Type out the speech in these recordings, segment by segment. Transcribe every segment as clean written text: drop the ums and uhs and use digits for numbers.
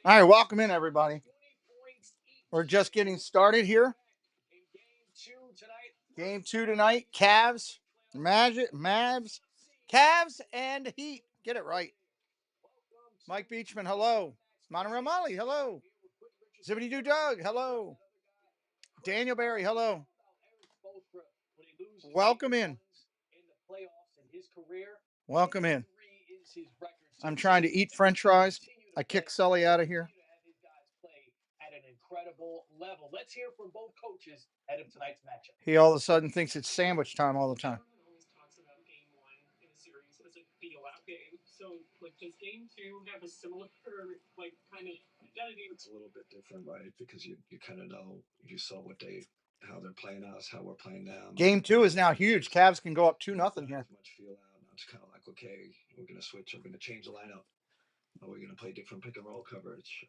All right, welcome in, everybody. We're just getting started here. Game two tonight. Cavs, Magic, Mavs, Cavs, and Heat. Get it right. Mike Beachman, hello. Monterey Molly, hello. Zippity Doo Doug, hello. Daniel Barry, hello. Welcome in. Welcome in. I'm trying to eat French fries. I kicked Sully out of here. At an incredible level. Let's hear from both coaches ahead of tonight's matchup. He all of a sudden thinks it's sandwich time all the time. Always talks about game one in a series as a feel-out game. So, does game two have a similar, kind of identity? It's a little bit different, right? Because you kind of know, you saw how they're playing us, how we're playing them. Game two is now huge. Cavs can go up 2-0 here. Much feel out. Now it's kind of like, okay, we're going to switch. We're going to change the lineup. We're going to play different pick and roll coverage.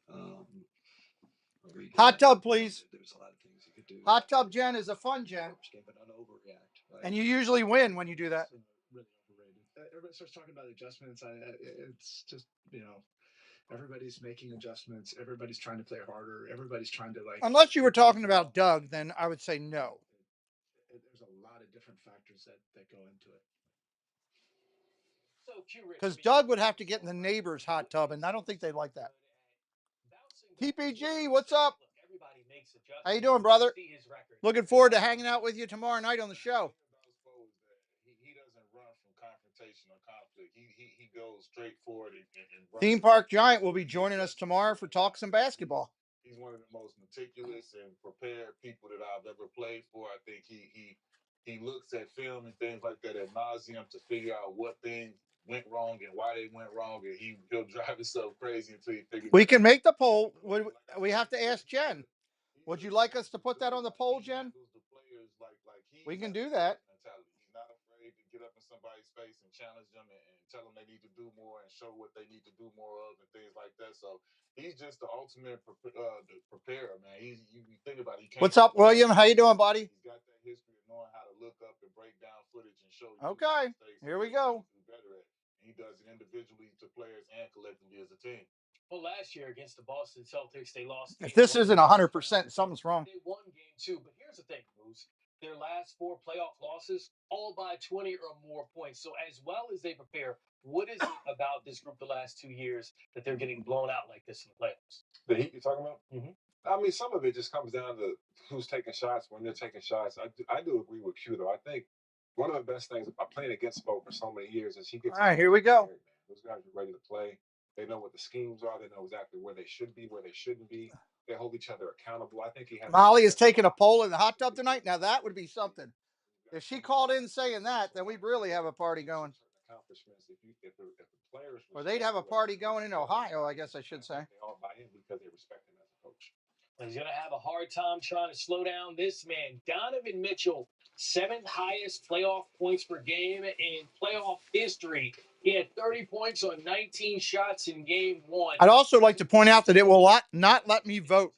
Hot tub, please. There's a lot of things you could do. Hot tub, Jen, is a fun Jen. But not overreact, right? And you usually win when you do that. Really overrated. Everybody starts talking about adjustments. It's just, everybody's making adjustments. Everybody's trying to play harder. Everybody's trying to Unless you were talking about Doug, then I would say no. There's a lot of different factors that go into it. Because Doug would have to get in the neighbor's hot tub, and I don't think they'd like that. TPG, what's up? How you doing, brother? Looking forward to hanging out with you tomorrow night on the show. He doesn't run from confrontation or conflict. He goes straight forward and Theme Park Giant will be joining us tomorrow for Talk Some Basketball. He's one of the most meticulous and prepared people that I've ever played for. I think he looks at film and things like that ad nauseum to figure out what things went wrong and why they went wrong, and he'll drive himself crazy until he figures. We can make the poll. We have to ask Jen. Would you like us to put that on the poll, Jen? We can do that. He's not afraid to get up in somebody's face and challenge them and tell them they need to do more and show what they need to do more of and things like that. So he's just the ultimate preparer, man. You think about it. What's up, William? How you doing, buddy? He's got that history of knowing how to look up and break down footage and show you. Okay, here we go. He does it individually to players and collectively as a team. Well, last year against the Boston Celtics, they lost. If this isn't 100%, something's wrong. They won game two, but here's the thing, Moose. Their last four playoff losses, all by 20 or more points. So as well as they prepare, what is it about this group the last 2 years that they're getting blown out like this in the playoffs? The Heat you're talking about? Mm-hmm. I mean, some of it just comes down to who's taking shots when they're taking shots. I do agree with Q, though. I think one of the best things about playing against Spo for so many years is he gets. All right, here we go. Those guys are ready to play. They know what the schemes are. They know exactly where they should be, where they shouldn't be. They hold each other accountable. I think he has. Molly is taking a poll in the hot tub tonight. Now that would be something. If she called in saying that, then we really have a party going. Accomplishments. If the players. Or they'd have a party going in Ohio, I guess I should say. They all buy in because they respect him as a coach. He's going to have a hard time trying to slow down this man. Donovan Mitchell, 7th highest playoff points per game in playoff history. He had 30 points on 19 shots in game one. I'd also like to point out that it will not let me vote.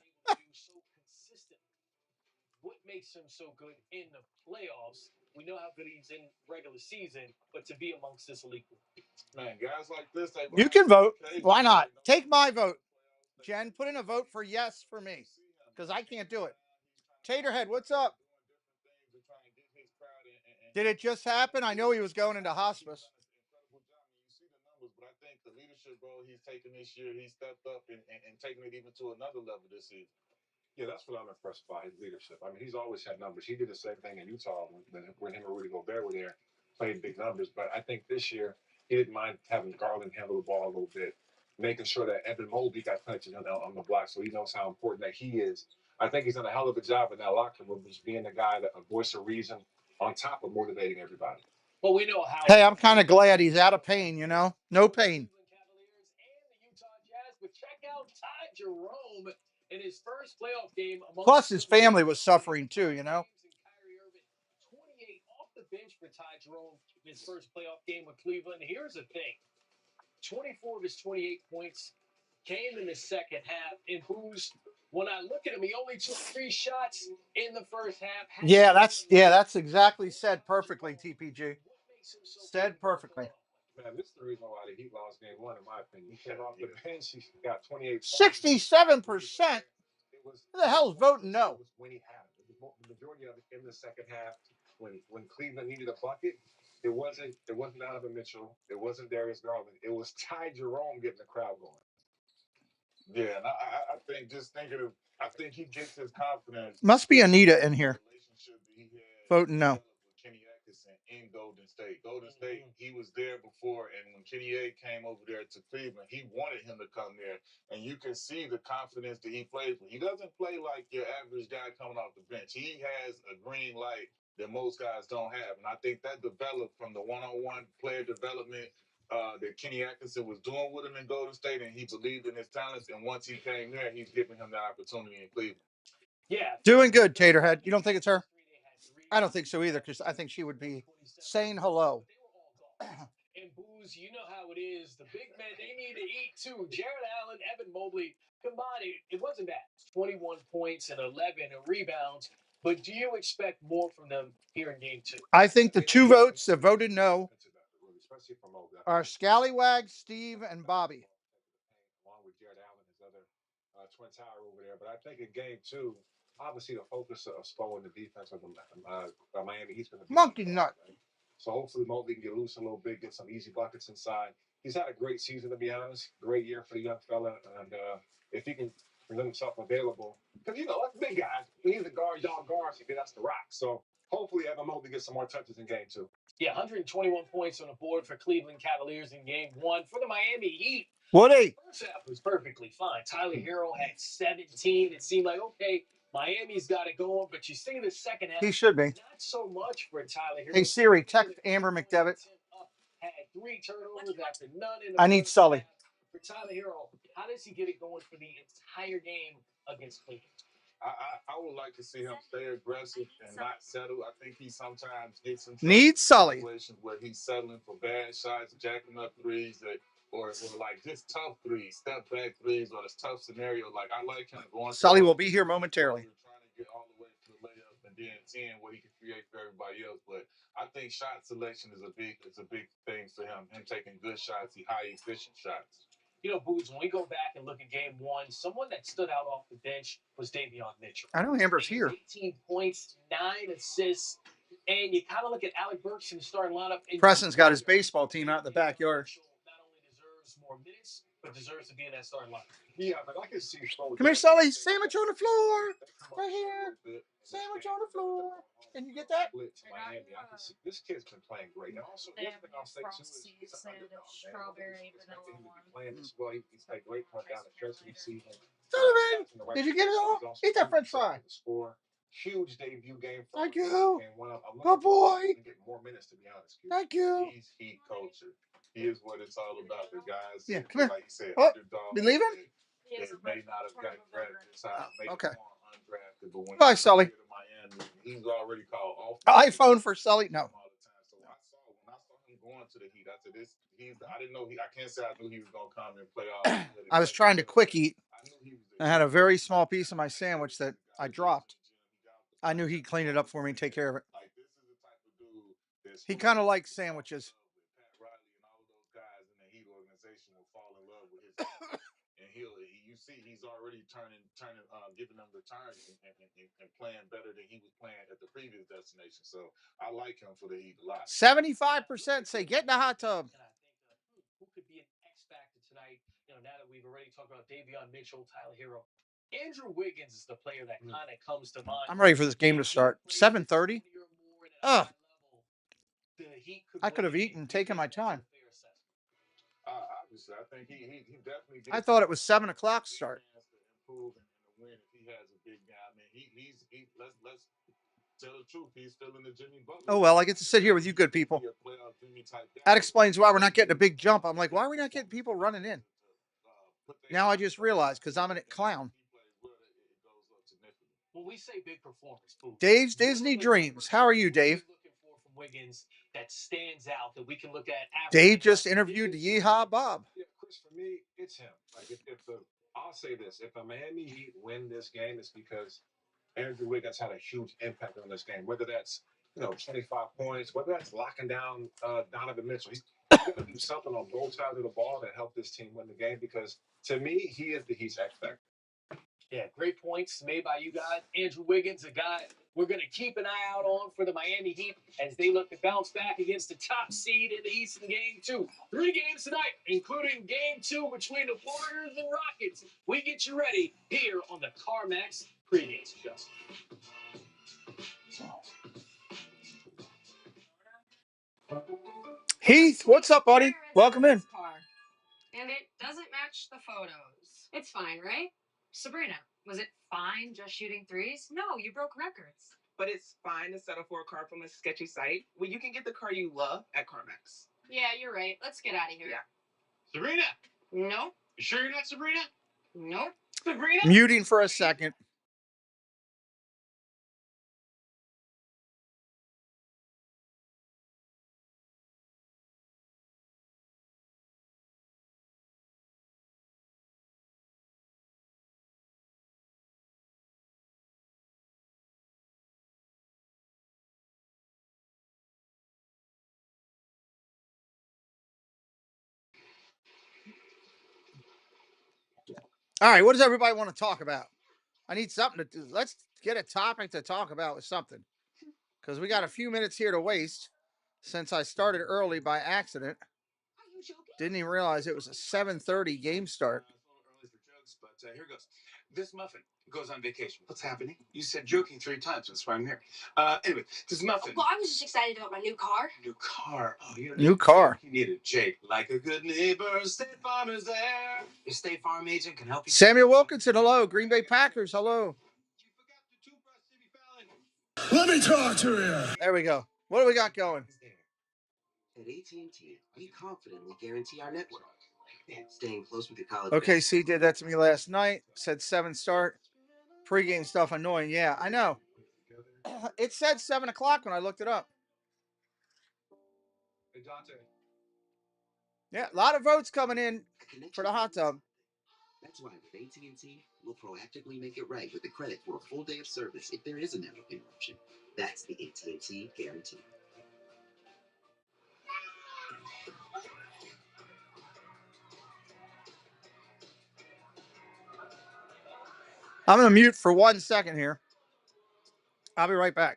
What makes him so good in the playoffs? We know how good he's in regular season, but to be amongst this elite group. Man, guys like this. You can vote. Why not? Take my vote. Jen, put in a vote for yes for me, because I can't do it. Taterhead, what's up? Did it just happen? I know he was going into hospice. But I think the leadership role he's taken this year, he stepped up and taken it even to another level this season. Yeah, that's what I'm impressed by, his leadership. I mean, he's always had numbers. He did the same thing in Utah when him and Rudy Gobert were there, played big numbers. But I think this year, he didn't mind having Garland handle the ball a little bit, making sure that Evan Mobley got touches on the block, so he knows how important that he is. I think he's done a hell of a job in that locker room, just being the guy, a voice of reason, on top of motivating everybody. Well, we know how. Hey, I'm kind of glad he's out of pain, you know? No pain. Cavaliers and the Utah Jazz, but check out Ty Jerome in his first playoff game. Plus, his family was suffering too, you know? 28 off the bench for Ty Jerome in his first playoff game with Cleveland. Here's the thing. 24 of his 28 points came in the second half. And when I look at him, he only took 3 shots in the first half. Yeah, that's exactly said perfectly, TPG. Said perfectly. Man, this is the reason why the Heat lost game one, in my opinion. He came off the bench. He got 28 points. 67%. It was Who the hell is voting no? It was when he had it. The majority of it in the second half, when Cleveland needed a bucket, it wasn't Donovan Mitchell, it wasn't Darius Garland, it was Ty Jerome getting the crowd going. Yeah, and I think just thinking of, I think he gets his confidence. Must be Anita in here. Relationship that he had Voting no. with Kenny Atkinson in Golden State. Golden State, he was there before, and when Kenny A came over there to Cleveland, he wanted him to come there, and you can see the confidence that he plays with. He doesn't play like your average guy coming off the bench. He has a green light that most guys don't have, and I think that developed from the one-on-one player development that Kenny Atkinson was doing with him in Golden State, and he believed in his talents. And once he came there, he's giving him the opportunity in Cleveland. Yeah. Doing good, Taterhead. You don't think it's her? I don't think so either, because I think she would be saying hello. And Booze, you know how it is. The big men, they need to eat too. Jared Allen, Evan Mobley, combined, it wasn't bad. 21 points and 11 rebounds. But do you expect more from them here in game two? I think the two votes that voted no are Scallywag, Steve, and Bobby. Along with Jared Allen, his other twin tower over there. But I think in game two, obviously the focus of Spo and the defense of Miami, he's going to be Monkey nut. Right? So hopefully Mobley can get loose a little bit, get some easy buckets inside. He's had a great season, to be honest. Great year for the young fella. And if he can present himself available, because, that's big guys. He's a guard, y'all guards, he that's the rock. So hopefully Evan Mobley gets some more touches in game two. Yeah, 121 points on the board for Cleveland Cavaliers in game one. For the Miami Heat, Woody. First half was perfectly fine. Tyler Hero had 17. It seemed like, okay, Miami's got it going, but you see the second half. He should be. Not so much for Tyler Hero. Hey, Siri, text Amber McDevitt. Had 3 turnovers after none in the I need Sully. half. For Tyler Hero, how does he get it going for the entire game against Cleveland? I would like to see him stay aggressive and not settle. I think he sometimes gets in situations where he's settling for bad shots, jacking up threes, or like just tough threes, step back threes, or this tough scenario. Like I like him going. Sully will be here momentarily. Trying to get all the way to the layup and then seeing what he can create for everybody else. But I think shot selection is a big thing for him. Him taking good shots, high efficient shots. Boots, when we go back and look at game one, someone that stood out off the bench was Davion Mitchell. I know Amber's here. 18 points, 9 assists, and you kind of look at Alec Burks in the starting lineup. Preston's got his baseball team out in the backyard. Not only deserves more minutes, but deserves to be in that starting lineup. Yeah, but I can see. Come here, Sully. Sandwich on the floor. Right here. Sandwich on the floor. Can you get that? Miami. I can see this kid's been playing great. And also, They have frosty strawberry vanilla one. Playing this well. He's played great part down the stretch of the season. Sullivan, did you get it all? Eat that French fry. Score. Huge debut game. Thank you. Good boy. Get more minutes, to be honest. Thank you. He's Heat culture. He is what it's all about. The guys. Yeah, come here. Like you said, oh, you leaving? They may not have got drafted this time. Okay. Undrafted, but when bye, Sully. Miami, he's already called off. iPhone for Sully? No. So when I saw him going to the Heat, I said, I didn't know I can't say I knew he was going to come and play all. I was trying to quick eat. I had a very small piece of my sandwich that I dropped. I knew he'd clean it up for me and take care of it. He kind of likes sandwiches. You see, he's already giving them the turn and playing better than he was playing at the previous destination. So I like him for the Heat a lot. 75% say get in the hot tub. And I think who could be an X factor tonight? Now that we've already talked about Davion Mitchell, Tyler Hero, Andrew Wiggins is the player that kind of comes to mind. I'm ready for this game to start. 7:30. Oh, I could have eaten and taken my time. Obviously, I think he definitely. I thought it was 7 o'clock start. He has a big guy. I mean, let's tell the truth. He's still in the Jimmy Butler. Oh well, I get to sit here with you good people. That explains why we're not getting a big jump. I'm like, why are we not getting people running in? Now I just realized because I'm a clown. When we say big performance, Dave's Disney Dreams. How are you, Dave? Looking for from Wiggins that stands out that we can look at. Dave just interviewed the Yeehaw Bob. Yeah, Chris, for me, it's him. Like I'll say this: if the Miami Heat win this game, it's because Andrew Wiggins had a huge impact on this game. Whether that's 25 points, whether that's locking down Donovan Mitchell. going to do something on both sides of the ball to help this team win the game because, to me, he is the Heat's X factor. Yeah, great points made by you guys. Andrew Wiggins, a guy we're going to keep an eye out on for the Miami Heat as they look to bounce back against the top seed in the East in Game 2. 3 games tonight, including Game 2 between the Warriors and Rockets. We get you ready here on the CarMax pregame show. Heath, what's up, buddy? Welcome in. And it doesn't match the photos. It's fine, right? Sabrina, was it fine just shooting threes? No, you broke records. But it's fine to settle for a car from a sketchy site when you can get the car you love at CarMax. Yeah, you're right. Let's get out of here. Yeah. Sabrina, No. you sure you're not Sabrina? Nope. Sabrina? Muting for a second. All right, what does everybody want to talk about? I need something to do. Let's get a topic to talk about with something. Because we got a few minutes here to waste since I started early by accident. Didn't even realize it was a 7:30 game start. Early for jokes, but here goes. This muffin goes on vacation. What's happening? You said joking 3 times. That's why I'm here. Anyway, this muffin. Well, I was just excited about my new car. New car. Oh, you New car. You need a Jake. Like a good neighbor, State Farm is there. Your State Farm agent can help you. Samuel Wilkinson, hello. Green Bay Packers, hello. You forgot the toothbrush, Jimmy Fallon. Let me talk to you. There we go. What do we got going? At AT&T, we confidently guarantee our network. Staying close with your college. OKC did that to me last night. Said 7 start. Pre-game stuff annoying. Yeah, I know. It said 7 o'clock when I looked it up. Hey, Dante. Yeah, a lot of votes coming in for the hot tub. That's why with AT&T, we'll proactively make it right with the credit for a full day of service if there is a network interruption. That's the AT&T guarantee. I'm going to mute for 1 second here. I'll be right back.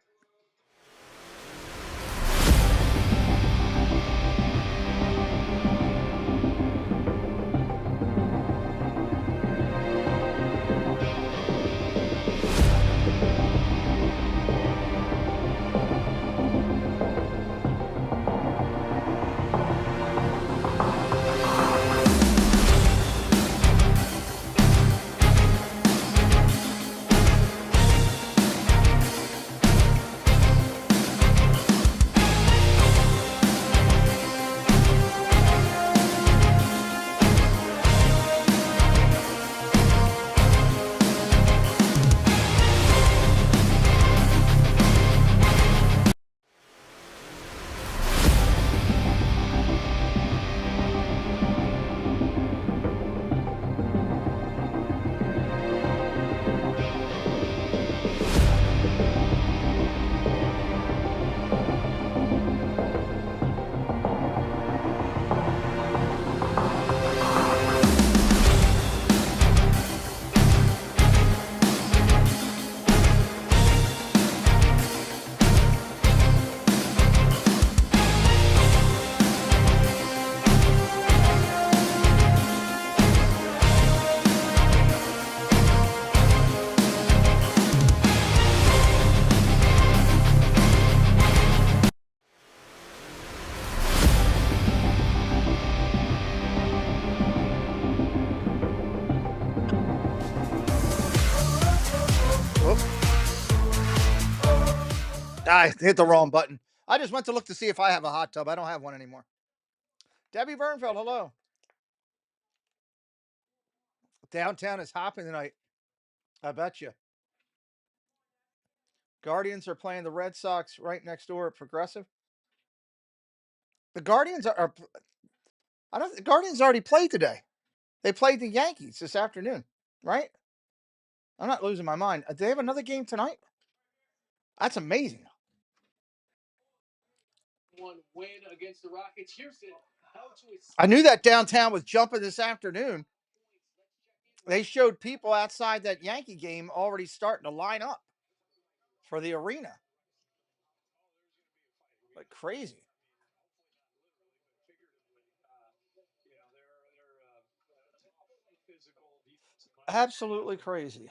I hit the wrong button. I just went to look to see if I have a hot tub. I don't have one anymore. Debbie Bernfeld, hello. Downtown is hopping tonight. I bet you. Guardians are playing the Red Sox right next door at Progressive. The Guardians are the Guardians already played today. They played the Yankees this afternoon, right? I'm not losing my mind. Do they have another game tonight? That's amazing. One win against the Rockets. Houston I knew that downtown was jumping this afternoon. They showed people outside that Yankee game already starting to line up for the arena. Like crazy. Absolutely crazy.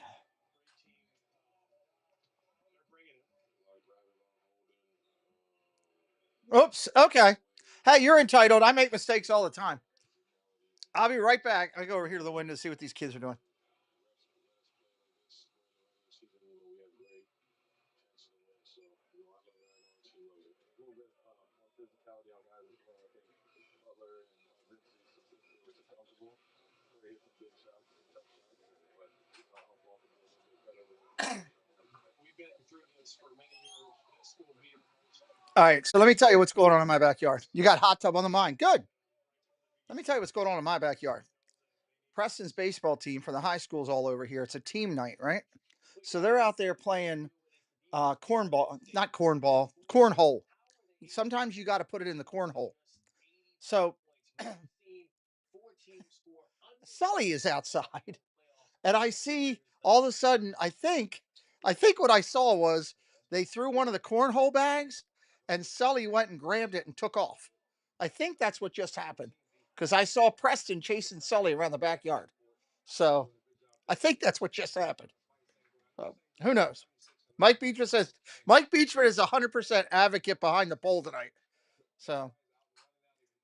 Oops. Okay. Hey, you're entitled. I make mistakes all the time. I'll be right back. I go over here to the window to see what these kids are doing. All right. So let me tell you what's going on in my backyard. You got hot tub on the mind. Good. Let me tell you what's going on in my backyard. Preston's baseball team for the high schools all over here. It's a team night, right? So they're out there playing cornball, not cornball, cornhole. Sometimes you got to put it in the cornhole. So Sully is outside, and I see all of a sudden. I think what I saw was they threw one of the cornhole bags, and Sully went and grabbed it and took off. I think that's what just happened because I saw Preston chasing Sully around the backyard. So I think that's what just happened. Who knows? Mike Beechman says Mike Beechman is 100% advocate behind the poll tonight. So,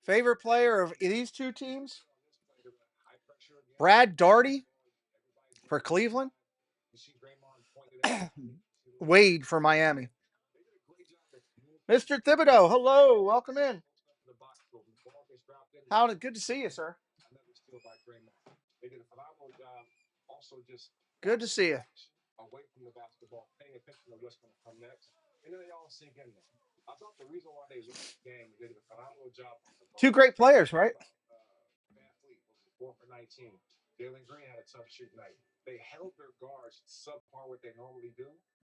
favorite player of these two teams? Brad Daugherty for Cleveland, Wade for Miami. Mr. Thibodeau, hello, welcome in. Good to see you, sir. Good to see you. Away from the basketball, paying attention to what's going to come next, and then they all sink in there. I thought the reason why they won the game, they did a phenomenal job. Two great players, right? Van Fleet was 4 for 19. Jalen Green had a tough shoot night. They held their guards subpar what they normally do,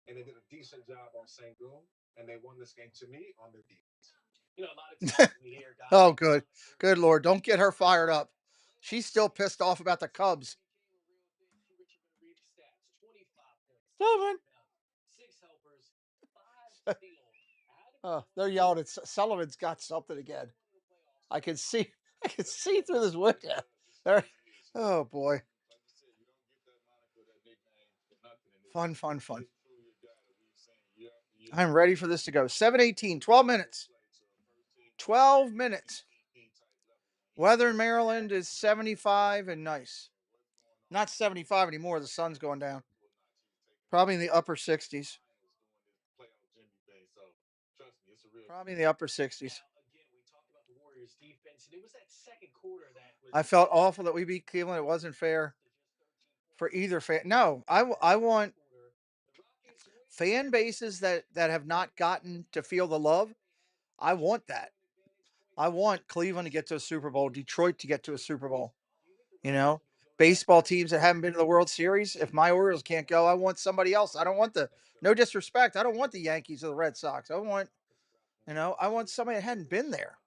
and they did a decent job on Sengun, and they won this game to me on their defense. You know, a lot of times we hear guys. Oh, good. Good Lord. Don't get her fired up. She's still pissed off about the Cubs. 7. Oh, they're yelling at Sullivan's got something again. I can see through this window. Oh boy. Fun. I'm ready for this to go. 7:18, 12 minutes. 12 minutes. Weather in Maryland is 75 and nice. Not 75 anymore. The sun's going down. Probably in the upper 60s. Probably in the upper 60s. I felt awful that we beat Cleveland. It wasn't fair for either fan. No, I want fan bases that have not gotten to feel the love. I want that. I want Cleveland to get to a Super Bowl, Detroit to get to a Super Bowl. You know, baseball teams that haven't been to the World Series. If my Orioles can't go, I want somebody else. I don't want no disrespect. I don't want the Yankees or the Red Sox. I want somebody that hadn't been there.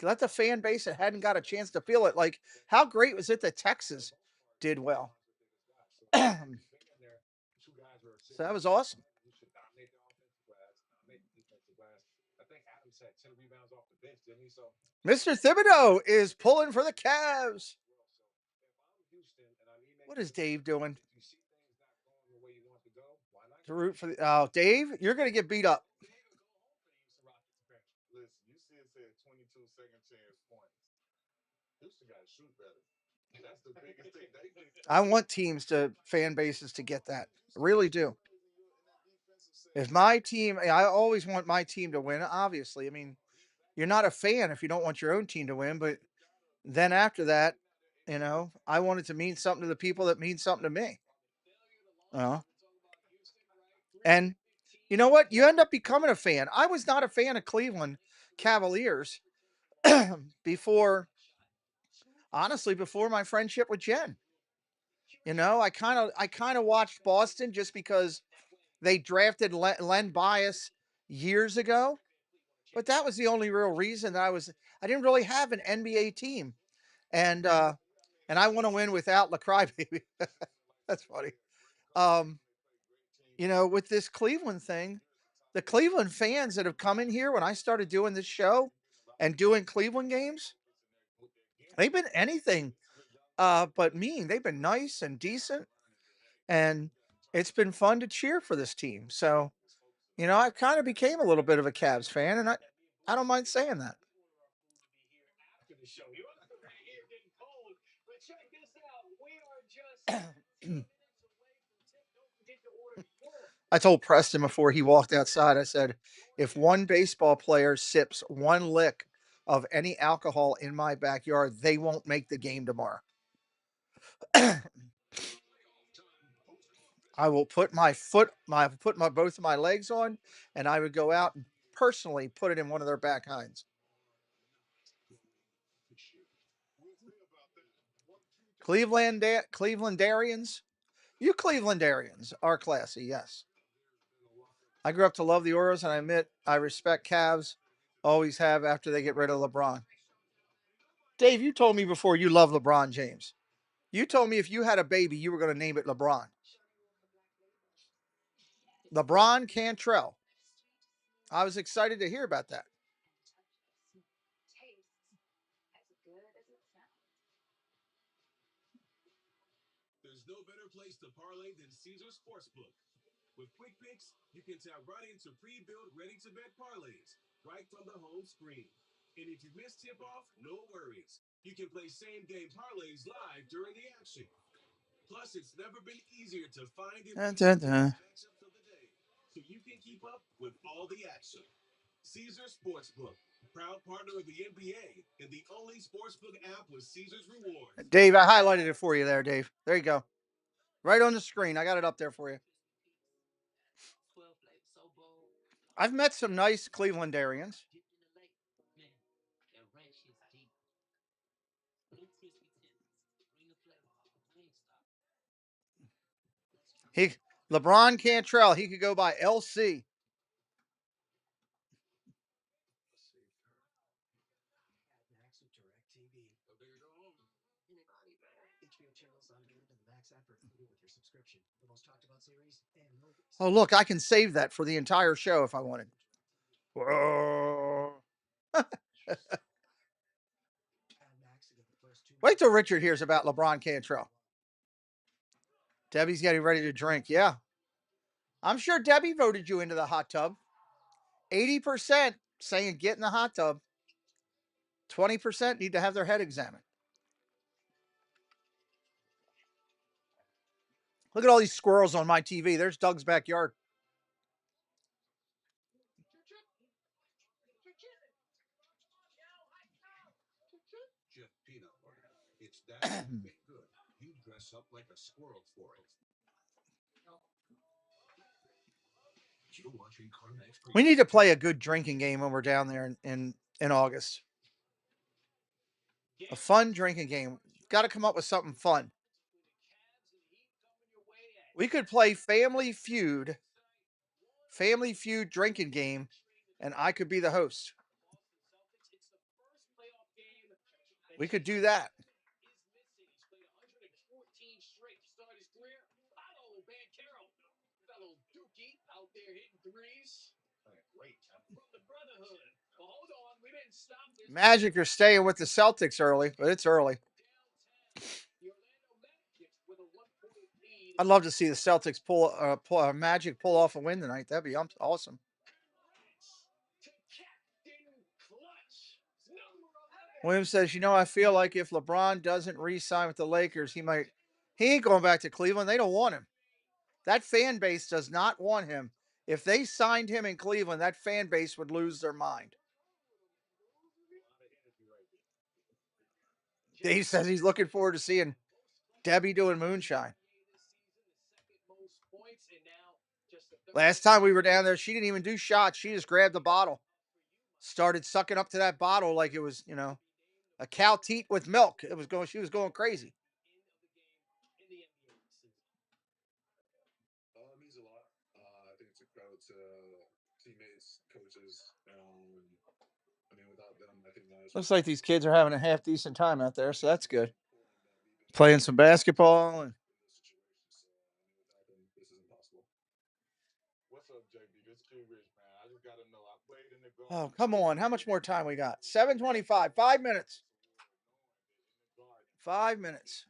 Let the fan base that hadn't got a chance to feel it. Like, how great was it that Texas did well? So that was awesome. Mr. Thibodeau is pulling for the Cavs. What is Dave doing? To root for the Dave, you're going to get beat up. Listen, you see it said 22 second chance points. Houston got to shoot better. That's the biggest thing they do. I want fan bases to get that. I really do. If my team, I always want my team to win, obviously. I mean, you're not a fan if you don't want your own team to win, but then after that, I want it to mean something to the people that mean something to me. And you know what? You end up becoming a fan. I was not a fan of Cleveland Cavaliers before my friendship with Jen. I kind of watched Boston just because they drafted Len Bias years ago, But that was the only real reason that I didn't really have an NBA team. And I want to win without LaCry baby. That's funny. Um, with this Cleveland thing, the Cleveland fans that have come in here when I started doing this show and doing Cleveland games, they've been anything but mean. They've been nice and decent, and it's been fun to cheer for this team. So, I kind of became a little bit of a Cavs fan, and I don't mind saying that. I told Preston before he walked outside, I said, if one baseball player sips one lick of any alcohol in my backyard, they won't make the game tomorrow. I will put both of my legs on, and I would go out and personally put it in one of their back hinds. Clevelandarians, you Clevelandarians are classy, yes. I grew up to love the Orioles, and I admit I respect Cavs. Always have after they get rid of LeBron. Dave, you told me before you love LeBron James. You told me if you had a baby, you were going to name it LeBron. LeBron Cantrell. I was excited to hear about that. There's no better place to parlay than Caesar's Sportsbook. With quick picks, you can tap right into pre-built, ready-to-bet parlays right from the home screen. And if you miss tip-off, no worries. You can play same-game parlays live during the action. Plus, it's never been easier to find and matchups of the day, so you can keep up with all the action. Caesar Sportsbook, proud partner of the NBA and the only sportsbook app with Caesar's rewards. Dave, I highlighted it for you there, Dave. There you go. Right on the screen. I got it up there for you. I've met some nice Clevelandarians. LeBron Cantrell, he could go by LC. Oh, look, I can save that for the entire show if I wanted. Wait till Richard hears about LeBron Cantrell. Debbie's getting ready to drink. Yeah. I'm sure Debbie voted you into the hot tub. 80% saying get in the hot tub. 20% need to have their head examined. Look at all these squirrels on my TV. There's Doug's backyard. It's that good. You dress up like a squirrel for it. We need to play a good drinking game when we're down there in August. A fun drinking game. Got to come up with something fun. We could play Family Feud drinking game, and I could be the host. We could do that. Magic are staying with the Celtics early, but it's early. I'd love to see the Celtics pull Magic pull off a win tonight. That'd be awesome. Williams says, I feel like if LeBron doesn't re-sign with the Lakers, he ain't going back to Cleveland. They don't want him. That fan base does not want him. If they signed him in Cleveland, that fan base would lose their mind. He says he's looking forward to seeing Debbie doing moonshine. Last time we were down there, she didn't even do shots. She just grabbed the bottle, started sucking up to that bottle like it was, a cow teat with milk. She was going crazy. It means a lot. I think it's a crowd to teammates, coaches. I mean, without them, I think Looks like these kids are having a half decent time out there, so that's good. Playing some basketball. And this is impossible. What's up, JB? This Q Rich, man. I just gotta know. I played in the oh, garden. come on. How much more time we got? 7:25. 5 minutes. 5 minutes.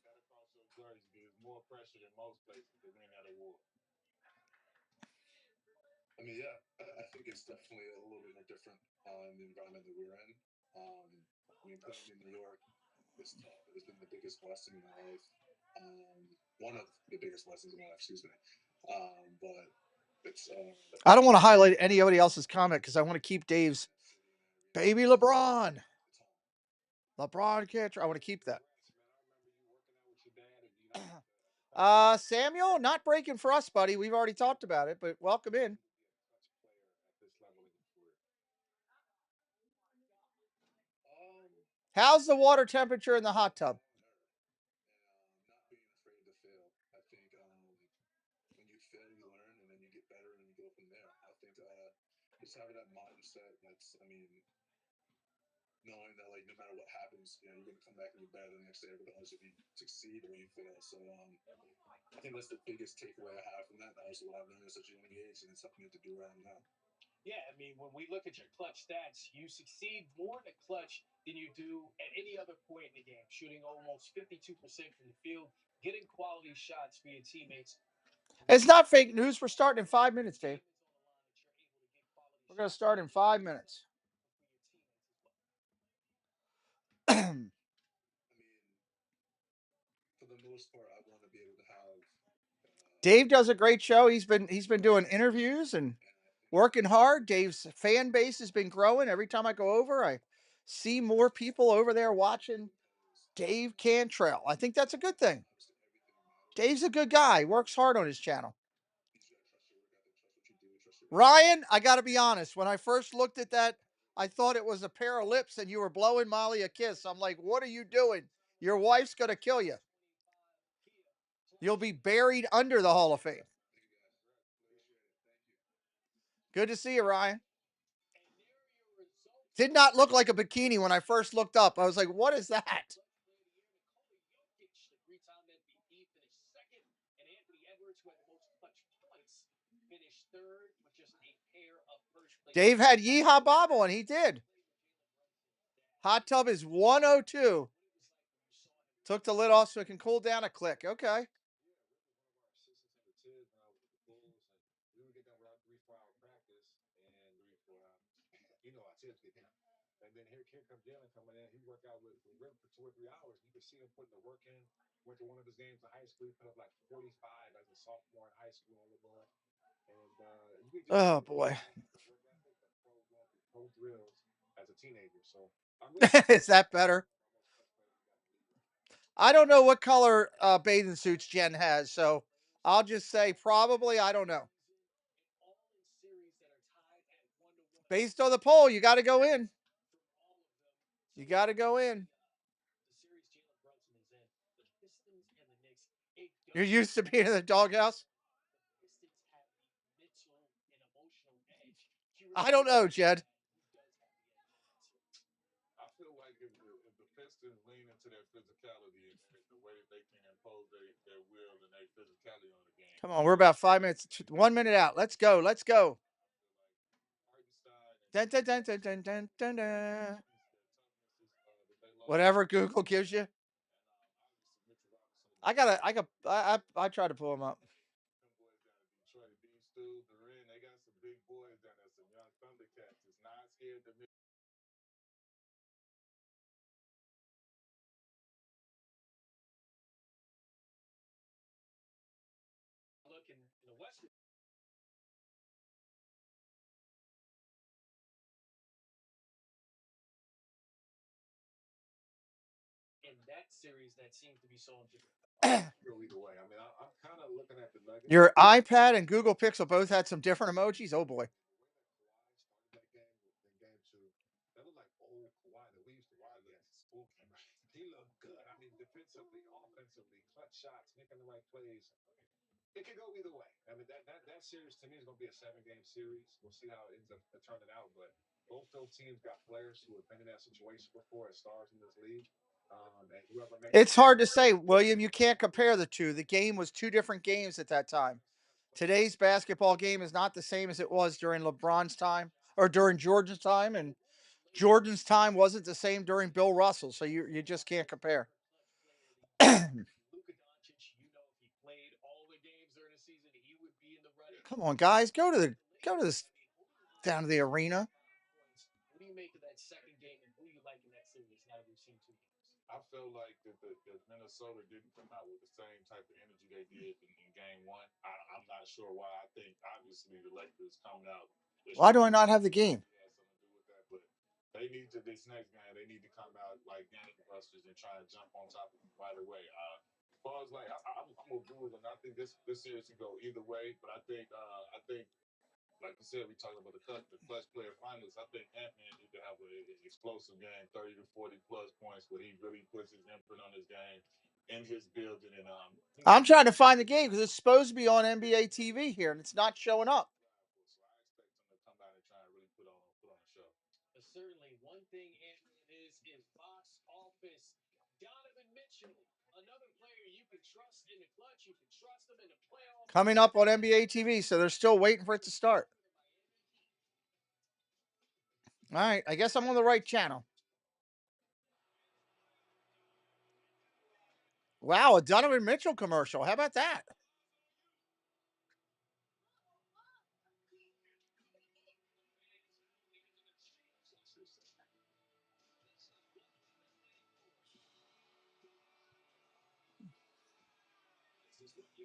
Got across your jersey. There's more pressure than most places to win that award. I mean, yeah, I think it's definitely a little bit more different in the environment that we're in. I mean, playing in New York is tough. It has been the biggest blessing in my life. One of the biggest blessings in my life, excuse me. But it's. I don't want to highlight anybody else's comment because I want to keep Dave's baby LeBron. LeBron catcher. I want to keep that. Samuel, not breaking for us, buddy. We've already talked about it, but welcome in. How's the water temperature in the hot tub? Not being afraid to fail. I think when you fail, you learn, and then you get better, and you go from there. I think just having that mindset. I mean, knowing that like no matter what happens, you're gonna come back and be better the next day, regardless if you succeed or you fail. So I think that's the biggest takeaway I have from that. That was what I've learned at such a young age, and it's something to do right now. Yeah, I mean, when we look at your clutch stats, you succeed more in the clutch than you do at any other point in the game, shooting almost 52% from the field, getting quality shots for your teammates. It's not fake news. We're starting in 5 minutes, Dave. We're going to start in 5 minutes. I mean, for the most part, I want to be able to have. Dave does a great show. He's been doing interviews and working hard. Dave's fan base has been growing. Every time I go over, I see more people over there watching Dave Cantrell. I think that's a good thing. Dave's a good guy. Works hard on his channel. Ryan, I got to be honest. When I first looked at that, I thought it was a pair of lips and you were blowing Molly a kiss. I'm like, what are you doing? Your wife's going to kill you. You'll be buried under the Hall of Fame. Good to see you, Ryan. Did not look like a bikini when I first looked up. I was like, what is that? Dave had Yeehaw Bobble, and he did. Hot tub is 102. Took the lid off so it can cool down a click. Okay. And then here comes Jalen coming in. He worked out with Rick for 2 or 3 hours. You could see him putting the work in. Went to one of his games in high school. He put up like 45 as a sophomore in high school on the board. And you could just oh boy, pro drills as a teenager. So is that better? I don't know what color bathing suits Jen has, so I'll just say probably. I don't know. Based on the poll, you got to go in. You got to go in. You're used to being in the doghouse. I don't know, Jed. I feel like if the Pistons lean into their physicality and the way that they can impose their will and their physicality on the game. Come on, we're about 5 minutes, 1 minute out. Let's go. Let's go. Dun, dun, dun, dun, dun, dun, dun, dun. Whatever Google gives you. I try to pull them up. They got some big boys down there, some young Thundercats. It's not scared to miss. Look in the Western. In that series, that seems to be so different. Either way, I mean, I'm kind of looking at the Nuggets. Your iPad and Google Pixel both had some different emojis. Oh boy. That looked like old Kawhi that we used to watch as a school game. He looked good. I mean, defensively, offensively, clutch shots, making the right plays. It could go either way. I mean, that series to me is going to be a 7-game series. We'll see how it ends up turning out. But both those teams got players who have been in that situation before as stars in this league. And whoever makes It's hard to say, William. You can't compare the two. The game was two different games at that time. Today's basketball game is not the same as it was during LeBron's time or during Jordan's time, and Jordan's time wasn't the same during Bill Russell. So you just can't compare. Come on, guys, go to this down to the arena. What do you make of that second game, and who do you like in that series now that we've seen 2 games? I feel like that Minnesota didn't come out with the same type of energy they did in game one. I'm not sure why. I think obviously the Lakers coming out. Why do I not have the game? Has something to do with that, but they need to this next game. They need to come out like gangbusters and try to jump on top of them right away. As far as like I'm a Bulls, and I think this series can go either way. But I think like you said, we talking about the clutch player finalists. I think Ant-Man need to have an explosive game, 30 to 40 plus points, where he really puts his imprint on his game in his building. And I'm trying to find the game because it's supposed to be on NBA TV here, and it's not showing up. So I expect him to come out and try and really put on a show. Certainly, one thing Ant-Man is in box office. Donovan Mitchell, another player you can trust in the clutch. You can trust him in the playoffs. Coming up on NBA TV, so they're still waiting for it to start. All right, I guess I'm on the right channel. Wow, a Donovan Mitchell commercial. How about that?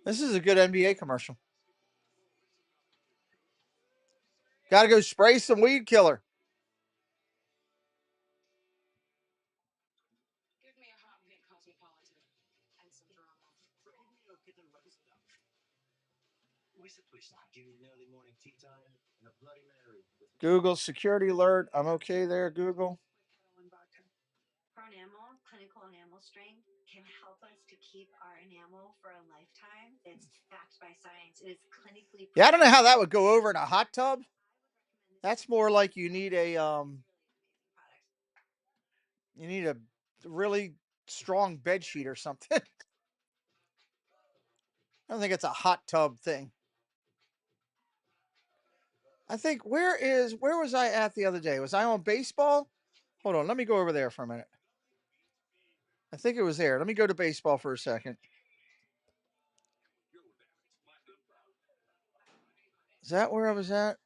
This is a good NBA commercial. Got to go spray some weed killer. Give me a hot pink cosmopolitan and some drama. Google security alert. I'm okay there, Google. For enamel, clinical enamel strength can help us to keep our enamel for a lifetime. It's backed by science. It is clinically proven. Yeah, I don't know how that would go over in a hot tub. That's more like you need a really strong bed sheet or something. I don't think it's a hot tub thing. I think where was I at the other day? Was I on baseball? Hold on, let me go over there for a minute. I think it was there. Let me go to baseball for a second. Is that where I was at?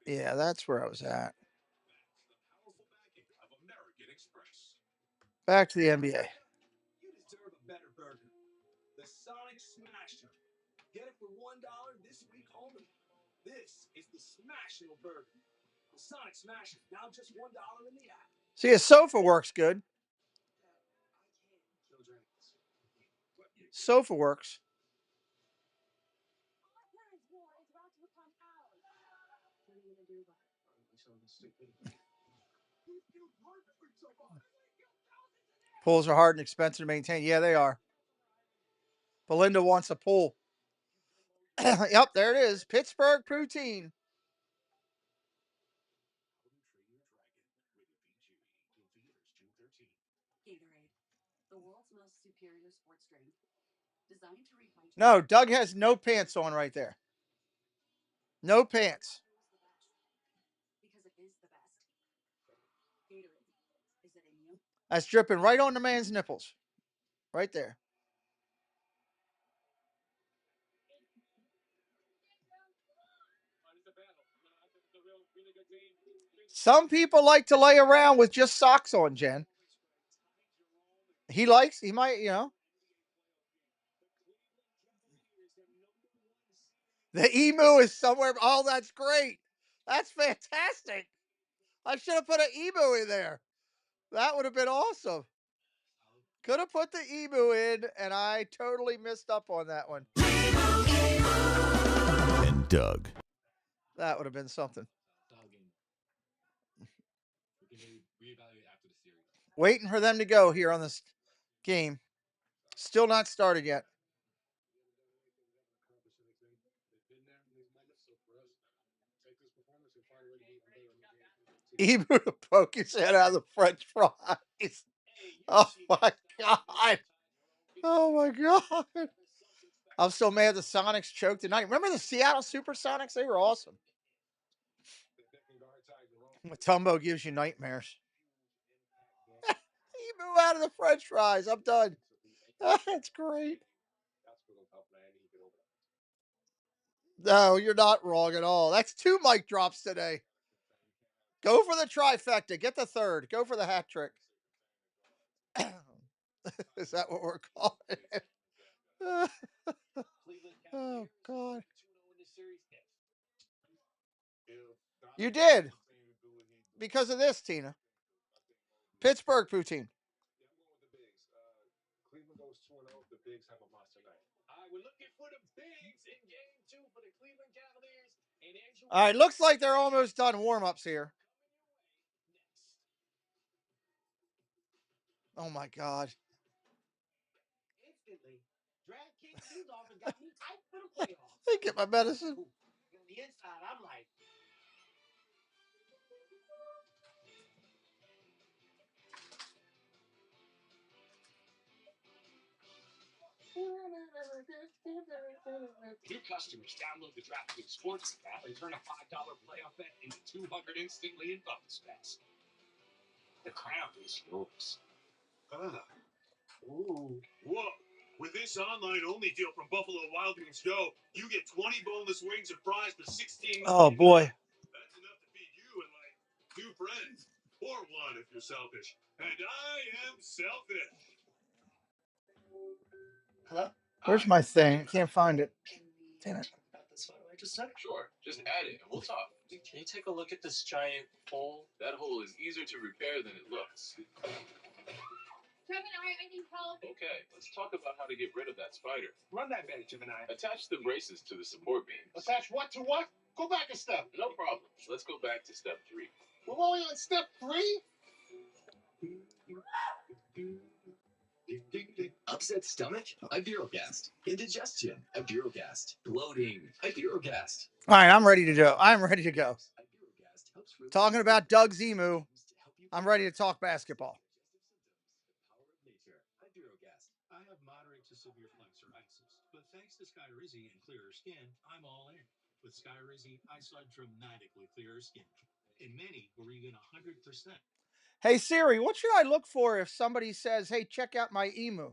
Yeah, that's where I was at. Back to the NBA. You deserve a better burger. The Sonic Smasher. Get it for $1 this week only. This is the Smashable Burger. The Sonic Smasher, now just $1 in the app. See, a sofa works good. Sofa works. Pools are hard and expensive to maintain. Yeah, they are. Belinda wants a pool. Yep, there it is. Pittsburgh Poutine. Gatorade, the world's most superior sports drink. Designed to rehydrate. No, Doug has no pants on right there. No pants. Because it is the best. Gatorade. Is it in you? That's dripping right on the man's nipples. Right there. Some people like to lay around with just socks on, Jen. He might. The emu is somewhere. Oh, that's great. That's fantastic. I should have put an emu in there. That would have been awesome. Could have put the emu in, and I totally missed up on that one. And Doug. That would have been something. Waiting for them to go here on this game. Still not started yet. Emu to poke his head out of the French fries. Oh my God. Oh my God. I'm so mad the Sonics choked tonight. Remember the Seattle Supersonics? They were awesome. Matumbo gives you nightmares. Emu out of the French fries. I'm done. That's great. No, you're not wrong at all. That's 2 mic drops today. Go for the trifecta. Get the third. Go for the hat trick. Is that what we're calling it? Oh, God. You did. Because of this, Tina. Pittsburgh poutine. Cleveland goes 2-0. The Bigs have a monster night. All right, we're looking for the Bigs in game 2 for the Cleveland Cavaliers. And Andrew, all right, looks like they're almost done warm-ups here. Oh, my God. instantly, DraftKings news office got me hyped for the playoffs. They get my medicine. On the inside, I'm like, New customers download the DraftKings Sports app and turn a $5 playoff bet into 200 instantly in bonus bets. The crown is yours. ooh. Whoa. With this online-only deal from Buffalo Wild Wings Go, you get 20 boneless wings and fries for $16. Oh, boy. That's enough to feed you and, like, 2 friends. Or 1 if you're selfish. And I am selfish. Hello? Where's my thing? I can't find it. Damn it. Got this photo I just took? Sure, just add it and we'll talk. Can you take a look at this giant hole? That hole is easier to repair than it looks. Gemini, I need help. Okay, let's talk about how to get rid of that spider. Run that back, Gemini. Attach the braces to the support beams. Attach what to what? Go back a step. No problem. Let's go back to step 3. We're only on step 3? Upset stomach? Ibirogast. Indigestion? Ibirogast. Bloating? Ibirogast. All right, I'm ready to go. I'm ready to go. Talking about Doug's emu, I'm ready to talk basketball. I have moderate to severe flexoritis, but thanks to Skyrizi and clearer skin, I'm all in. With Skyrizi, I saw dramatically clearer skin, and many were even 100%. Hey, Siri, what should I look for if somebody says, hey, check out my emu?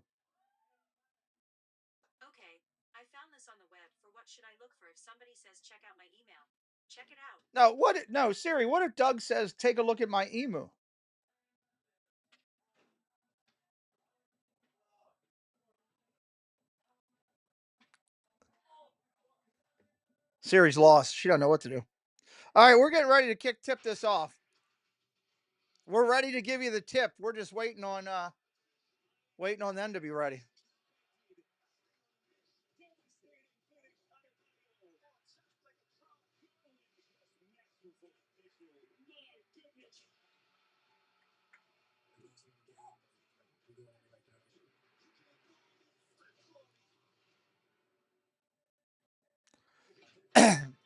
Okay, I found this on the web for what should I look for if somebody says check out my email. Check it out. No, Siri, what if Doug says, take a look at my emu? Siri's lost. She don't know what to do. All right, we're getting ready to tip this off. We're ready to give you the tip. We're just waiting on them to be ready.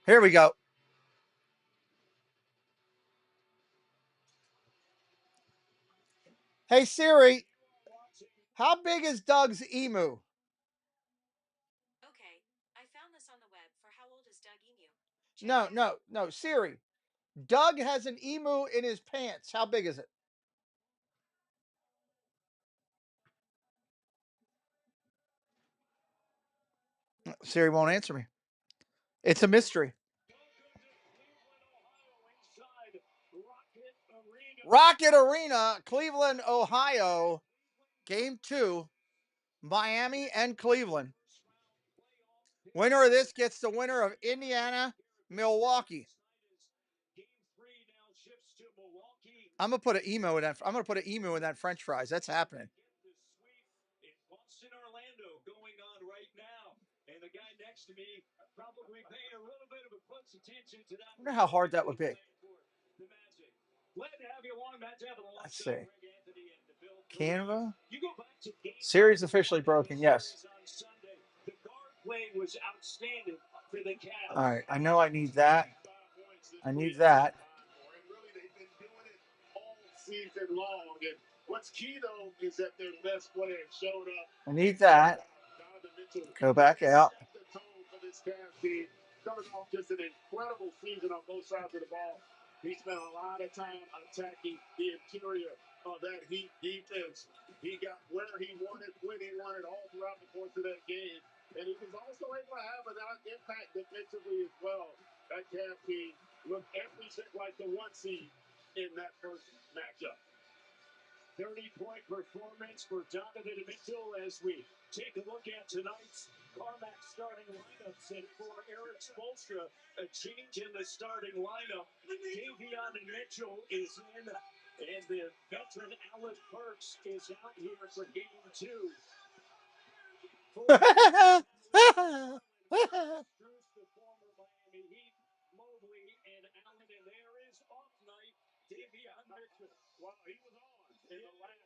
Here we go. Hey, Siri, how big is Doug's emu? Okay, I found this on the web for how old is Doug Emu. Check it out. No, Siri. Doug has an emu in his pants. How big is it? Siri won't answer me. It's a mystery. Rocket Arena, Cleveland, Ohio. Game 2, Miami and Cleveland. Winner of this gets the winner of Indiana, Milwaukee. I'm gonna put an emu in that. I'm gonna put an emu in that French fries. That's happening. In Orlando going on right now. And the guy next to me probably paying a little bit of a close attention to that. I wonder how hard that would be. The Magic. Glad to have you along, Matt. Let's see. Canva. Series officially broken. Yes. The guard play was outstanding for the Cavs. All right. I know I need that. I need that. season long. And what's key, though, is that their best players showed up. I need that. Go back out. Set the tone for this Cavs team. Coming off just an incredible season on both sides of the ball. He spent a lot of time attacking the interior of that Heat defense. He got where he wanted, when he wanted, all throughout the course of that game. And he was also able to have an impact defensively as well. That Cavs team looked every bit like the one seed in that first matchup. 30-point performance for Donovan Mitchell as we take a look at tonight's Carmack starting lineups. And for Eric Spoelstra, a change in the starting lineup. Davion Mitchell is in, and the veteran Alec Burks is out here for game 2. The former Miami Heat, Mobley, and Allen, and there is off night, Davion Mitchell. Wow, he was on in the last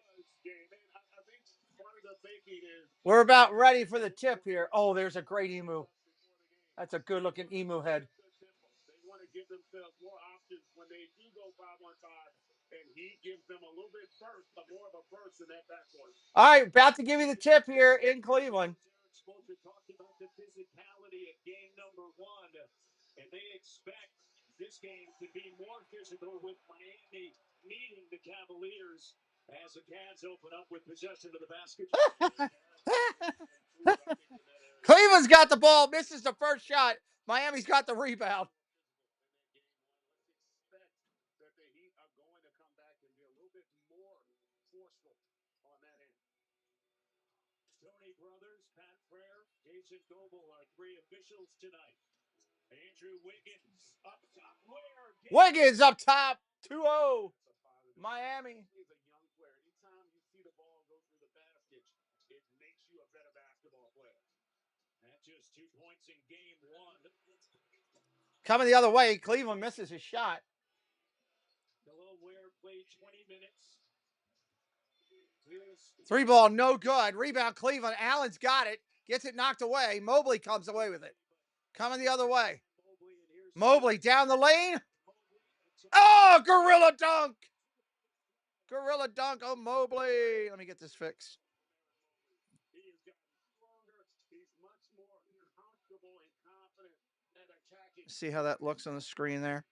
game. And I think part of the thinking is We're about ready for the tip here. Oh, there's a great emu. That's a good looking emu head. they want to give themselves more options when they do go 5-on-5, and he gives them a little bit more of a burst in that backcourt. All right, about to give you the tip here in Cleveland. Spoelstra talked about the physicality of game number 1, and they expect this game to be more physical with Miami meeting the Cavaliers as the Cavs open up with possession of the basketball. Cleveland's got the ball, misses the first shot. Miami's got the rebound. That the Heat are going to come back and be a little bit more forceful on that end. Tony Brothers, Pat Frere, Jason Goble are 3 officials tonight. Andrew Wiggins up top. Wiggins up top, 2-0. Miami. He's a young player. Anytime you see the ball go through the basket, it makes you a better basketball player. At just 2 points in game 1. Coming the other way, Cleveland misses his shot. Hello, Ware played 20 minutes. 3 ball, no good. Rebound, Cleveland. Allen's got it. Gets it knocked away. Mobley comes away with it. Coming the other way. Mobley down the lane. Oh, gorilla dunk. Gorilla dunk. Oh, Mobley. Let me get this fixed. See how that looks on the screen there?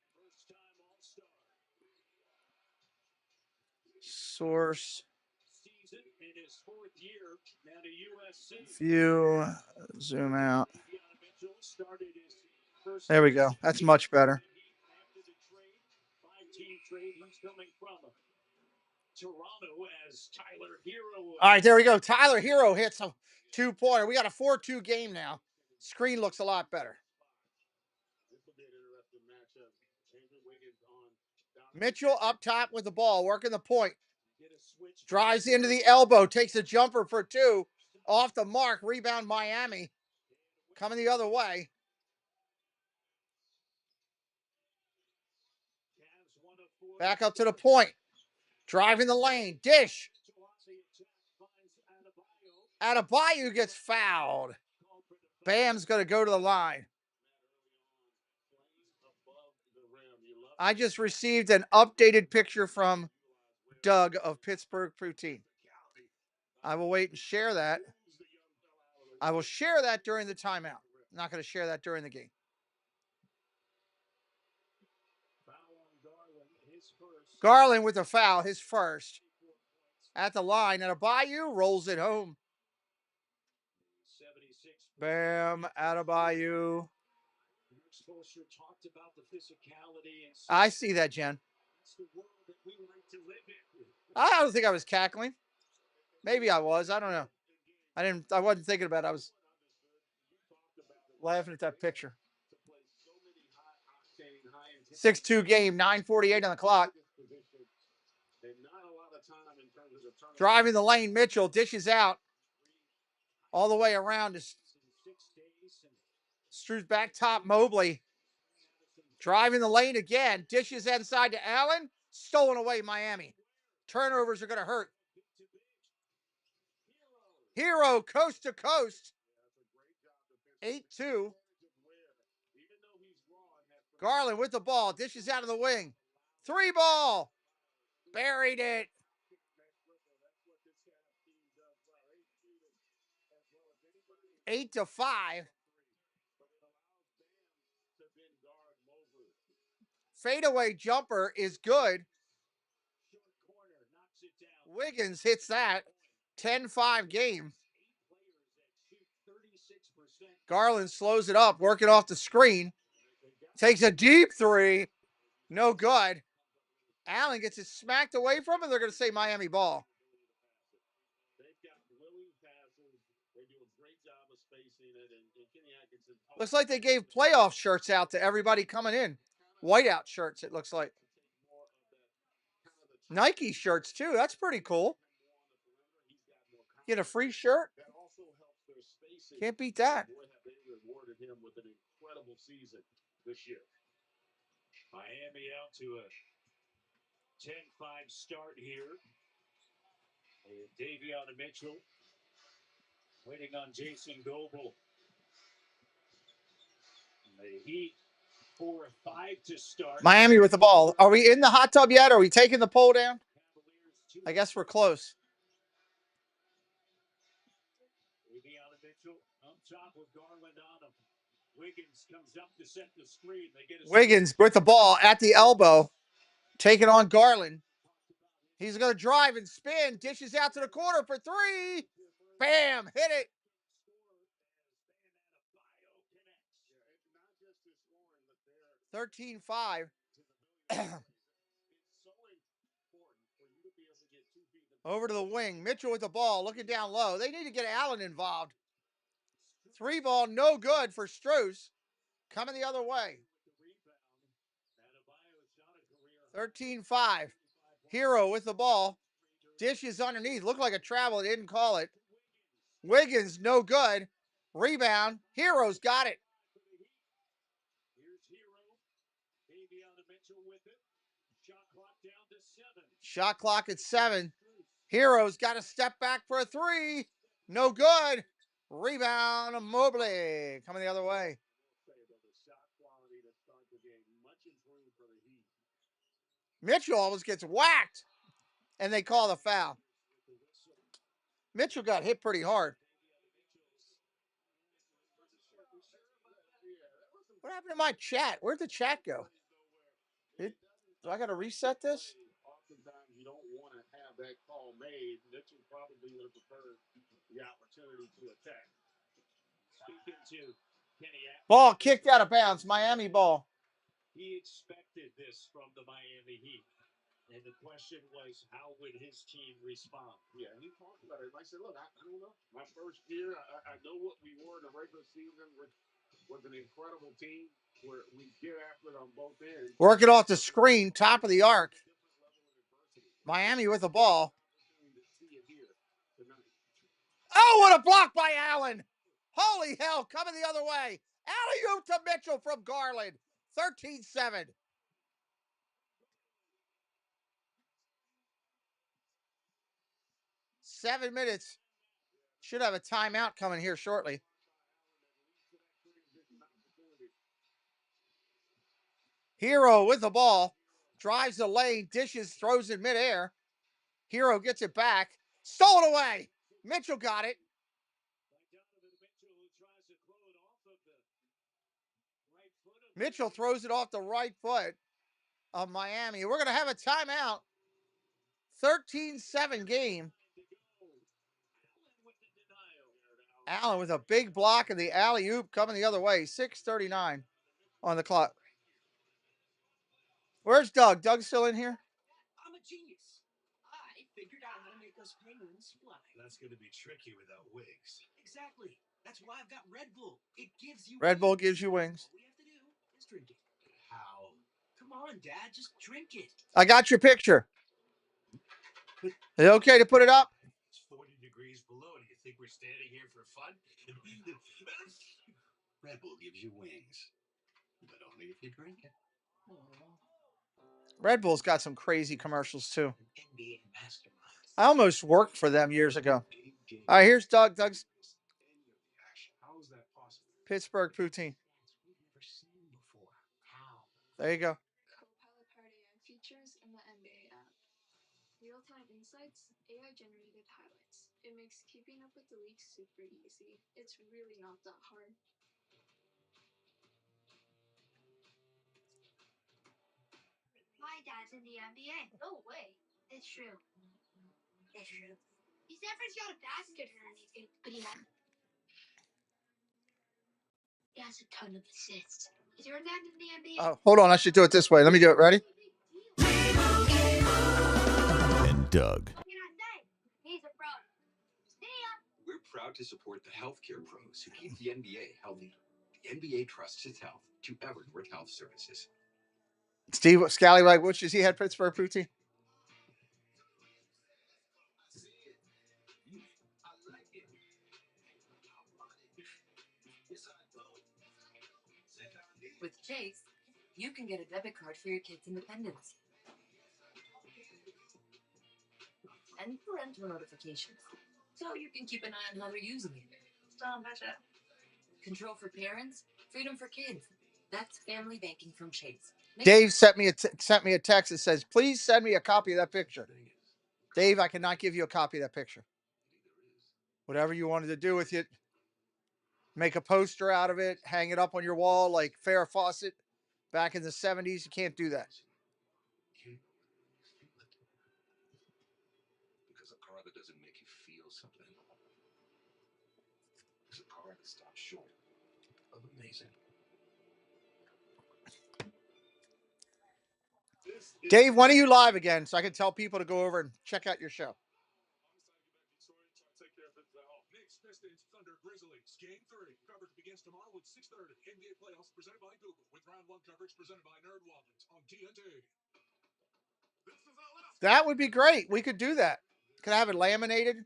Source. View. Zoom out. There we go. That's much better. All right, there we go. Tyler Hero hits a 2-pointer. We got a 4-2 game now. Screen looks a lot better. Mitchell up top with the ball, working the point. Drives into the elbow, takes a jumper for 2. Off the mark, rebound Miami. Coming the other way. Back up to the point. Driving the lane. Dish. Adebayo gets fouled. Bam's going to go to the line. I just received an updated picture from Doug of Pittsburgh Poutine. I will wait and share that. I will share that during the timeout. I'm not going to share that during the game. Garland with a foul, his first. At the line, and Adebayo rolls it home. Bam, Adebayo. I see that, Jen. I don't think I was cackling. Maybe I was. I don't know. I wasn't thinking about it. I was laughing at that picture. 6-2 game, 9:48 on the clock. Driving the lane, Mitchell dishes out all the way around. Strews back top, Mobley. Driving the lane again. Dishes inside to Allen. Stolen away, Miami. Turnovers are going to hurt. Hero coast to coast. 8-2. Garland with the ball. Dishes out of the wing. 3 ball. Buried it. 8-5. Fadeaway jumper is good. Wiggins hits that. 10-5 game. Garland slows it up, working off the screen. Takes a deep three. No good. Allen gets it smacked away from him. They're going to say Miami ball. Looks like they gave playoff shirts out to everybody coming in. Whiteout shirts, it looks like. Nike shirts, too. That's pretty cool. Get a free shirt. Can't beat that. Miami out to a 10-5 start here. Davion Mitchell waiting on Jason Goebel. The Heat 4-5 to start. Miami with the ball. Are we in the hot tub yet? Are we taking the pole down? I guess we're close. Davion Mitchell up top with Garland on him. Wiggins comes up to set the screen. They get Wiggins with the ball at the elbow, taking on Garland. He's going to drive and spin. Dishes out to the corner for three. Bam! Hit it. 13-5. Over to the wing. Mitchell with the ball, looking down low. They need to get Allen involved. 3 ball, no good for Strus. Coming the other way. 13-5. Hero with the ball. Dishes underneath. Looked like a travel. They didn't call it. Wiggins, no good. Rebound. Hero's got it. Shot clock at 7. Hero's got to step back for a 3. No good. Rebound. Mobley coming the other way. Mitchell almost gets whacked, and they call the foul. Mitchell got hit pretty hard. What happened to my chat? Where'd the chat go? Do I got to reset this? Oftentimes, you don't want to have that call made. Mitchell probably would have preferred the opportunity to attack. Speaking to Kenny, ball kicked out of bounds. Miami ball. He expected this from the Miami Heat. And the question was, how would his team respond? Yeah, he talked about it. I said, look, I don't know. My first year, I know what we were in the regular season was an incredible team where we get after it on both ends. Working off the screen, top of the arc. Miami with the ball. Oh, what a block by Allen. Holy hell, coming the other way. Alley-oop to Mitchell from Garland. 13-7. Seven minutes. Should have a timeout coming here shortly. Hero with the ball. Drives the lane, dishes, throws in midair. Hero gets it back. Stole it away. Mitchell got it. Mitchell throws it off the right foot of Miami. We're going to have a timeout. 13-7 game. Allen with a big block of the alley-oop coming the other way. 6:39 on the clock. Where's Doug? Doug's still in here? I'm a genius. I figured out how to make those penguins fly. That's going to be tricky without wings. Exactly. That's why I've got Red Bull. It gives you Red Bull gives you wings. All we have to do is drink it. How? Come on, Dad. Just drink it. I got your picture. Is it okay to put it up? It's 40 degrees below. Do you think we're standing here for fun? Red Bull gives you wings. But only if you drink it. Red Bull's got some crazy commercials, too. I almost worked for them years ago. All right, here's Doug. Doug's Pittsburgh poutine. There you go. Co-pilot party and features in the NBA app. Besides AI-generated highlights, it makes keeping up with the league super easy. It's really not that hard. My dad's in the NBA. No way. It's true. It's true. He's never got a basket or anything, but he has a ton of assists. Is your dad in the NBA? Oh, hold on. I should do it this way. Let me do it. Ready? And Doug. He's a pro. We're proud to support the healthcare pros who keep the NBA healthy. The NBA trusts its health to Evernorth Health Services. Steve Scallywag, which does he had Pittsburgh Poutine? With Chase, you can get a debit card for your kids' independence. And parental notifications, so you can keep an eye on how they're using it. Don't betcha. Control for parents, freedom for kids. That's family banking from Chase. Dave sent me a text that says, "Please send me a copy of that picture." Dave, I cannot give you a copy of that picture. Whatever you wanted to do with it, make a poster out of it, hang it up on your wall like Farrah Fawcett back in the 70s. You can't do that. Because a car that doesn't make you feel something is a car that stops short of amazing. Dave, when are you live again so I can tell people to go over and check out your show? Knicks, Pistons, Thunder, Grizzlies. Game 3. Coverage begins tomorrow at 6:30. NBA playoffs presented by Google with round 1 coverage presented by NerdWallet on TNT. That would be great. We could do that. Could I have it laminated?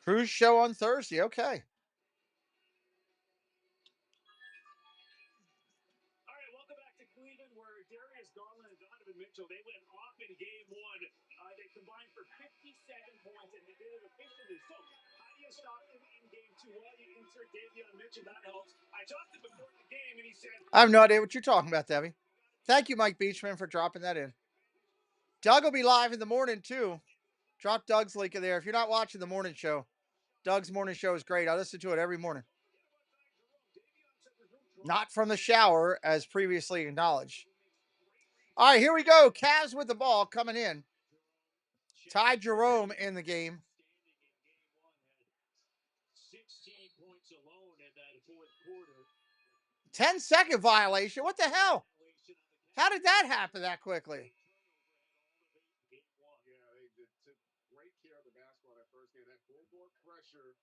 Cruise show on Thursday. Okay. All right, welcome back to Cleveland, where Darius Garland and Donovan Mitchell, they went off in game 1. They combined for 57 points, and they did it efficiently. So, how do you stop them in game 2? Well, you insert Davion Mitchell. That helps. I talked to him before the game, and he said, I have no idea what you're talking about, Debbie. Thank you, Mike Beachman, for dropping that in. Doug will be live in the morning, too. Drop Doug's link in there. If you're not watching the morning show, Doug's morning show is great. I listen to it every morning. Not from the shower, as previously acknowledged. All right, here we go. Cavs with the ball coming in. Ty Jerome in the game. 16 points alone in that fourth quarter. 10-second violation. What the hell? How did that happen that quickly? Yeah, they took great care of the basketball that first game. That full court pressure,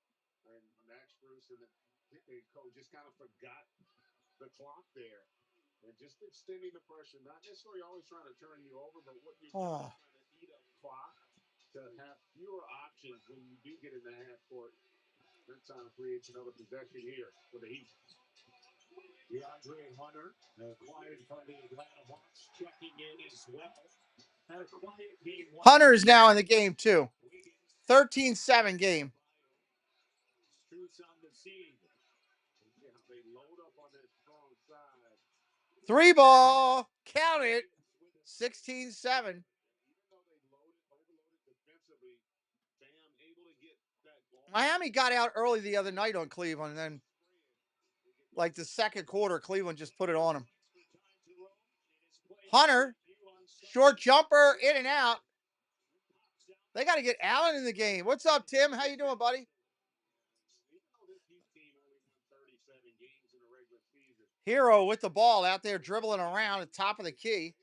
and Max Bruce and the coach just kind of forgot the clock there. And just extending the pressure, not necessarily always trying to turn you over, but what you're doing is trying to eat up clock to have fewer options when you do get in the half court. That time creates another possession here for the Heat. DeAndre Hunter, acquired from the Atlanta Hawks, checking in as well. Had a quiet game. Hunter is now in the game, too. 13-7 game. Truce on the scene. Yeah, they load up on that strong side. 3 ball. Count it. 16-7. Even though they overloaded defensively, Bam able to get that ball. Miami got out early the other night on Cleveland, and then, like the second quarter, Cleveland just put it on them. Hunter, short jumper, in and out. They got to get Allen in the game. What's up, Tim? How you doing, buddy? Hero with the ball out there dribbling around at the top of the key.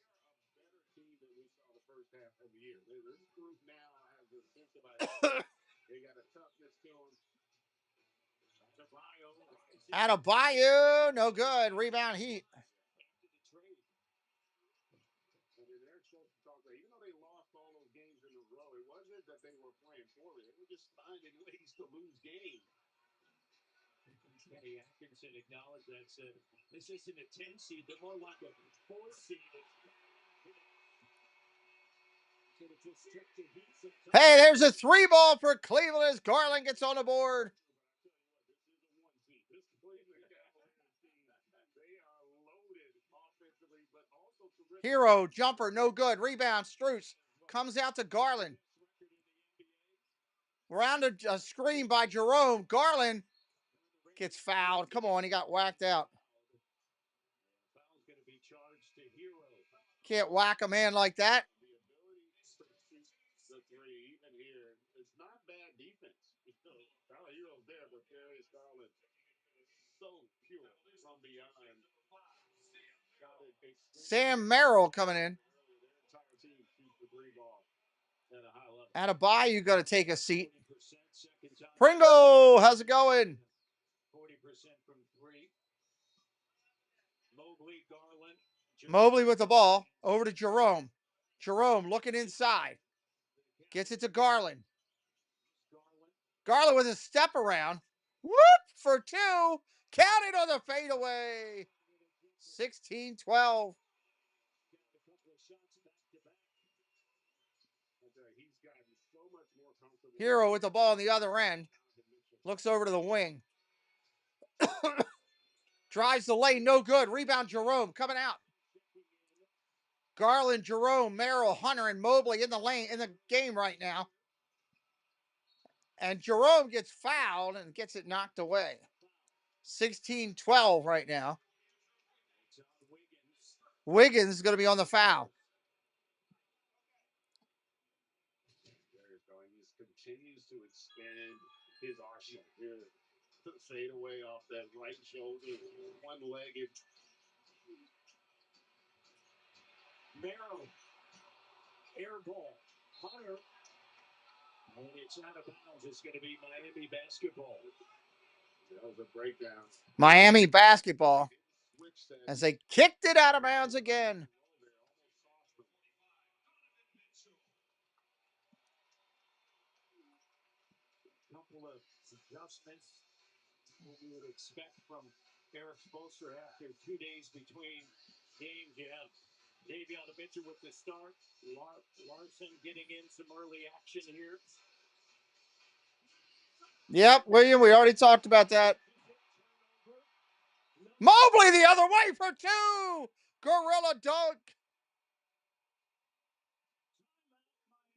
Adebayo, no good. Rebound Heat. Even though they lost all those games in a row, it wasn't that they were playing poorly. They were just finding ways to lose games. Kenny Atkinson acknowledged that, said, this isn't a 10 seed, they're more like a 4 seed. Hey, there's a 3 ball for Cleveland as Garland gets on the board. Hero, jumper, no good. Rebound, Struce. Comes out to Garland. Round a screen by Jerome. Garland gets fouled. Come on, he got whacked out. Can't whack a man like that. The three, even here, it's not bad defense. Tyler Hero's there, but Darius Garland so pure from beyond. Sam Merrill coming in. At a bye, you got to take a seat. Pringle, how's it going? 40% from three. Mobley with the ball over to Jerome. Jerome looking inside. Gets it to Garland. Garland with a step around. Whoop for two. Counted on the fadeaway. 16-12. Hero with the ball on the other end. Looks over to the wing. Drives the lane, no good. Rebound Jerome coming out. Garland, Jerome, Merrill, Hunter, and Mobley in the lane in the game right now. And Jerome gets fouled and gets it knocked away. 16-12 right now. Wiggins is going to be on the foul. Continues to expand his arsenal here. Fade away off that right shoulder, one-legged. Merrill, air ball, Hunter. And it's out of bounds. It's going to be Miami basketball. That was a breakdown. Miami basketball as they kicked it out of bounds again. Couple of adjustments what we would expect from Eric Spoelstra after 2 days between games. You have Davion Mitchell with the start. Larson getting in some early action here. Yep, William, we already talked about that. Mobley the other way for two. Gorilla dunk.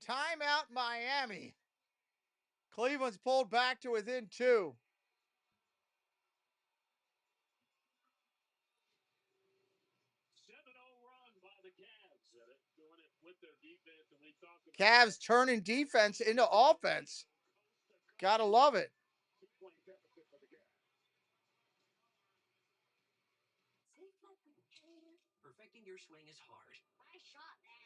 Timeout Miami. Cleveland's pulled back to within two. Cavs turning defense into offense. Gotta love it. Perfecting your swing is hard. I shot that.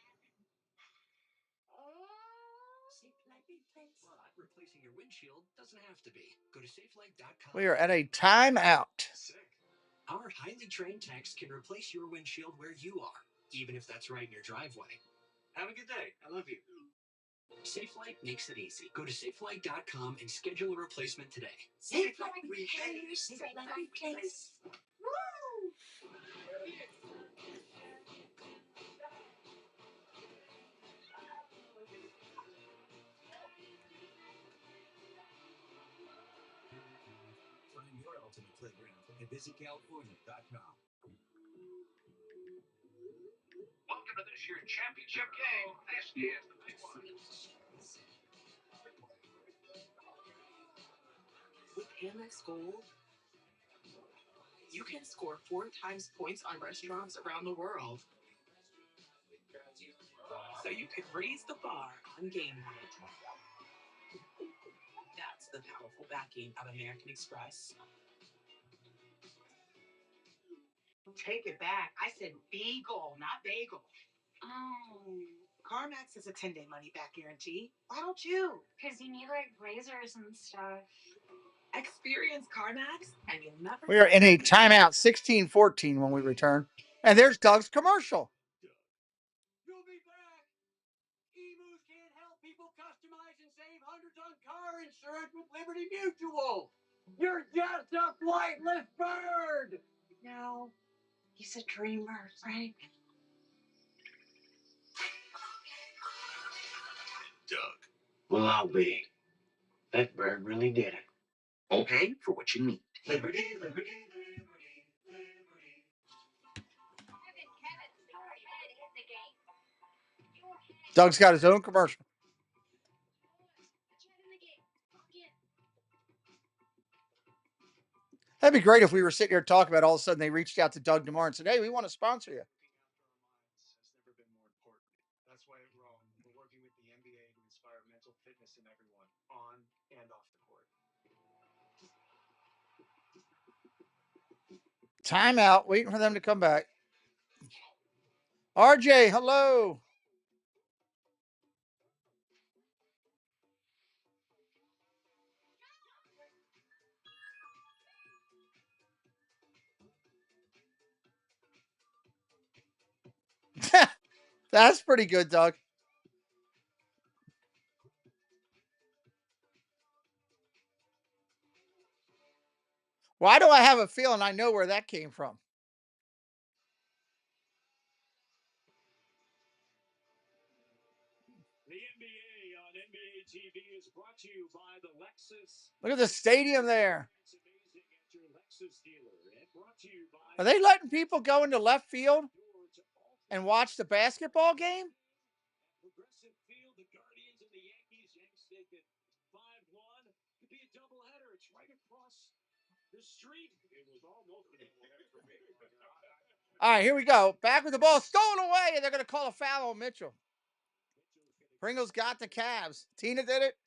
But replacing your windshield doesn't have to be. Go to safelight.com. We are at a timeout. Our highly trained techs can replace your windshield where you are, even if that's right in your driveway. Have a good day. I love you. SafeLight makes it easy. Go to safelight.com and schedule a replacement today. SafeLight repairs, SafeLight replace. Woo! Find your ultimate playground at visitcalifornia.com. Welcome to this year's championship game. This is the big one. With Amex Gold, you can score 4 times points on restaurants around the world. So you can raise the bar on game night. That's the powerful backing of American Express. Take it back. I said beagle, not bagel. Oh, CarMax is a 10-day money-back guarantee. Why don't you? because you need like razors and stuff. Experience CarMax and you'll never... We are in a timeout, 16-14 when we return. And there's Doug's commercial. You'll be back. Emus can't help people customize and save hundreds on car insurance with Liberty Mutual. You're just a flightless bird. No, he's a dreamer, Frank. Doug. Well, I'll be. That bird really did it. Okay, for what you need. Liberty, liberty, liberty, liberty. Doug's got his own commercial. That'd be great if we were sitting here talking about it, all of a sudden they reached out to Doug tomorrow and said, "Hey, we want to sponsor you." Has never been more important. That's why overall, we're working with the NBA to inspire mental fitness in everyone, on and off the court. Timeout, waiting for them to come back. RJ, hello. That's pretty good, Doug. Why do I have a feeling I know where that came from? The NBA on NBA TV is brought to you by the Lexus. Look at the stadium there. It's amazing at your Lexus dealer. And brought to you by Are they letting people go into left field and watch the basketball game? Progressive Field, the Guardians and the Yankees. Yanks take it 5-1. Could be a doubleheader. It's right across the street. It was almost a doubleheader for me. All right, here we go. Back with the ball. Stolen away, and they're going to call a foul on Mitchell. Pringle's got the Cavs. Tina did it.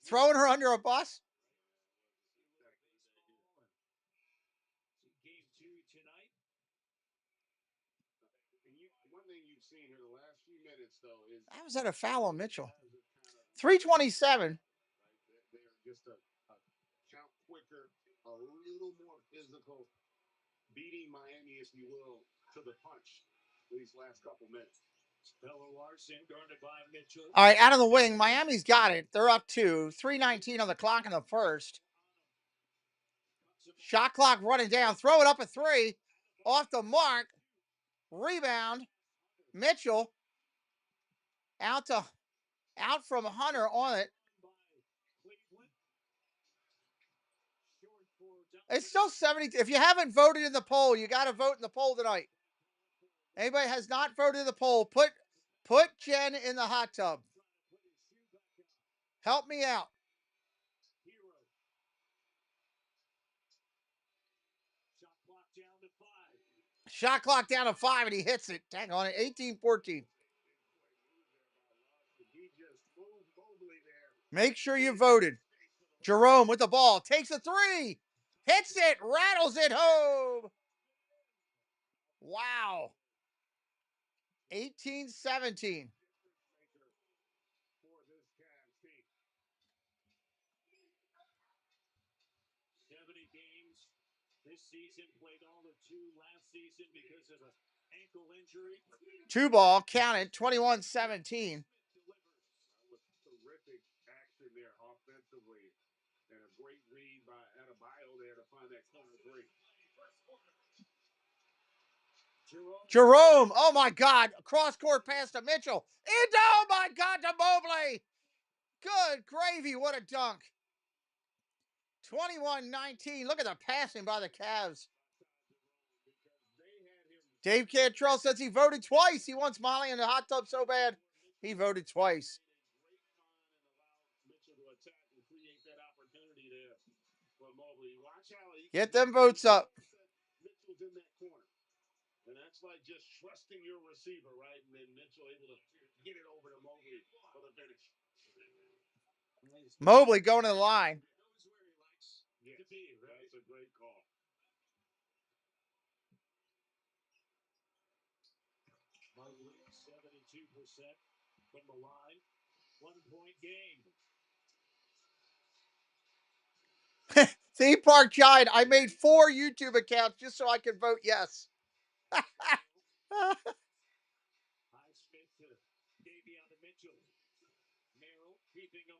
Throwing her under a bus. Game 2 tonight. One thing you've seen here the last few minutes, though, is How was that a foul on Mitchell? 327. they're just a count quicker, a little more physical, beating Miami, if you will, to the punch these last couple minutes. Bella Larson guarded by Mitchell. All right, out of the wing. Miami's got it. They're up 2. 3:19 on the clock in the first. Shot clock running down. Throw it up a 3. Off the mark. Rebound. Mitchell. Out from Hunter on it. It's still 70. If you haven't voted in the poll, you got to vote in the poll tonight. Anybody has not voted in the poll, put Jen in the hot tub. Help me out. Shot clock down to 5, and he hits it. Dang on it. 18-14. Make sure you voted. Jerome with the ball. Takes a 3. Hits it. Rattles it home. Wow. 18-17. 70 games this season, played all of 2 last season because of an ankle injury. 2 ball, counted, 21-17. Terrific action there offensively, and a great read by Adebayo there to find that corner 3. Jerome, oh my God, cross court pass to Mitchell. Oh my God, to Mobley. Good gravy, what a dunk. 21-19. Look at the passing by the Cavs. Dave Cantrell says he voted twice. He wants Molly in the hot tub so bad. He voted twice. Get them votes up. Mitchell's in that corner. And that's like just trusting your receiver, right? And then Mitchell able to get it over to Mobley for the finish. Mobley going to the line. Yes, that's a great call. Mobley, 72% from the line. 1-point game. Theme Park Giant, I made 4 YouTube accounts just so I could vote yes. High spin to Davion to Mitchell. Merrill keeping him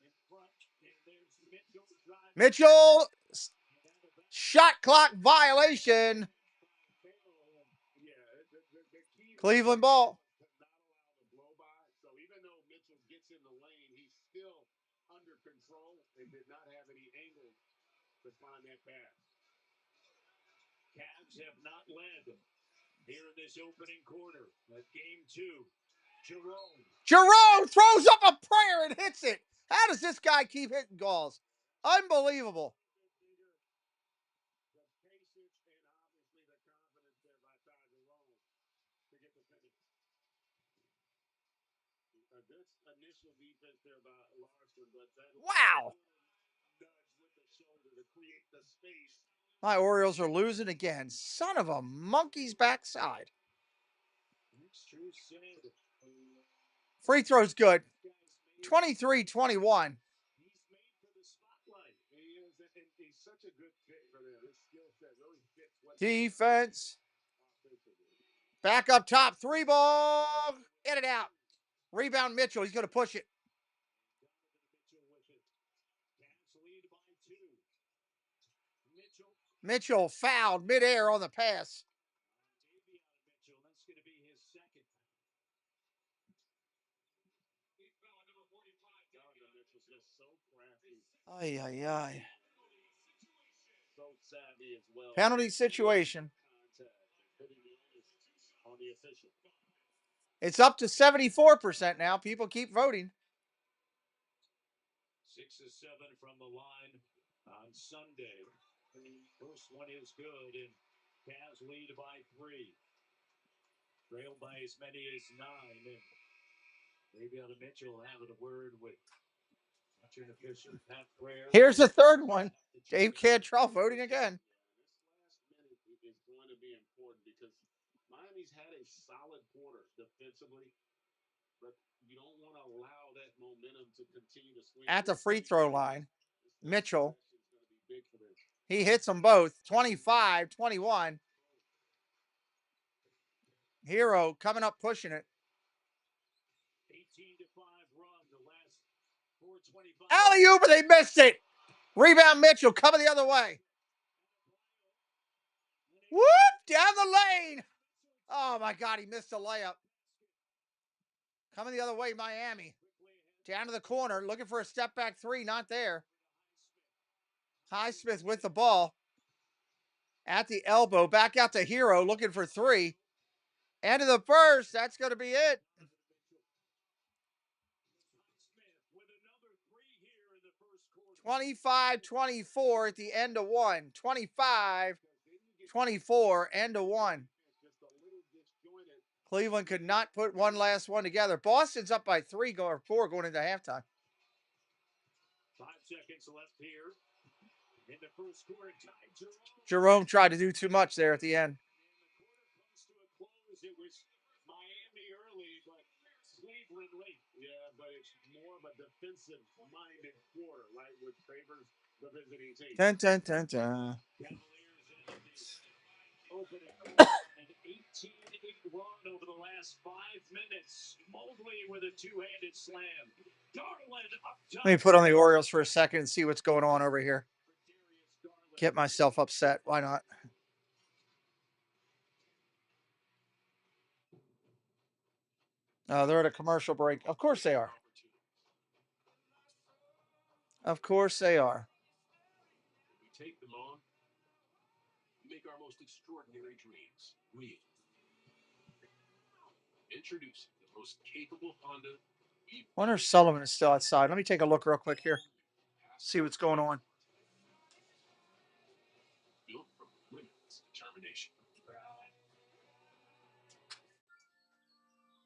in front. And there's Mitchell driving. Mitchell, shot clock violation. Cleveland ball. Not allow the blow by. So even though Mitchell gets in the lane, he's still under control and did not have any angle to find that pass. Cavs have not led here in this opening quarter of game 2. Jerome throws up a prayer and hits it. How does this guy keep hitting goals? Unbelievable. Wow. My Orioles are losing again. Son of a monkey's backside. Free throw's good. 23-21. Defense. Back up top. 3-ball. Get it out. Rebound Mitchell. He's going to push it. Mitchell fouled midair on the pass. Ay, ay, ay. Penalty situation. It's up to 74% now. People keep voting. 6 of 7 from the line on Sunday. First one is good, and Cavs lead by 3. Trailed by as many as 9. And maybe on Mitchell having a word with Pat Prayer. Here's the third one. Dave Cantrell voting again. This last minute is going to be important because Miami's had a solid quarter defensively, but you don't want to allow that momentum to continue to swing. At the free throw line, Mitchell. He hits them both. 25-21. Hero coming up pushing it. 18-5 run, the last 4:25. Alley-oop, but they missed it. Rebound Mitchell coming the other way. Whoop! Down the lane. Oh, my God. He missed a layup. Coming the other way, Miami. Down to the corner. Looking for a step back three. Not there. Highsmith with the ball. At the elbow. Back out to Hero. Looking for 3. End of the first. That's going to be it. 25-24 at the end of 1. 25-24, end of 1. Cleveland could not put one last one together. Boston's up by 3 or 4 going into halftime. 5 seconds left here in the first quarter. Jerome tried to do too much there at the end. It was Miami early, but Cleveland late. Yeah, but it's more of a defensive-minded quarter, right, which favors the visiting team. Dun, dun, dun, dun. Cavaliers opening an 18-8 run over the last 5 minutes. Mobley with a two-handed slam. Garland up top. Let me put on the Orioles for a second and see what's going on over here. Get myself upset. Why not? They're at a commercial break. Of course they are. Of course they are. We take them on. Make our most extraordinary dreams real. Introducing the most capable Honda. Wonder if Sullivan is still outside. Let me take a look real quick here. See what's going on. Built from limitless determination.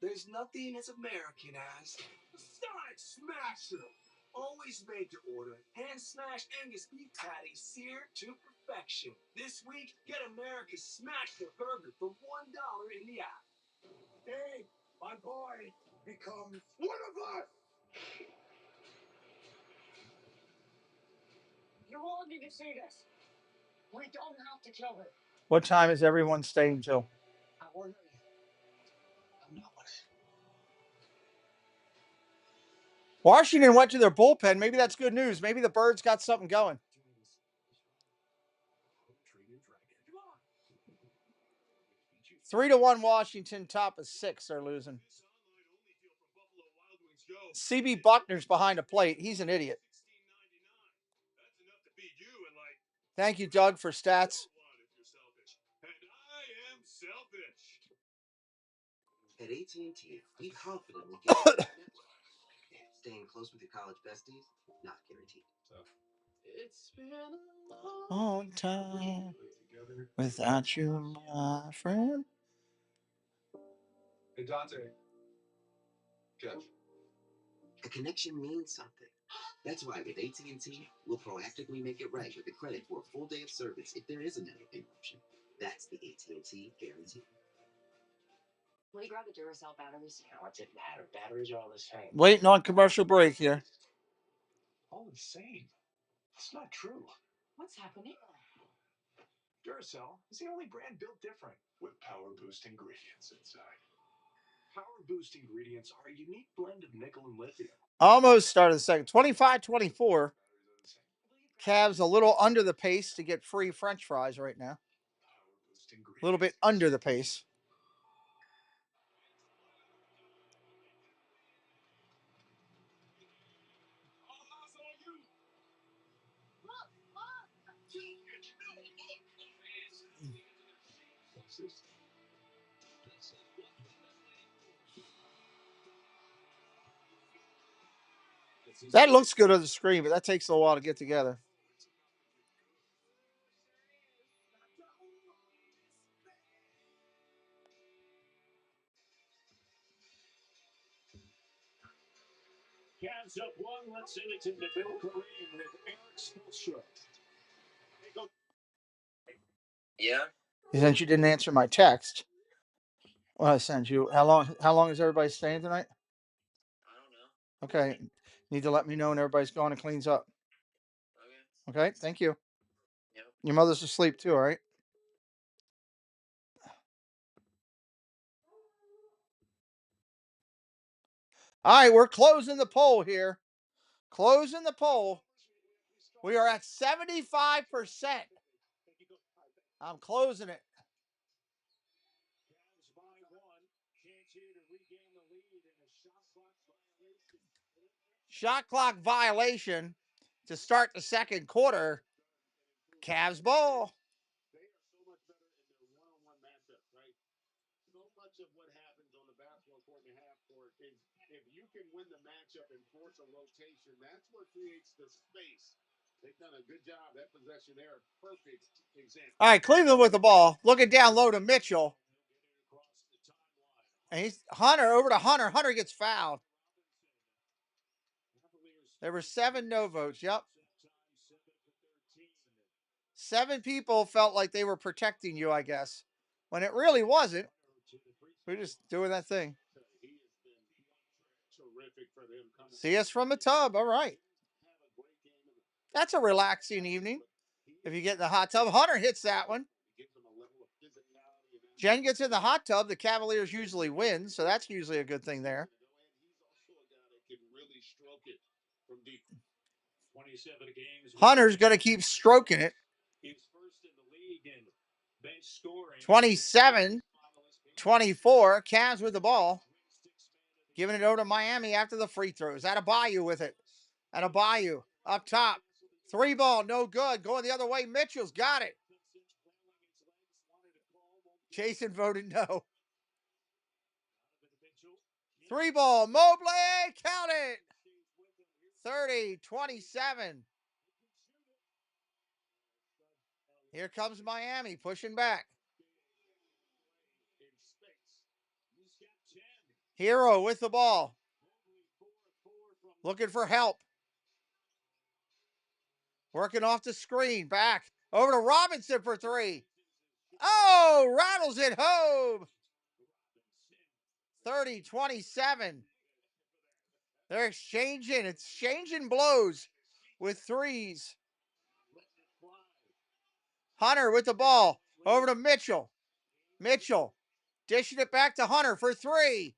There's nothing as American as the Sonic Smasher. Always made to order, hand-smashed Angus beef patties seared to perfection. This week, get America's Smasher burger for $1 in the app. Hey, my boy becomes one of us! You all need to see this. We don't have to kill her. What time is everyone staying till? I warn you. I'm not one. Washington went to their bullpen. Maybe that's good news. Maybe the Birds got something going. 3-1 Washington, top of 6. They're losing. CB Buckner's behind a plate. He's an idiot. Thank you, Doug, for stats. At AT&T, we confidently get the network. Staying close with your college besties, not guaranteed. It's been a Long time without you, my friend. Hey Dante, Kev. A connection means something. That's why with AT&T, we'll proactively make it right with the credit for a full day of service if there is a network interruption. That's the AT&T guarantee. Will you grab the Duracell batteries? Yeah, what's it matter? Batteries are all the same. Waiting on commercial break here. All the same. That's not true. What's happening? Duracell is the only brand built different with Power Boost ingredients inside. Power Boost ingredients are a unique blend of nickel and lithium. Almost started the second. 25-24. Cavs a little under the pace to get free French fries right now. A little bit under the pace. That looks good on the screen, but that takes a while to get together. Cavs up one. Let's send it to Bill Kareem with Eric Spoelstra. Yeah? Since you didn't answer my text, well, I sent you. How long is everybody staying tonight? I don't know. Okay. Need to let me know when everybody's gone and cleans up. Okay, thank you. Yep. Your mother's asleep too, all right? All right, we're closing the poll here. Closing the poll. We are at 75%. I'm closing it. Cavs by one. Chance here to regain the lead in a shot clock violation. Shot clock violation to start the second quarter. Cavs ball. They are so much better in their one-on-one matchup, right? So much of what happens on the basketball court and the half court is if you can win the matchup and force a rotation, that's what creates the space. They've done a good job. That possession there, perfect example. All right, Cleveland with the ball. Looking down low to Mitchell. And he's Hunter over to Hunter. Hunter gets fouled. There were 7 no votes. Yep. 7 people felt like they were protecting you, I guess, when it really wasn't. We're just doing that thing. See us from the tub. All right. That's a relaxing evening. If you get in the hot tub, Hunter hits that one. Jen gets in the hot tub. The Cavaliers usually win, so that's usually a good thing there. Hunter's going to keep stroking it. 27-24. Cavs with the ball. Giving it over to Miami after the free throws. Adebayo with it. Adebayo up top. 3 ball, no good. Going the other way. Mitchell's got it. Jason voted no. 3 ball. Mobley, count it. 30-27. Here comes Miami pushing back. Hero with the ball. Looking for help. Working off the screen. Back. Over to Robinson for 3. Oh, rattles it home. 30-27. They're exchanging blows with threes. Hunter with the ball. Over to Mitchell. Mitchell dishing it back to Hunter for 3.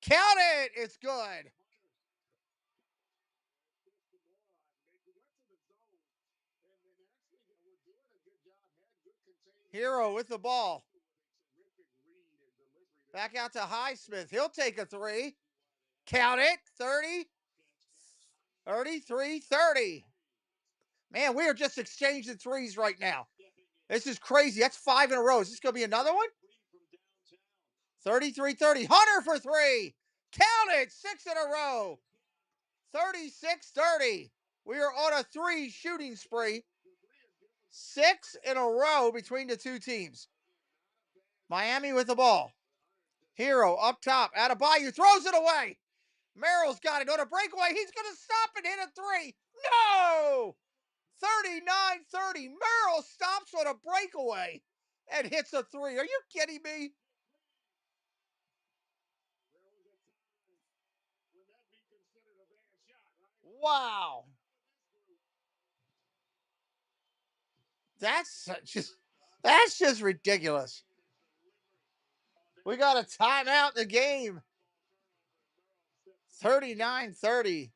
Count it. It's good. Hero with the ball. Back out to Highsmith. He'll take a 3. Count it. 30. 33-30. Man, we are just exchanging threes right now. This is crazy. That's 5 in a row. Is this going to be another one? 33-30. Hunter for three. Count it. 6 in a row. 36-30. We are on a 3 shooting spree. 6 in a row between the two teams. Miami with the ball. Hero up top. Adebayo throws it away. Merrill's got it on a breakaway. He's going to stop and hit a three. No! 39-30. Merrill stops on a breakaway and hits a three. Are you kidding me? Wow. That's just ridiculous. We got a timeout in the game. 39-30.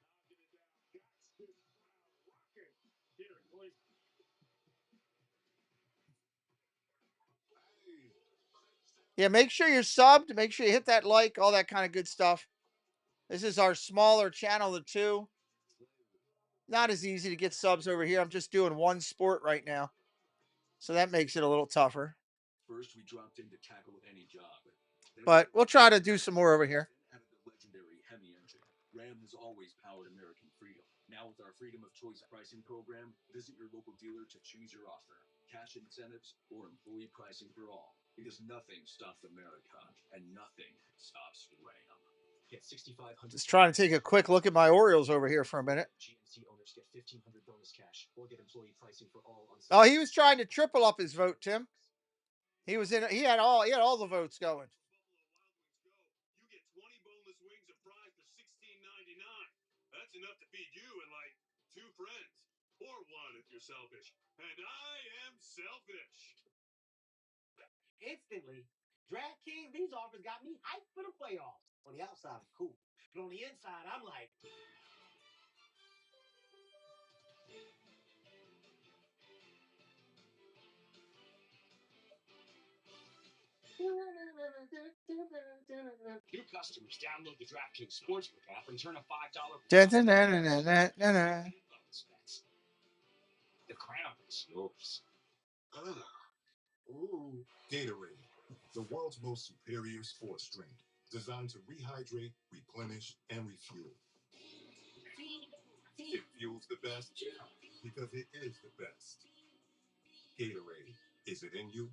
Yeah, make sure you're subbed. Make sure you hit that like, all that kind of good stuff. This is our smaller channel of two. Not as easy to get subs over here. I'm just doing one sport right now. So that makes it a little tougher. First, we dropped in to tackle any job. But we'll try to do some more over here. Added the legendary Hemi engine. Ram has always powered American freedom. Now with our freedom of choice pricing program, visit your local dealer to choose your offer. Cash incentives or employee pricing for all. Because nothing stops America and nothing stops Ram. Get 6,500. Just trying to take a quick look at my Orioles over here for a minute. GMC owners get 1,500 bonus cash or get employee pricing for all. Oh, he was trying to triple up his vote, Tim. He was in. He had all the votes going. You get 20 boneless wings of fries for $16.99. That's enough to feed you and like 2 friends. Or one if you're selfish. And I am selfish. Instantly, DraftKings, these offers got me hyped for the playoffs. On the outside, it's cool. But on the inside, I'm like, New customers download the DraftKings Sportsbook app and turn a $5 The crown is yours. ooh. Gatorade, the world's most superior sports drink, designed to rehydrate, replenish, and refuel. It fuels the best because it is the best. Gatorade, is it in you?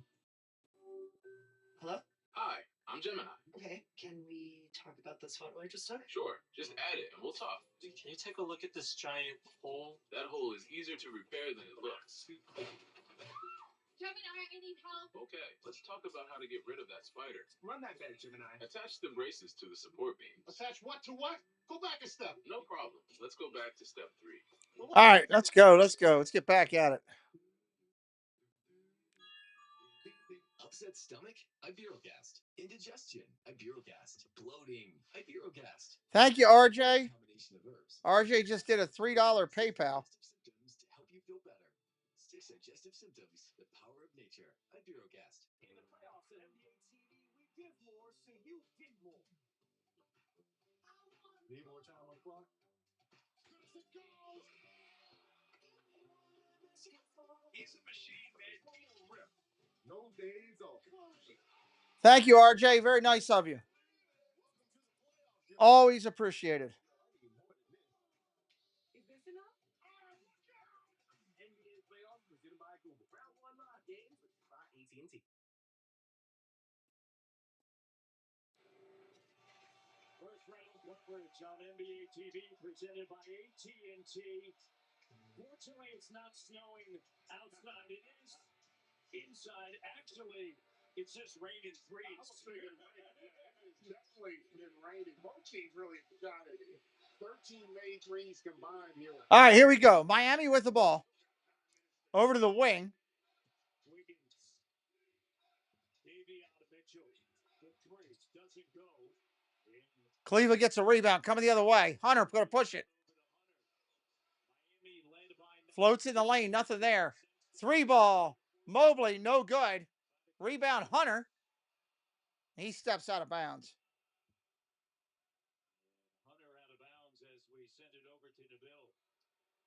Hello? Hi, I'm Gemini. Okay, can we talk about this photo I just took? Sure, just add it and we'll talk. Dude, can you take a look at this giant hole? That hole is easier to repair than it looks. Gemini, I need help. Okay, let's talk about how to get rid of that spider. Run that back, Gemini. Attach the braces to the support beams. Attach what to what? Go back a step. No problem. Let's go back to step 3. All right, let's go. Let's go. Let's get back at it. Upset stomach? Ibirogast. Indigestion? Ibirogast. Bloating? Ibirogast. Thank you, RJ. Combination of herbs. RJ just did a $3 PayPal. Symptoms to help you feel better. 6 digestive symptoms. The power of nature. Ibirogast. In the playoffs at NBA TV, we give more so you get more. Need more time on the clock? He's a machine, man. No days off. Thank you, RJ. Very nice of you. Always appreciated. Is this enough? NBA playoffs presented by Google. Round 1 live games by AT&T. First round coverage on NBA TV presented by AT&T. Fortunately, it's not snowing outside. It is inside. Actually, it's just raining threes. Definitely been raining. Both teams really got it. 13 made threes combined here. All right, here we go. Miami with the ball. Over to the wing. Wiggins. Davey out of Mitchell. The three doesn't go. Cleveland gets a rebound. Coming the other way. Hunter going to push it. Floats in the lane. Nothing there. 3 ball. Mobley, no good. Rebound, Hunter. He steps out of bounds. Hunter out of bounds as we send it over to DeVille.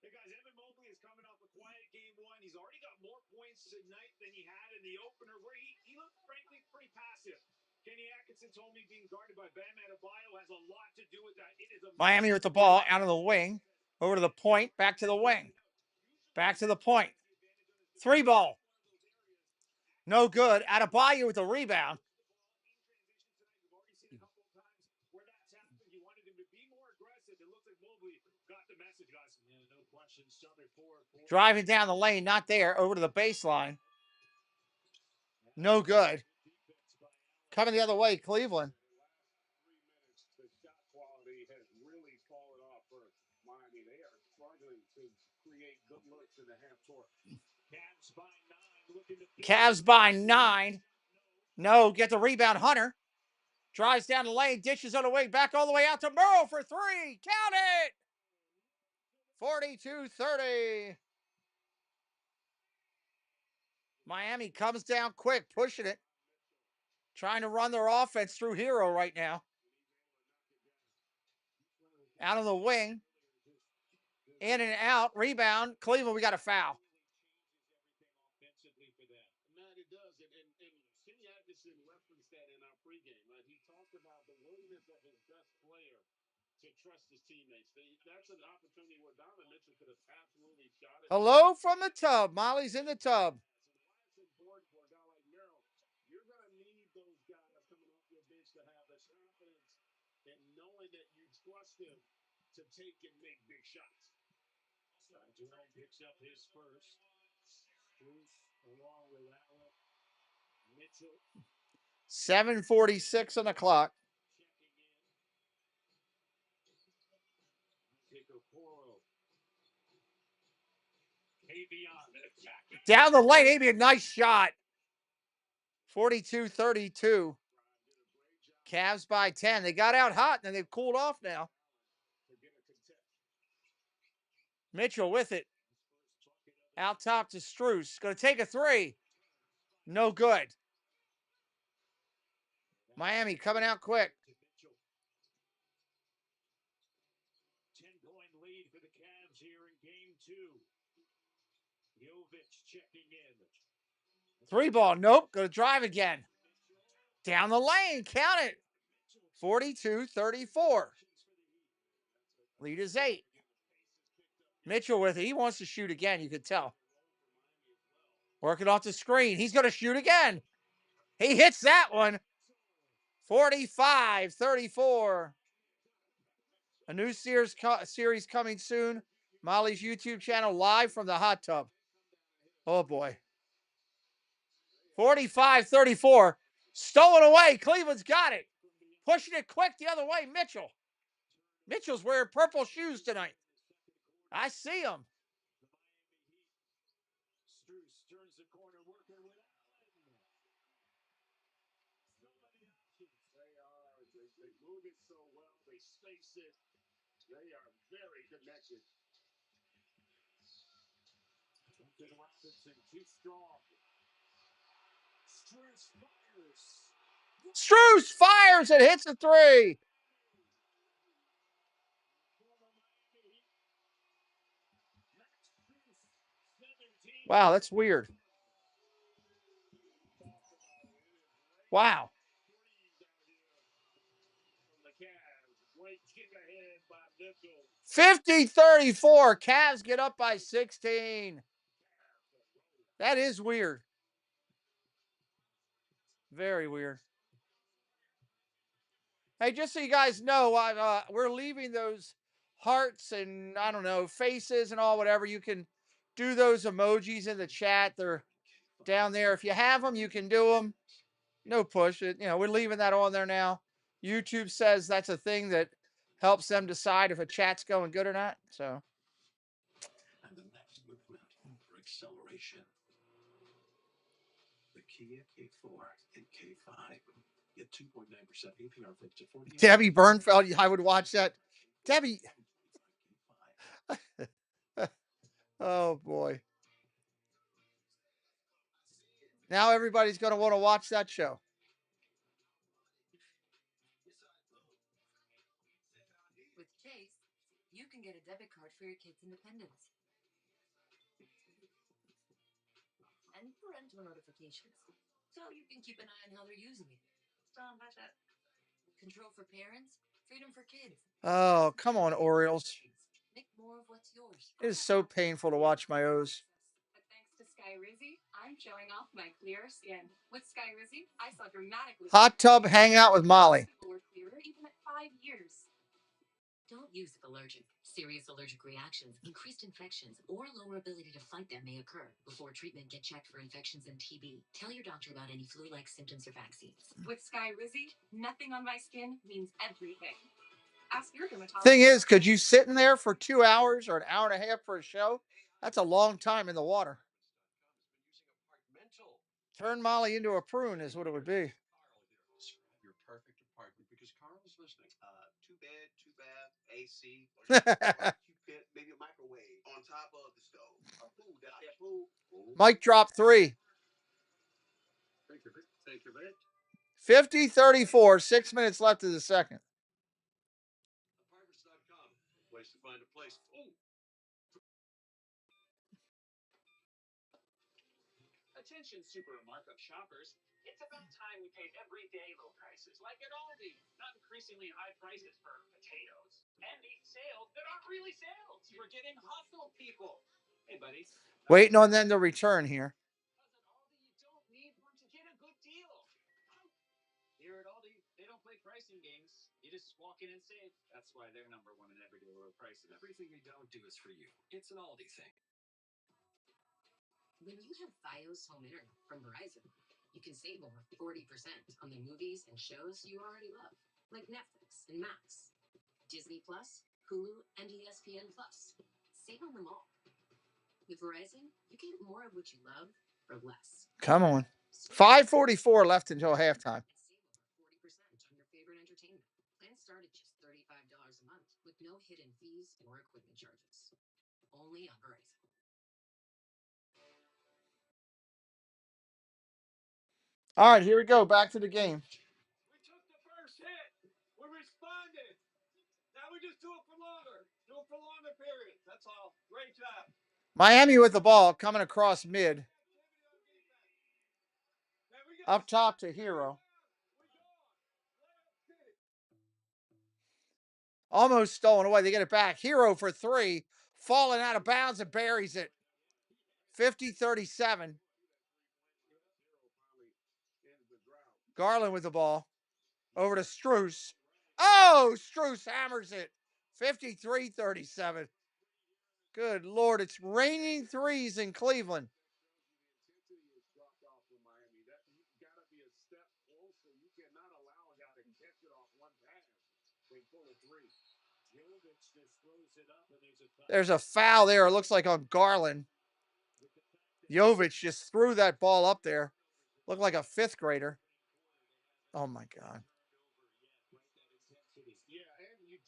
Hey guys, Evan Mobley is coming off a quiet game 1. He's already got more points tonight than he had in the opener, where he looked frankly pretty passive. Kenny Atkinson told me being guarded by Bam Adebayo has a lot to do with that. It is a Miami with the ball out of the wing, over to the point, back to the wing, back to the point. 3 ball. No good. Adebayo with the rebound. Driving down the lane, not there. Over to the baseline. No good. Coming the other way, Cleveland. The shot quality has really fallen off for Miami. They are struggling to create good looks in the half court. Cavs by 9. Looking to Cavs by 9. No, get the rebound. Hunter drives down the lane, dishes on the wing, back all the way out to Murrow for 3. Count it. 42-30. Miami comes down quick, pushing it. Trying to run their offense through Hero right now. Out of the wing. In and out. Rebound. Cleveland, we got a foul. Matt, it does. And Kenny Atkinson referenced that in our pregame. He talked about the willingness of his best player to trust his teammates. That's an opportunity where Donovan Mitchell could have absolutely shot it. Hello from the tub. Molly's in the tub. That's important for a guy like Merrill. You're going to need those guys coming off your bench to have the confidence and knowing that you trust them to take and make big shots. Jerome picks up his first. Bruce along with Allen. Mitchell. 7:46 on the clock. Down the lane, maybe a nice shot. 42-32. Cavs by 10. They got out hot, and then they've cooled off now. Mitchell with it. Out top to Strus. Going to take a 3. No good. Miami coming out quick. 10-point lead for the Cavs here in game 2. Jovic checking in. 3 ball. Nope. Going to drive again. Down the lane. Count it. 42-34. Lead is 8. Mitchell with it. He wants to shoot again, you could tell. Working off the screen. He's going to shoot again. He hits that one. 45-34. A new series coming soon. Molly's YouTube channel live from the hot tub. Oh, boy. 45-34. Stolen away. Cleveland's got it. Pushing it quick the other way. Mitchell. Mitchell's wearing purple shoes tonight. I see him. Strus turns the corner, working with Allen. They move it so well. They space it. They are very connected. Duncan Robinson too strong. Strus fires. Strus fires and hits a 3. Wow, that's weird. Wow. 50-34. Cavs get up by 16. That is weird. Very weird. Hey, just so you guys know, we're leaving those hearts and, I don't know, faces and all, whatever. You can do those emojis in the chat. They're down there. If you have them, you can do them. No push. We're leaving that on there now. YouTube says that's a thing that helps them decide if a chat's going good or not. So. And the next movement for acceleration. The Kia K4 and K5. Get 2.9% APR for up to 40. Debbie Bernfeld, I would watch that. Debbie. Oh, boy. Now everybody's going to want to watch that show. With Chase, you can get a debit card for your kids' independence. And parental notifications, so you can keep an eye on how they're using it. Still on budget. Control for parents, freedom for kids. Oh, come on, Orioles. Make more of what's yours. It is so painful to watch my O's. But thanks to Sky Rizzy, I'm showing off my clear skin. With Sky Rizzy, I saw dramatically. Hot tub hangout with Molly. Or clearer even at 5 years. Don't use if allergic. Serious allergic reactions, increased infections, or lower ability to fight them may occur. Before treatment, get checked for infections and TB. Tell your doctor about any flu-like symptoms or vaccines. With Sky Rizzy, nothing on my skin means everything. Ask your dermatologist. Thing is, could you sit in there for 2 hours or an hour and a half for a show? That's a long time in the water. Turn Molly into a prune is what it would be. Describe your perfect apartment because Carl is listening. Two bed, two bath, AC, maybe a microwave on top of the stove. A pool, that pool. Mike dropped 3. Take your bet. 50-34, 6 minutes left of the second. Apartments.com. Place to find a place. Oh. Attention super markup shoppers. It's about time we paid everyday low prices, like at Aldi. Not increasingly high prices for potatoes. And these sales that aren't really sales. We're getting hustle, people. Hey, buddy. Waiting on them to return here. Because at Aldi, you don't need one to get a good deal. Here at Aldi, they don't play pricing games. You just walk in and save. That's why they're number one in everyday low prices. Everything they don't do is for you. It's an Aldi thing. When you have Fios Home Internet from Verizon, you can save over 40% on the movies and shows you already love, like Netflix and Max, Disney Plus, Hulu, and ESPN Plus. Save on them all. With Verizon, you get more of what you love for less. Come on. 5:44 left until halftime. Save over 40% on your favorite entertainment. Plans start at just $35 a month with no hidden fees or equipment charges. Only on Verizon. All right, here we go. Back to the game. We took the first hit. We responded. Now we just do it for longer. Do it for longer periods. That's all. Great job. Miami with the ball coming across mid. Up top to Hero. Almost stolen away. They get it back. Hero for 3. Falling out of bounds and buries it. 50-37. Garland with the ball. Over to Struce. Oh, Struce hammers it. 53-37. Good Lord, it's raining threes in Cleveland. There's a foul there. It looks like on Garland. Jovic just threw that ball up there. Looked like a 5th grader. Oh, my God.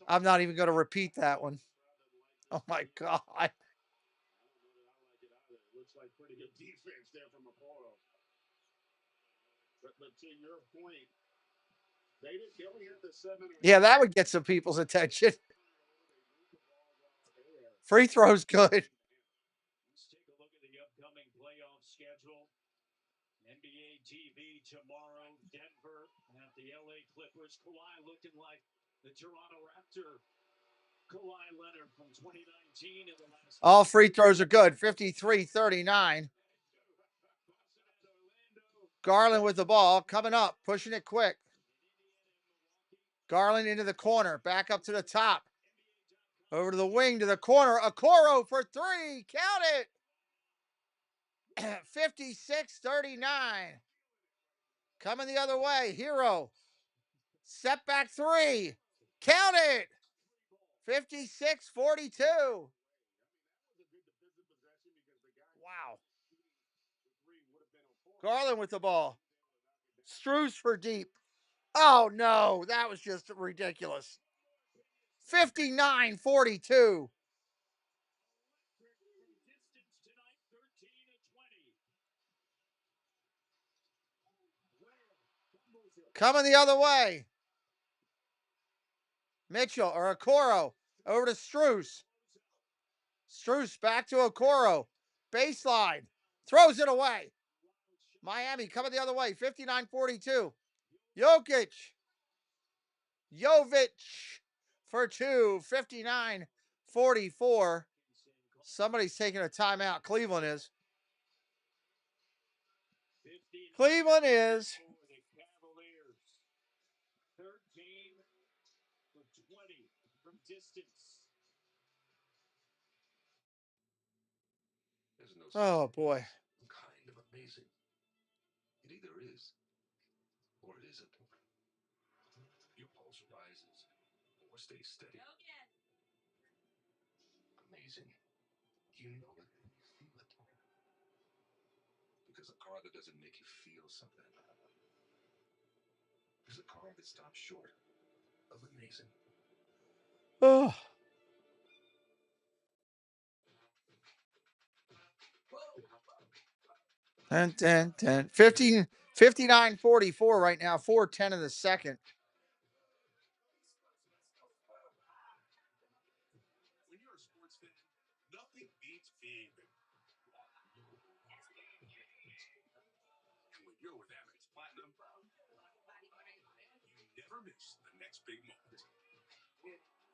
I'm not even going to repeat that one. Oh, my God. Looks like pretty good defense there from Apollo. But to your point, they only had the 7. Yeah, that would get some people's attention. Free throw's good. Let's take a look at the upcoming playoff schedule. NBA TV tomorrow, Denver at the LA Clippers. Kawhi looking like the Toronto Raptor. Kawhi Leonard from 2019 in the last. All free throws are good. 53-39. Garland with the ball. Coming up. Pushing it quick. Garland into the corner. Back up to the top. Over to the wing to the corner. Okoro for 3. Count it. 56-39. Coming the other way. Hero. Step back 3. Count it. 56-42. Wow. Garland with the ball. Struce for deep. Oh, no. That was just ridiculous. 59-42. Coming the other way. Mitchell or Okoro over to Struce. Struce back to Okoro. Baseline. Throws it away. Miami coming the other way. 59-42. Jovic for 2, 59-44. Somebody's taking a timeout. Cleveland is. Cleveland is. The Cavaliers. 13 for 20 from distance. There's no Oh, boy. kind of amazing. It either is or it isn't. Your pulse rises or stays steady. Amazing. You know it and you feel it. Because a car that doesn't make you feel something is a car that stops short of amazing. Oh. 10. 59-44 right now. 4:10 in the second. When you're a sports fan, nothing beats being there. And when you're with Amex Platinum, you never miss the next big moment.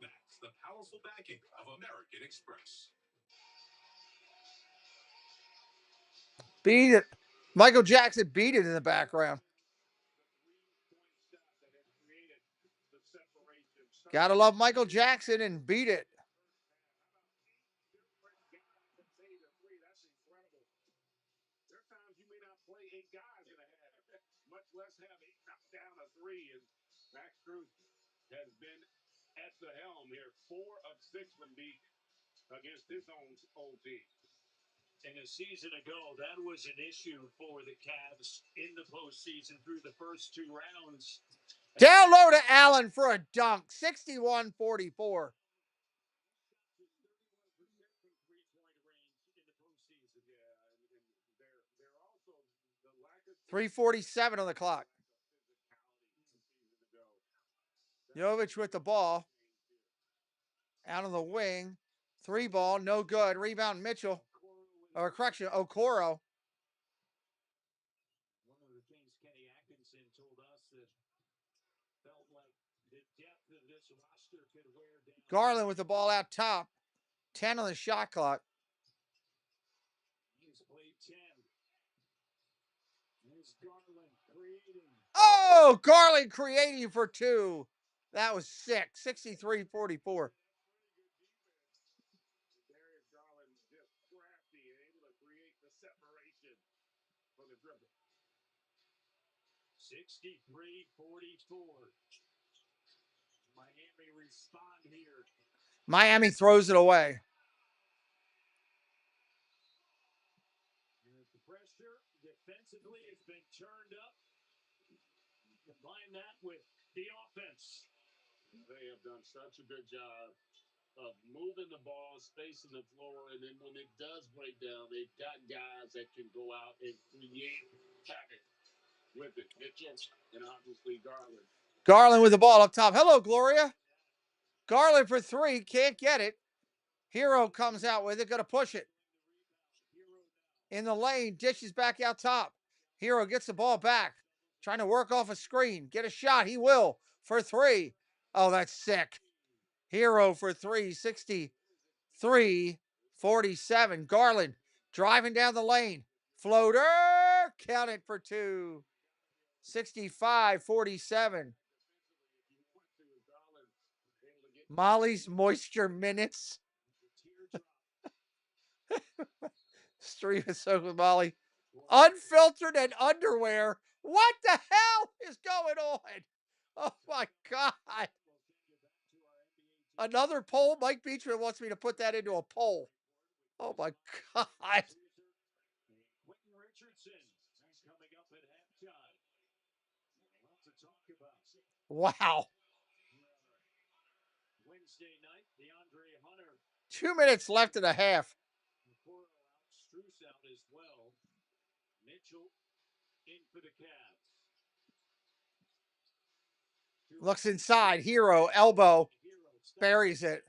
That's the powerful backing of American Express. Beat it. Michael Jackson beat it in the background. Gotta love Michael Jackson and beat it. There are times you may not play 8 guys in a half, much less have 8 knocked down a 3. And Max Cruz has been at the helm here, 4 of 6 from deep against his own team. And a season ago, that was an issue for the Cavs in the postseason through the first 2 rounds. Down low to Allen for a dunk. 61-44. 3:47 on the clock. Jovic with the ball. Out on the wing. 3 ball, no good. Rebound Mitchell. Or correction, Okoro. One of the things Kenny Atkinson told us that felt like the depth of this roster could wear down. Garland with the ball out top. 10 on the shot clock. He's played 10. There's Garland creating. Oh, Garland creating for 2. That was sick. 63-44. Darius Garland just crafty and able to create the separation for the dribble. 63-44. Miami respond here. Miami throws it away. The pressure defensively has been turned up. Combine that with the offense. They have done such a good job of moving the ball, spacing the floor, and then when it does break down, they've got guys that can go out and create havoc with it. Mitchell and obviously Garland. Garland with the ball up top. Hello, Gloria. Garland for 3. Can't get it. Hero comes out with it. Going to push it. In the lane. Dishes back out top. Hero gets the ball back. Trying to work off a screen. Get a shot. He will. For 3. Oh, that's sick. Hero for 3. 63-47. Garland driving down the lane. Floater. Count it for 2. 65-47. Molly's moisture minutes. Stream is soaked with Molly. Unfiltered and underwear. What the hell is going on? Oh my God. Another poll. Mike Beachman wants me to put that into a poll. Oh my God. Quentin Richardson coming up at halftime. Lots to talk about. Wow. Wednesday night, DeAndre Hunter. 2 minutes left in the half. Okoro out, Strus out as well. Mitchell in for the Cavs. Looks inside. Hero, elbow. Buries it.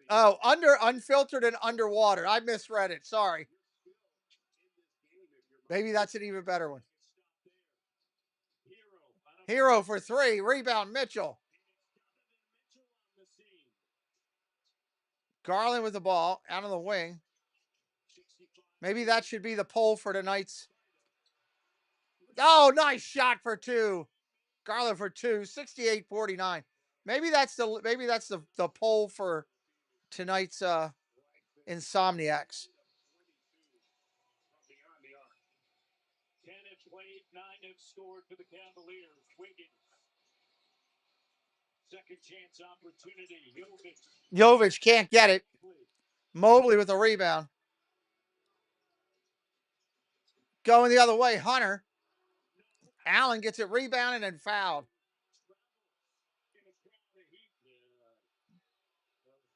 Oh, unfiltered and underwater. I misread it. Sorry. Maybe that's an even better one. Hero for three. Rebound, Mitchell. Garland with the ball out of the wing. Maybe that should be the poll for tonight's. Oh, nice shot for two. Garland for two. 68-49. Maybe that's the poll for tonight's Insomniacs. 10 have played, 9 have scored for the Cavaliers. Wiggins. Second chance opportunity. Jovic can't get it. Mobley with the rebound. Going the other way, Hunter. Allen gets it rebounded and fouled.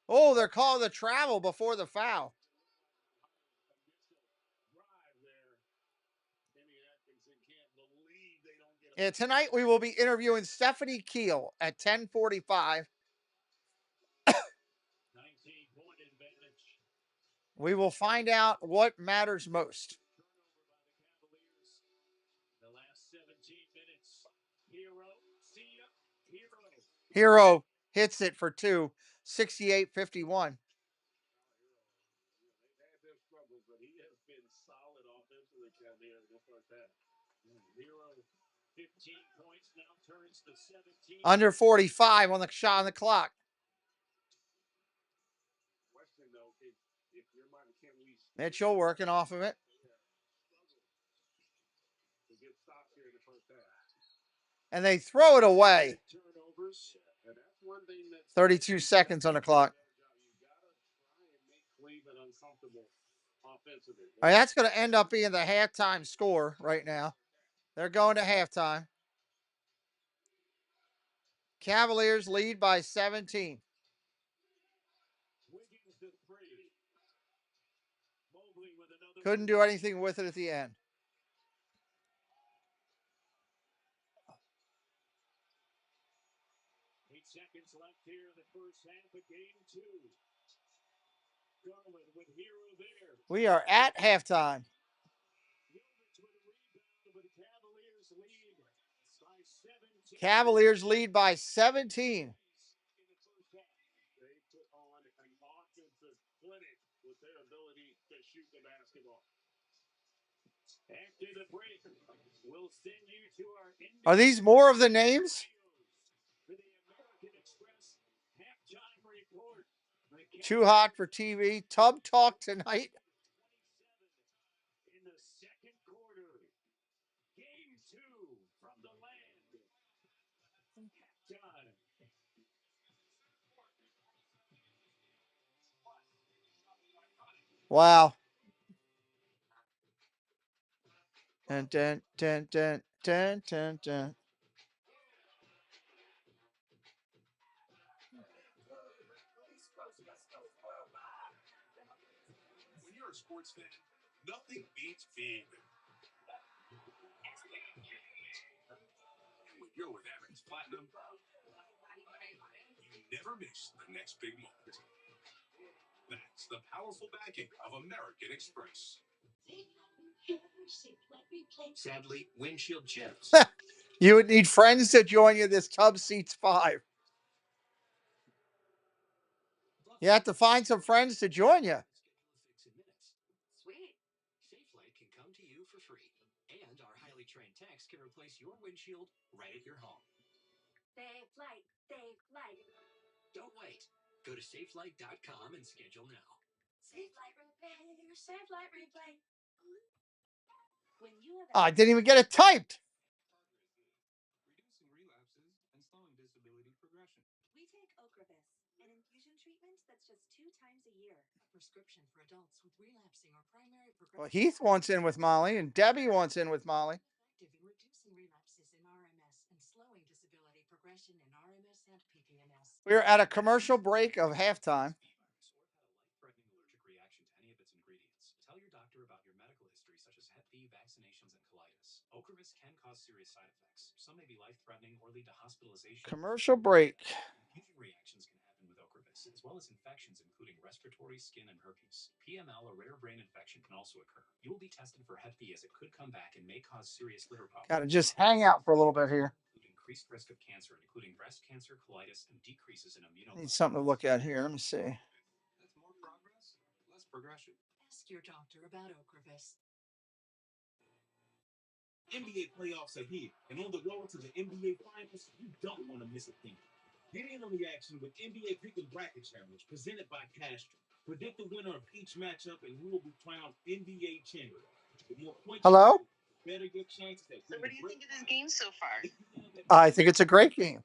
Oh, they're calling the travel before the foul. Yeah, tonight we will be interviewing Stephanie Keel at 10:45. We will find out what matters most. The last 17 minutes. Hero hits it for two. 68-51. They've had their struggles, but he has been solid offensively down there in the first half. Hero, 15 points, now turns to 17. Under 45 on the shot on the clock. Question, though, if you're Martin, can we Mitchell working off of it. to get stopped here in the first half? And they throw it away. Turnovers, and that's one thing that 32 seconds on the clock. you gotta try and make Cleveland uncomfortable offensively. All right, that's going to end up being the halftime score right now. They're going to halftime. Cavaliers lead by 17. Couldn't do anything with it at the end. Seconds left here in the first half of game 2. Garland with Hero there. We are at halftime. Cavaliers lead by 17. They put on an offensive clinic with their ability to shoot the basketball. After the break, we'll send you to our. Are these more of the names? Too hot for TV. Tub talk tonight. In the second quarter, game 2 from the land. Halftime. Wow. Dun, dun, dun, dun, dun, dun, dun. When you're a sports fan, nothing beats being. And when you're with Amex Platinum, you never miss the next big moment. That's the powerful backing of American Express. Sadly, windshield chips. You would need friends to join you. This tub seats 5. You have to find some friends to join you. Sweet. SafeLight can come to you for free, and our highly trained techs can replace your windshield right at your home. Save light, save light. Don't wait. Go to safelight.com and schedule now. Save light repair, save light replay. When you have Oh, I didn't even get it typed. Reducing relapses and slowing disability progression. we take Ocrevus, an infusion treatment that's just 2 times a year. A prescription for adults with relapsing or primary progression. Well, Heath wants in with Molly, and Debbie wants in with Molly. Effective in reducing relapses in RMS and slowing disability progression in RMS and PPMS. We're at a commercial break of halftime. Life-threatening allergic reaction to any of its ingredients. Tell your doctor about your medical history, such as Hep B, vaccinations, and colitis. Ocrevus can cause serious side effects. Some may be life-threatening or lead to hospitalization. Commercial break. Infusion reactions can happen with Ocrevus, as well as infections, including respiratory, skin, and herpes. PML, a rare brain infection, can also occur. You will be tested for Hep B as it could come back and may cause serious liver problems. Got to just hang out for a little bit here. Increased risk of cancer, including breast cancer, colitis, and decreases in immunoglobulins. Need something to look at here. Let me see. That's more progress, less progression. Ask your doctor about Ocrevus. NBA playoffs are here, and on the road to the NBA Finals, you don't want to miss a thing. Get in on the action with NBA Pick and Bracket Challenge, presented by Castro. Predict the winner of each matchup, and who will be crowned NBA champion. The more points Hello? you better your chances at. So what do you think of this game so far? I think it's a great game.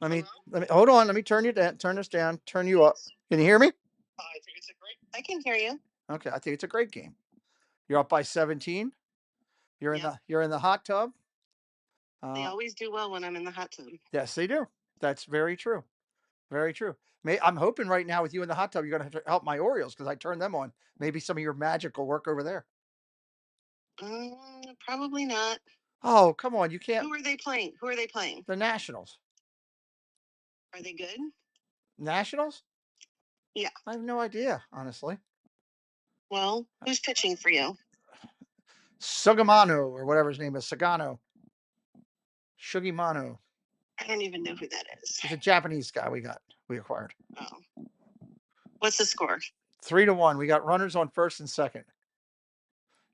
Let me hold on. Let me turn you down. Turn this down. Turn you up. Can you hear me? I think it's a great. I can hear you. Okay, I think it's a great game. You're up by 17. You're in the hot tub. They always do well when I'm in the hot tub. Yes, they do. That's very true. Very true. I'm hoping right now with you in the hot tub, you're going to help my Orioles because I turned them on. Maybe some of your magic will work over there. Probably not. Oh, come on. You can't. Who are they playing? The Nationals. Are they good? Nationals? Yeah. I have no idea, honestly. Well, who's pitching for you? Sugamano or whatever his name is. Sagano. Shugimano. I don't even know who that is. He's a Japanese guy we acquired. Oh. What's the score? 3-1. We got runners on first and second.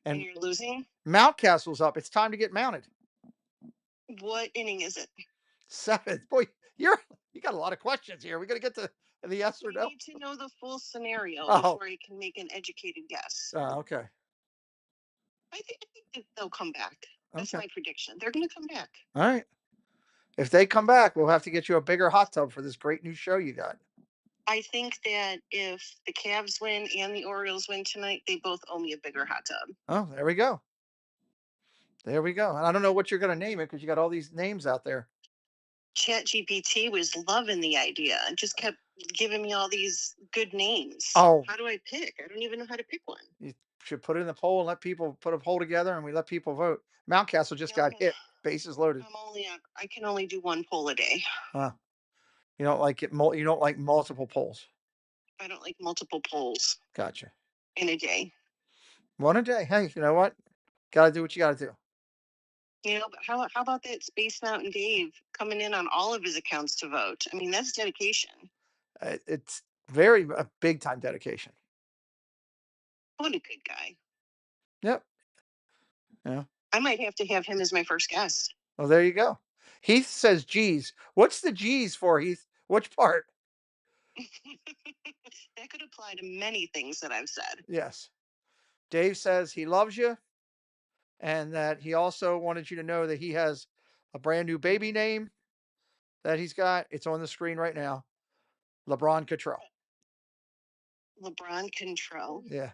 And you're losing? Mountcastle's up. It's time to get mounted. What inning is it? 7th. Boy, you got a lot of questions here. We got to get to the yes or no. I need to know the full scenario before I can make an educated guess. Oh, okay. I think they'll come back. That's my prediction. They're going to come back. All right. If they come back, we'll have to get you a bigger hot tub for this great new show you got. I think that if the Cavs win and the Orioles win tonight, they both owe me a bigger hot tub. Oh, there we go. There we go. And I don't know what you're going to name it because you got all these names out there. ChatGPT was loving the idea and just kept giving me all these good names. Oh. How do I pick? I don't even know how to pick one. You should put it in the poll and let people put a poll together and we let people vote. Mountcastle just got hit. Bases loaded. I can only do one poll a day. Huh. You don't like it. You don't like multiple polls. I don't like multiple polls. Gotcha. In a day. One a day. Hey, you know what? Got to do what you got to do. You know, but how about that Space Mountain Dave coming in on all of his accounts to vote? I mean, that's dedication. It's very a big time dedication. What a good guy. Yep. Yeah. I might have to have him as my first guest. Well, there you go. Heath says G's. What's the G's for, Heath? Which part? That could apply to many things that I've said. Yes. Dave says he loves you and that he also wanted you to know that he has a brand new baby name that he's got. It's on the screen right now. LeBron Cottrell. LeBron Control. Yeah.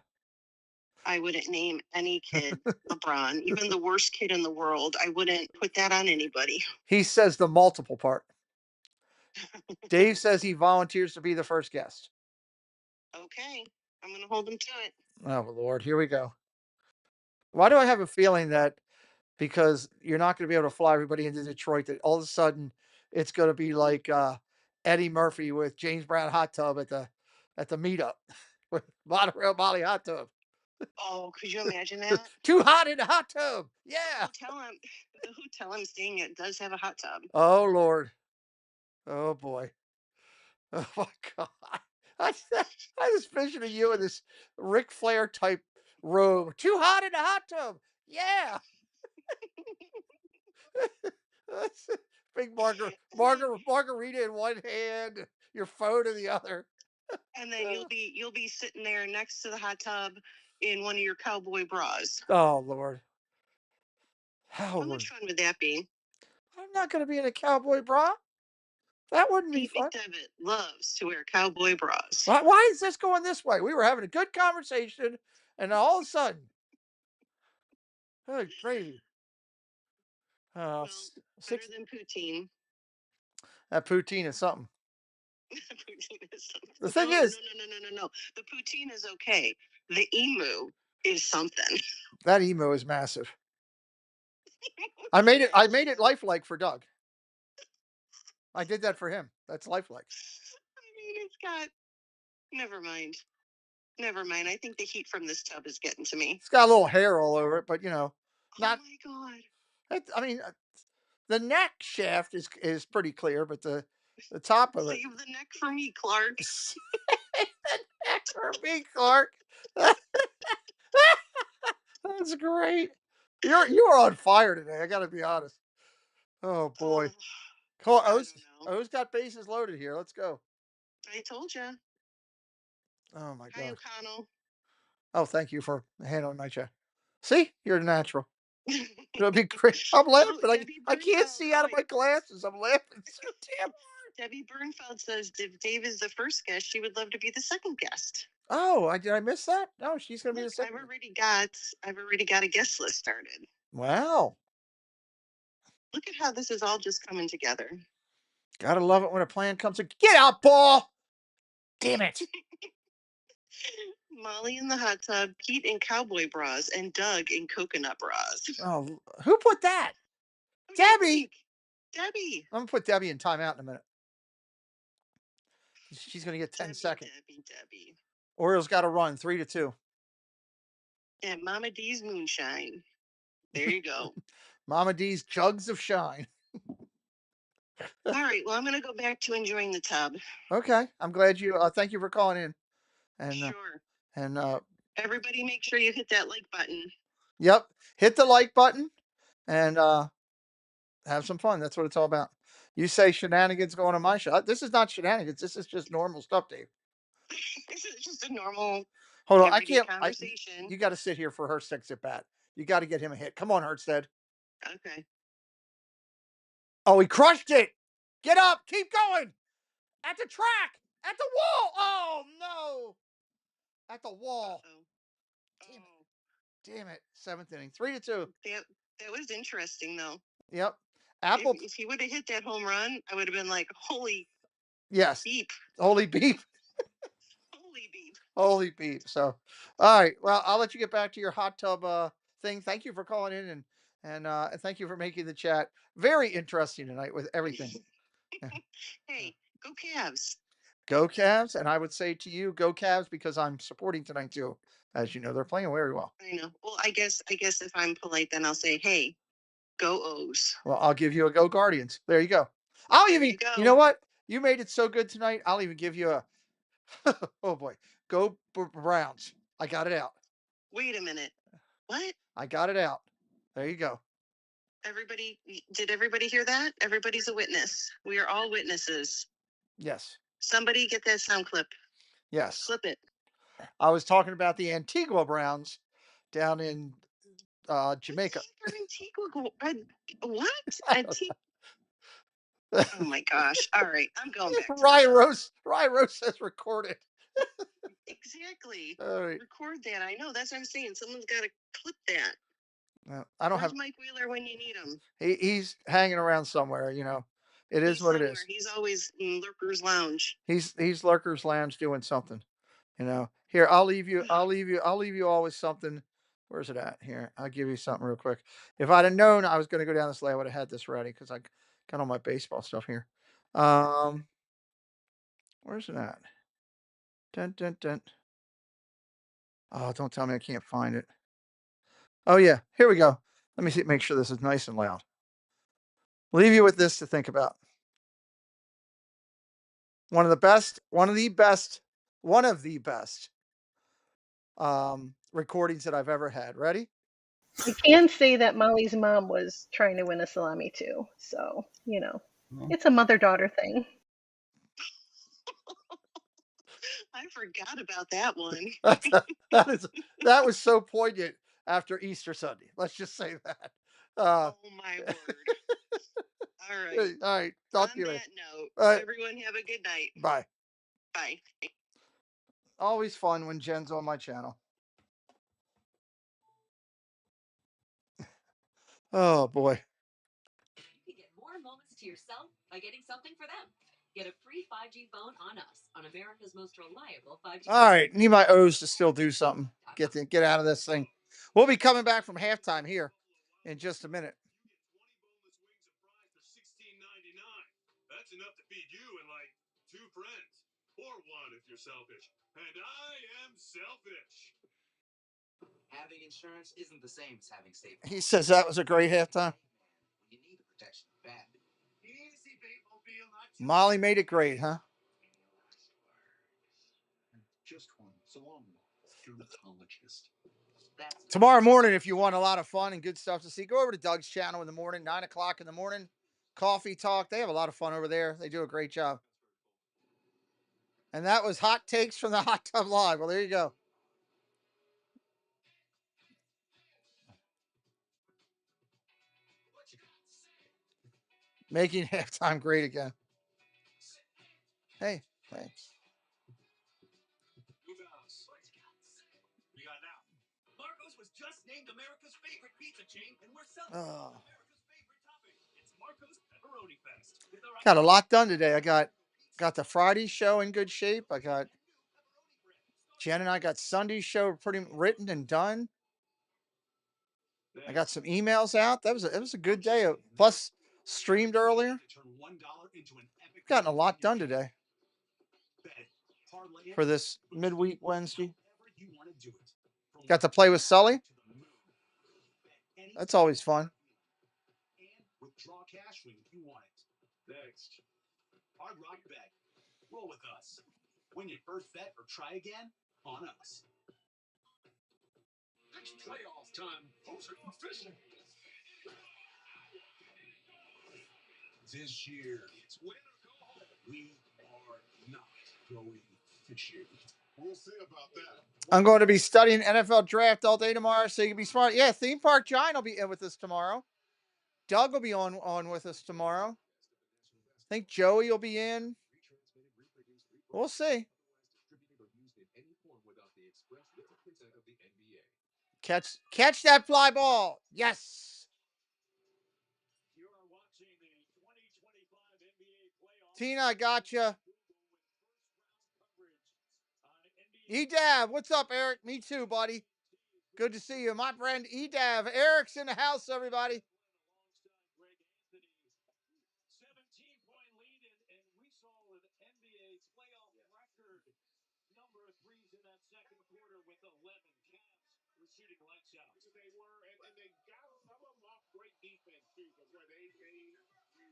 I wouldn't name any kid LeBron, even the worst kid in the world. I wouldn't put that on anybody. He says the multiple part. Dave says he volunteers to be the first guest. Okay. I'm going to hold him to it. Oh, Lord. Here we go. Why do I have a feeling that because you're not going to be able to fly everybody into Detroit, that all of a sudden it's going to be like Eddie Murphy with James Brown hot tub at the meetup with Monorail Molly hot tub. Oh, could you imagine that? Too hot in the hot tub. Yeah. The hotel I'm staying at does have a hot tub. Oh, Lord. Oh, boy. Oh, my God. I was picturing you in this Ric Flair type robe. Too hot in the hot tub. Yeah. Big margarita in one hand, your phone in the other. And then you'll be sitting there next to the hot tub in one of your cowboy bras. Oh, Lord. How much fun would that be? I'm not going to be in a cowboy bra. That wouldn't be fun. Devitt loves to wear cowboy bras. Why is this going this way? We were having a good conversation, and all of a sudden, oh, crazy. Well, better than poutine. That poutine is something. Poutine is something. The thing is, no. The poutine is okay. The emu is something. That emu is massive. I made it lifelike for Doug. I did that for him. That's lifelike. I mean, it's got Never mind. Never mind. I think the heat from this tub is getting to me. It's got a little hair all over it, but you know, not. Oh my god. I mean, the neck shaft is pretty clear, but the top of it. Save the neck for me, Clark. The neck for me, Clark. That's great. You are on fire today. I got to be honest. Oh boy. Cool. I don't know. O's got bases loaded here. Let's go. I told you. Oh my Hi, god. O'Connell. Oh, thank you for handling my check. See, you're natural. It'll be great. I'm laughing, Oh, but Debbie I can't Bernfeld. see out of my glasses. I'm laughing so damn. Debbie Bernfeld says if Dave is the first guest, she would love to be the second guest. Oh, did I miss that? No, she's gonna be the Look, second. I've already got a guest list started. Wow. Look at how this is all just coming together. Gotta love it when a plan comes in. Get out, ball! Damn it. Molly in the hot tub, Pete in cowboy bras, and Doug in coconut bras. Oh, who put that? Who do you Debbie. think? Debbie. I'm gonna put Debbie in timeout in a minute. She's gonna get 10 seconds. Debbie. Orioles got to run 3-2. And Mama D's moonshine. There you go. Mama D's jugs of shine. All right. Well, I'm going to go back to enjoying the tub. Okay, I'm glad you. Thank you for calling in. And Sure. and Everybody, make sure you hit that like button. Yep, hit the like button and have some fun. That's what it's all about. You say shenanigans going on my show. This is not shenanigans. This is just normal stuff, Dave. This is just a normal Hold on, I can't. conversation. You got to sit here for her 6 at bat. You got to get him a hit. Come on, Hertzstead. Okay. Oh, he crushed it. Get up. Keep going. At the track. At the wall. Oh no. At the wall. Damn it. 7th inning. 3-2. That was interesting though. Yep. Apple. If he would have hit that home run, I would have been like, holy. Yes. Beep. Holy beep. Holy beep. Holy beep. So, all right. Well, I'll let you get back to your hot tub thing. Thank you for calling in and thank you for making the chat very interesting tonight with everything. Hey, go Cavs. Go Cavs. And I would say to you, go Cavs because I'm supporting tonight too. As you know, they're playing very well. I know. Well, I guess if I'm polite, then I'll say, hey, go O's. Well, I'll give you a go Guardians. There you go. I'll even, you know what? You made it so good tonight. I'll even give you a, oh boy, go Browns. I got it out. Wait a minute. What? I got it out. There you go. Did everybody hear that? Everybody's a witness. We are all witnesses. Yes. Somebody get that sound clip. Yes. Clip it. I was talking about the Antigua Browns down in Jamaica. Antigua? What? Antigua? Oh my gosh. All right. I'm going back. Ryan Rose says recorded. Exactly. All right. Record that. I know. That's what I'm saying. Someone's got to clip that. I don't Where's have Mike Wheeler when you need him? He's hanging around somewhere, you know. It is what somewhere. it is. He's always in Lurker's Lounge. He's Lurker's Lounge doing something. You know. Here, I'll leave you all with something. Where's it at? Here, I'll give you something real quick. If I'd have known I was going to go down this way, I would have had this ready because I got all my baseball stuff here. Where's it at? Dun, dun, dun. Oh, don't tell me I can't find it. Oh yeah, here we go. Let me see, make sure this is nice and loud. Leave you with this to think about. One of the best recordings that I've ever had. Ready? You can say that Molly's mom was trying to win a salami too. So, you know, it's a mother-daughter thing. I forgot about that one. that was so poignant after Easter Sunday. Let's just say that. Oh my word. All right. All right. Talk to you later. On that note, everyone have a good night. Bye. Bye. Always fun when Jen's on my channel. Oh boy. You can get more moments to yourself by getting something for them. Get a free 5G phone on us, on America's most reliable 5G. All right, need my O's to still do something. Get out of this thing. We'll be coming back from halftime here in just a minute. That's enough to feed you and like 2 friends. Or one if you're selfish. And I am selfish. Having insurance isn't the same as having State He Farm. says that was a great halftime. When you need the protection badly. Easy, Batemobile, not too Molly made it great, huh? Just one. So long, dermatologist. Tomorrow morning, if you want a lot of fun and good stuff to see, go over to Doug's channel in the morning, 9 o'clock in the morning. Coffee Talk. They have a lot of fun over there. They do a great job. And that was hot takes from the Hot Tub Live. Well, there you go. Making halftime great again. Hey. Who knows? We got now. Marco's was just named America's favorite pizza chain, and we're celebrating Oh. America's favorite topping. It's Marco's Pepperoni Fest. Got a lot done today. I got the Friday show in good shape. I got Jen and I got Sunday's show pretty written and done. I got some emails out. It was a good day. Plus streamed earlier. Gotten a lot done today for this midweek Wednesday. Got to play with Sully. That's always fun. Withdraw cash when you want it. Next. Hard Rock Bet. Roll with us. Win your first bet or try again on us. It's playoff time. Who's official? This year, it's win or go home. We are not going fishing. We'll see about that. I'm going to be studying NFL draft all day tomorrow, so you can be smart. Yeah, Theme Park Giant will be in with us tomorrow. Doug will be on with us tomorrow. I think Joey will be in. We'll see. Catch that fly ball. Yes. Tina, I got you. Edav, what's up, Eric? Me too, buddy. Good to see you. My friend Edav. Eric's in the house, everybody. 17-point lead, and we saw an NBA playoff record number of threes in that second quarter with 11. Cavs were shooting lights out. They were, and they got some of them off great defense, too, because where they made you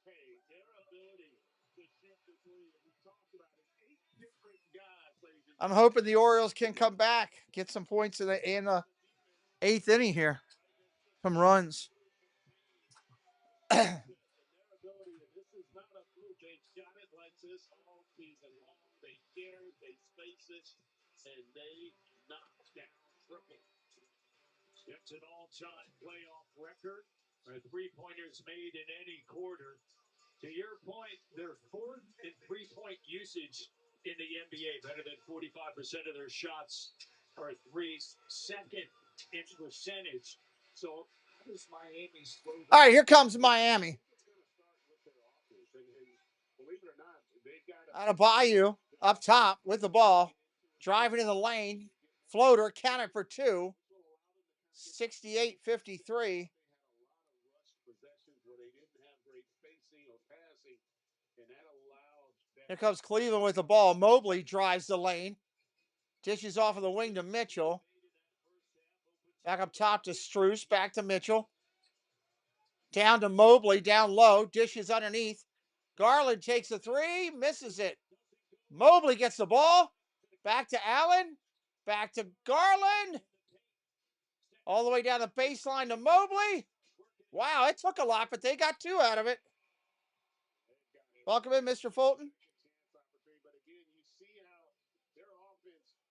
pay. Their ability to shoot the three, and we talked about it, 8 different guys, ladies and I'm hoping the Orioles can come back, get some points in the 8th inning here. Some runs. this is not a fluke. They shot it like this all season long. They cared, they spaced it, and they knocked down triple. It's an all-time playoff record for three-pointers made in any quarter. To your point, their fourth in three-point usage in the NBA, better than 45% of their shots are threes, second in percentage. So how does Miami slow down? All right, here comes Miami. Believe it or not, they've got Out of Bayou up top with the ball, driving in the lane, floater counted for 2. 68-53. Here comes Cleveland with the ball. Mobley drives the lane, dishes off of the wing to Mitchell. Back up top to Strus, back to Mitchell. Down to Mobley, down low, dishes underneath. Garland takes a 3, misses it. Mobley gets the ball. Back to Allen. Back to Garland. All the way down the baseline to Mobley. Wow, it took a lot, but they got 2 out of it. Welcome in, Mr. Fulton.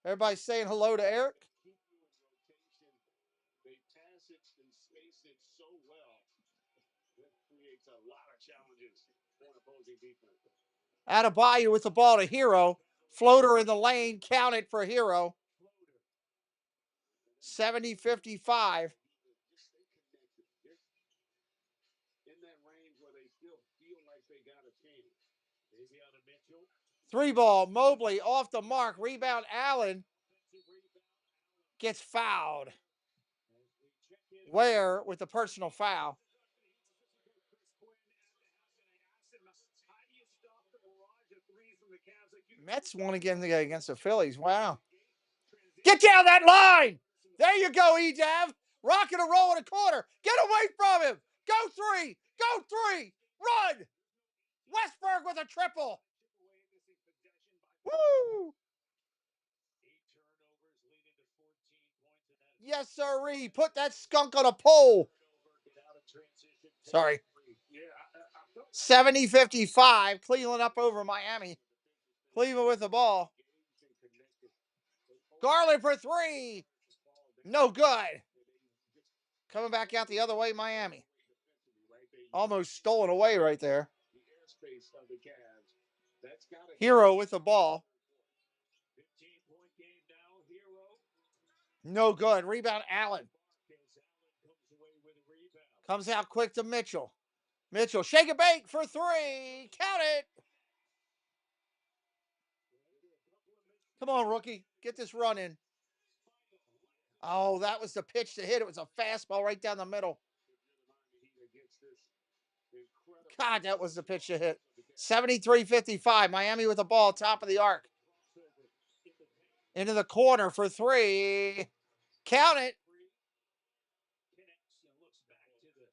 Everybody's saying hello to Eric. They pass it and space it so well. That creates a lot of challenges for an opposing defense. Out of Bayou with the ball to Hero. Floater in the lane, counted for Hero. 70-55. In that range where they still feel like they got a chance. Maybe out of Mitchell. 3 ball, Mobley off the mark. Rebound, Allen gets fouled. Ware with the personal foul. Mets won again against the Phillies. Wow. Get down that line. There you go, Edav. Rocking and roll in a corner. Get away from him. Go three. Go three. Run. Westberg with a triple. Woo. Yes, sirree. Put that skunk on a pole. Sorry. 70-55. Cleveland up over Miami. Cleveland with the ball. Garland for three. No good. Coming back out the other way, Miami. Almost stolen away right there. Hero with the ball. No good. Rebound, Allen. Comes out quick to Mitchell. Mitchell, shake and bake for three. Count it. Come on, rookie. Get this run in. Oh, that was the pitch to hit. It was a fastball right down the middle. God, that was the pitch to hit. 73-55. Miami with the ball, top of the arc. Into the corner for three. Count it.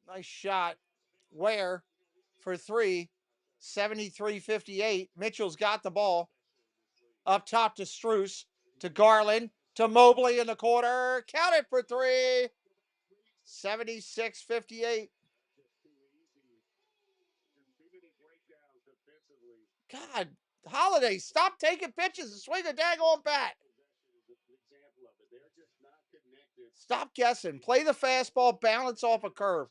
Nice shot. Ware for three. 73-58. Mitchell's got the ball. Up top to Struce. To Garland. To Mobley in the corner. Count it for three. 76-58. God, Holiday, stop taking pitches and swing a daggone bat. Stop guessing. Play the fastball, balance off a curve.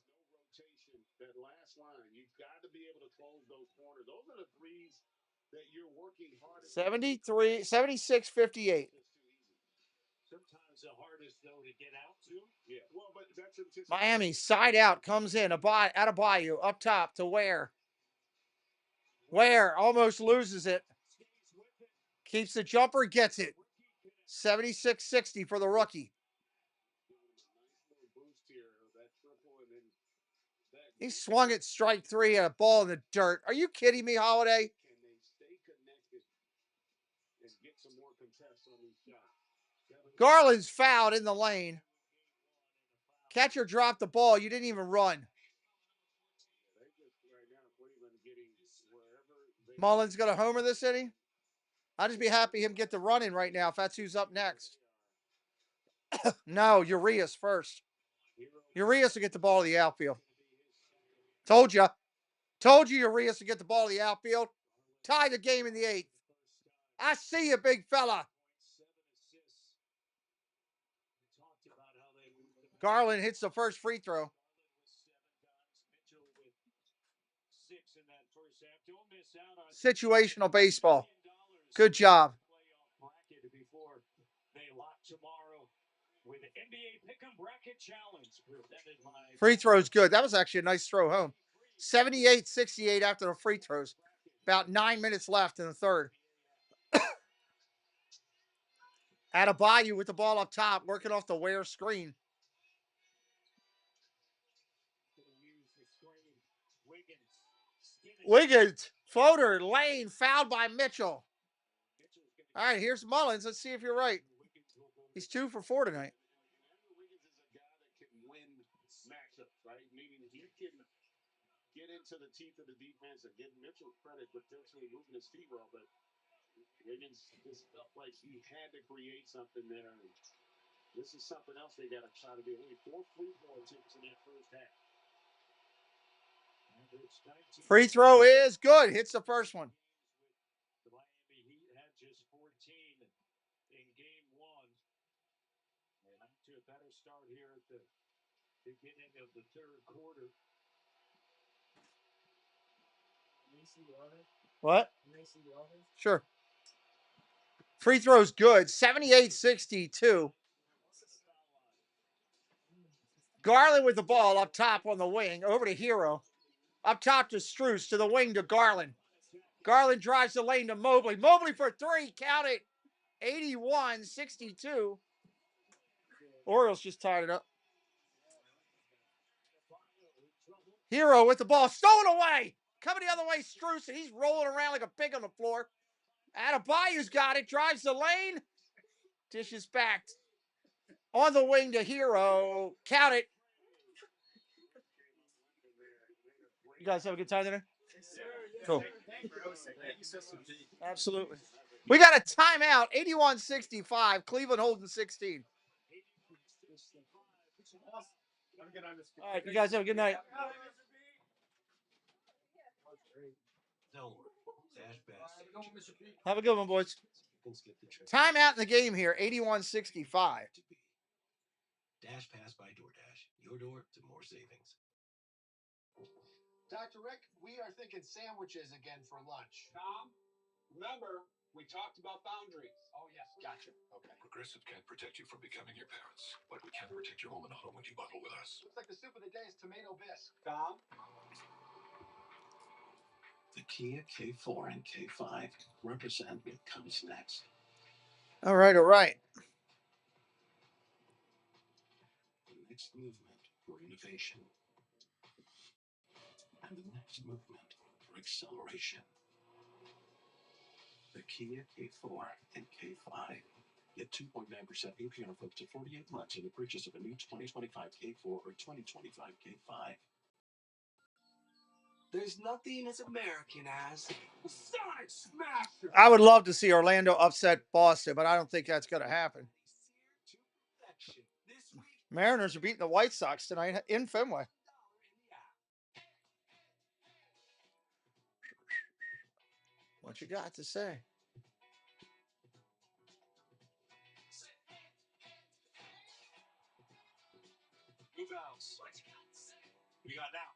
76-58. Miami side out, comes in, out of Bayou, up top to Ware. Ware almost loses it. Keeps the jumper, gets it. 76-60 for the rookie. He swung at strike three and a ball in the dirt. Are you kidding me, Holiday? Garland's fouled in the lane. Catcher dropped the ball. You didn't even run. Mullins going to homer this inning? I'd just be happy him get the run in right now if that's who's up next. No, Urias first. Urias to get the ball to the outfield. Told you. Told you Urias to get the ball to the outfield. Tie the game in the eighth. I see you, big fella. Garland hits the first free throw. Situational baseball. Good job. Free throw's good. That was actually a nice throw home. 78-68 after the free throws. About 9 minutes left in the third. Adebayo with the ball up top, working off the Ware screen. Wiggins, floater, lane, fouled by Mitchell. All right, here's Mullins. Let's see if you're right. He's 2 for 4 tonight. Get into the teeth of the defense and give Mitchell credit potentially moving his feet well, but Wiggins just felt like he had to create something there. And this is something else they got to try to do. Only 4 free throws in that first half. Free throw is good. Hits the first one. The Miami Heat had just 14 in game 1. And up to a better start here at the beginning of the third quarter. What? Sure. Free throw's good. 78-62. Garland with the ball up top on the wing. Over to Hero. Up top to Struce. To the wing to Garland. Garland drives the lane to Mobley. Mobley for three. Count it. 81-62. Orioles just tied it up. Hero with the ball. Stolen away. Coming the other way, Struce, and he's rolling around like a pig on the floor. Adebayu's got it. Drives the lane. Dishes back. On the wing to Hero. Count it. You guys have a good time today? Cool. Absolutely. We got a timeout. 81-65. Cleveland holding 16. All right, you guys have a good night. Have a good one, boys. Timeout in the game here. 81-65. Dash Pass by DoorDash. Your door to more savings. Dr. Rick, we are thinking sandwiches again for lunch. Tom, remember, we talked about boundaries. Oh, yes, gotcha. Okay. Progressive can't protect you from becoming your parents, but we can protect your home and auto when you bundle with us. Looks like the soup of the day is tomato bisque. Tom? The Kia K4 and K5 represent what comes next. All right, all right. The next movement for innovation. And the next movement for acceleration. The Kia K4 and K5. Get 2.9% APR for up to 48 months in the purchase of a new 2025 K4 or 2025 K5. There's nothing as American as a side smasher. I would love to see Orlando upset Boston, but I don't think that's going to happen. Mariners are beating the White Sox tonight in Fenway. What you got to say? Move out. What you got now?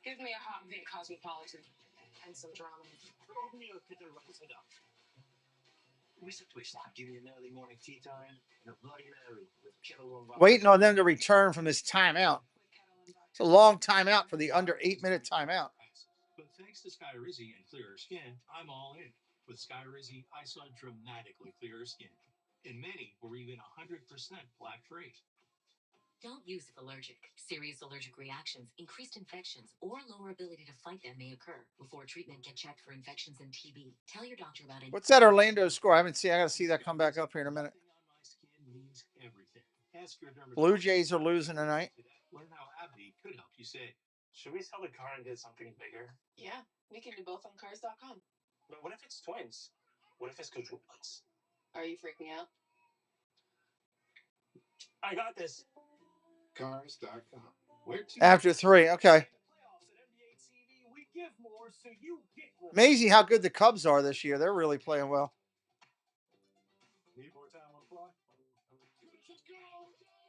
Give me a hot pink cosmopolitan and some drama. Give me a kitchen right up. Twist. Give me an early morning tea time and a Bloody Mary with kettle on. Waiting on them to return from this timeout. It's a long timeout for the under 8-minute timeout. But thanks to Skyrizi and clearer skin, I'm all in. With Skyrizi, I saw dramatically clearer skin. And many were even 100% plaque-free. Don't use if allergic. Serious allergic reactions, increased infections, or lower ability to fight them may occur. Before treatment, get checked for infections and TB. Tell your doctor about it. What's that Orlando score? I haven't seen. I got to see that come back up here in a minute. Blue Jays are losing tonight. Learn how AbbVie could help you save. Should we sell the car and get something bigger? Yeah, we can do both on cars.com. But what if it's twins? What if it's quadruplets? Are you freaking out? I got this. Cars.com. Where to? After 3, okay. Amazing how good the Cubs are this year. They're really playing well. Need more time on the fly? Let's go!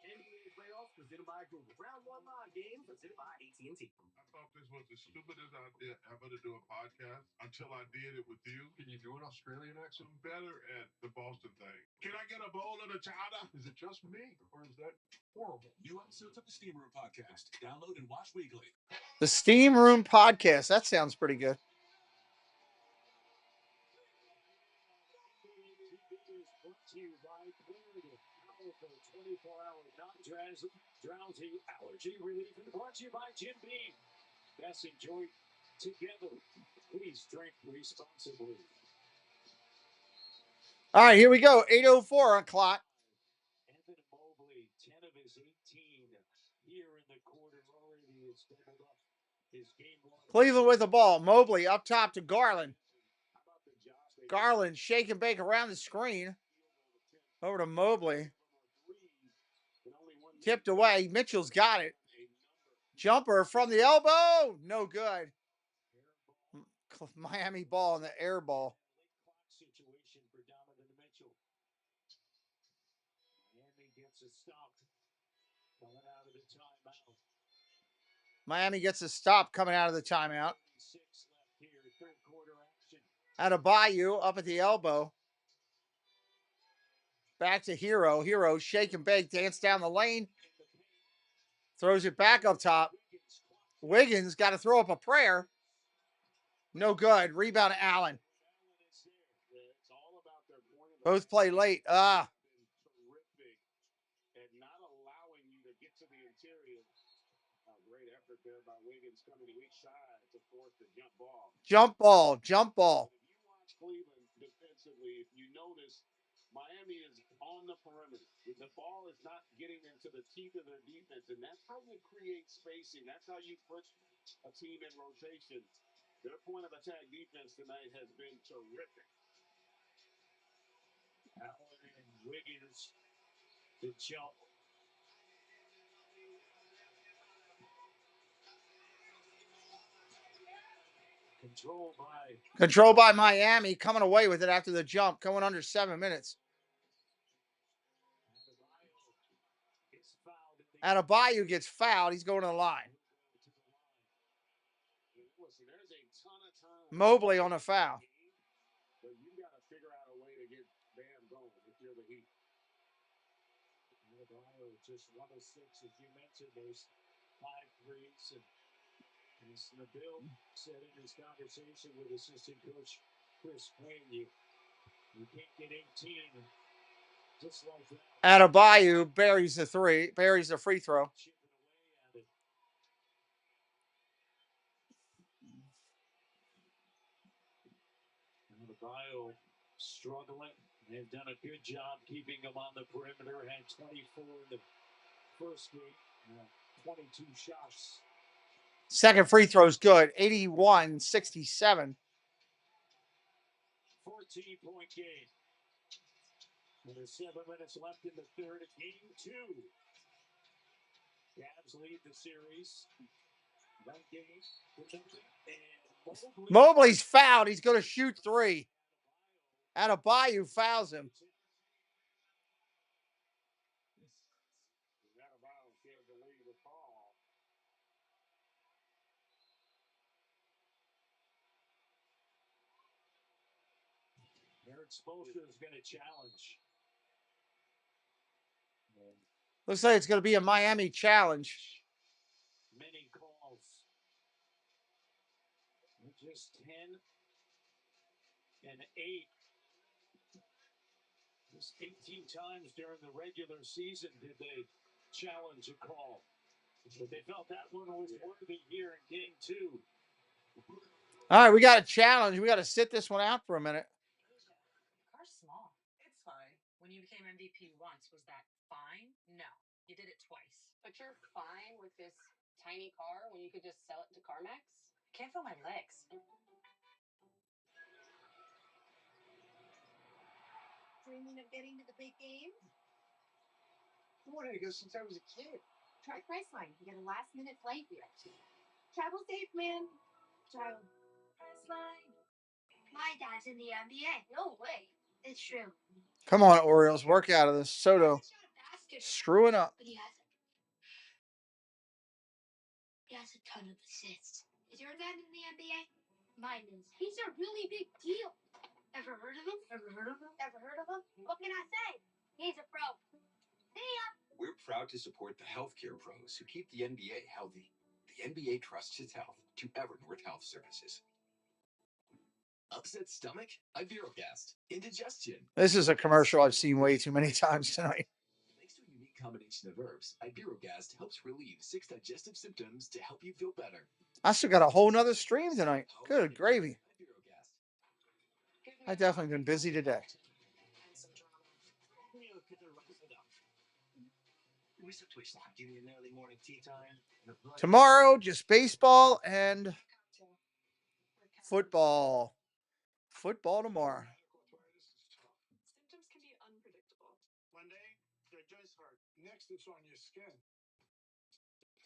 NBA playoffs presented by Google. Round 1 live game presented by AT&T. I thought this was the stupidest idea ever to do a podcast until I did it with you. Can you do an Australian accent? I'm better at the Boston thing. Can I get a bowl of the chowder? Is it just me, or is that horrible? New episodes of the Steam Room Podcast. Download and watch weekly. The Steam Room Podcast. That sounds pretty good. To you by Claritin, powerful 24-hour non-drowsy allergy relief, and brought to you by Jim Beam. Best enjoyed together. Please drink responsibly. All right, here we go. 8:04 on clock. Evan Mobley, 10 of his 18 here in the quarter already has doubled up his game one. Cleveland with the ball. Mobley up top to Garland. Garland shake and bake around the screen. Over to Mobley. Tipped away. Mitchell's got it. Jumper from the elbow. No good. Miami ball and the air ball. Situation for Donovan Mitchell. Miami gets a stop coming out of the timeout. Miami gets a stop coming out of the timeout. 6 left here, third quarter action. Adebayo up at the elbow. Back to Hero. Hero shake and bake, dance down the lane. Throws it back up top. Wiggins got to throw up a prayer. No good. Rebound to Allen. Both play late. Terrific at not allowing you to get to the interior. A great effort there by Wiggins coming to each side to force Jump ball, jump ball. You watch Cleveland defensively. If you notice, Miami is on the perimeter. The ball is not getting into the teeth of their defense, and that's how you create spacing. That's how you put a team in rotation. Their point of attack defense tonight has been terrific. Allen and Wiggins to jump. Controlled by Miami, coming away with it after the jump, going under 7 minutes. Adebayo gets fouled. He's going to the line. Listen, there's a ton of time. Mobley on a foul. But you got to figure out a way to get Bam going if you're the Heat. Adebayo just 1 of 6, as you mentioned. There's 5 threes. And as Nabil said in his conversation with assistant coach Chris Quinn, you can't get 18 just like that. Adebayo buries the free throw. Adebayo struggling. They've done a good job keeping him on the perimeter. Had 24 in the first game. 22 shots. Second free throw is good. 81-67. 14-point game. And there's 7 minutes left in the third of game 2. Cavs lead the series. That game. And Mobley's fouled. He's going to shoot 3. Adebayo fouls him. Adebayo can't believe the call. Eric Spoelstra is going to challenge. Looks like it's going to be a Miami challenge. Many calls. Just 10 and 8. Just 18 times during the regular season did they challenge a call. But they felt that one was worthy here in game 2. All right, we got a challenge. We got to sit this one out for a minute. Car's small. It's fine. When you became MVP once, was that fine? No. You did it twice. But you're fine with this tiny car when you could just sell it to CarMax? I can't feel my legs. Dreaming of getting to the big game? I wanted to go since I was a kid. Try Priceline. You get a last-minute flight deal. Travel safe, man. Travel. Priceline. My dad's in the NBA. No way. It's true. Come on, Orioles. Work out of this. Soto screwing up. But he has a ton of assists. Is your dad in the NBA? Mine is. He's a really big deal. Ever heard of him? Ever heard of him? Ever heard of him? What can I say? He's a pro. See ya. We're proud to support the healthcare pros who keep the NBA healthy. The NBA trusts its health to Evernorth Health Services. Upset stomach? Iberogast. Indigestion. This is a commercial I've seen way too many times tonight. Thanks to a unique combination of herbs, Iberogast helps relieve 6 digestive symptoms to help you feel better. I still got a whole nother stream tonight. Good gravy. I've definitely been busy today. Tomorrow, just baseball and football. Football tomorrow. Symptoms can be unpredictable. One day, your joints hurt. Next, it's on your skin.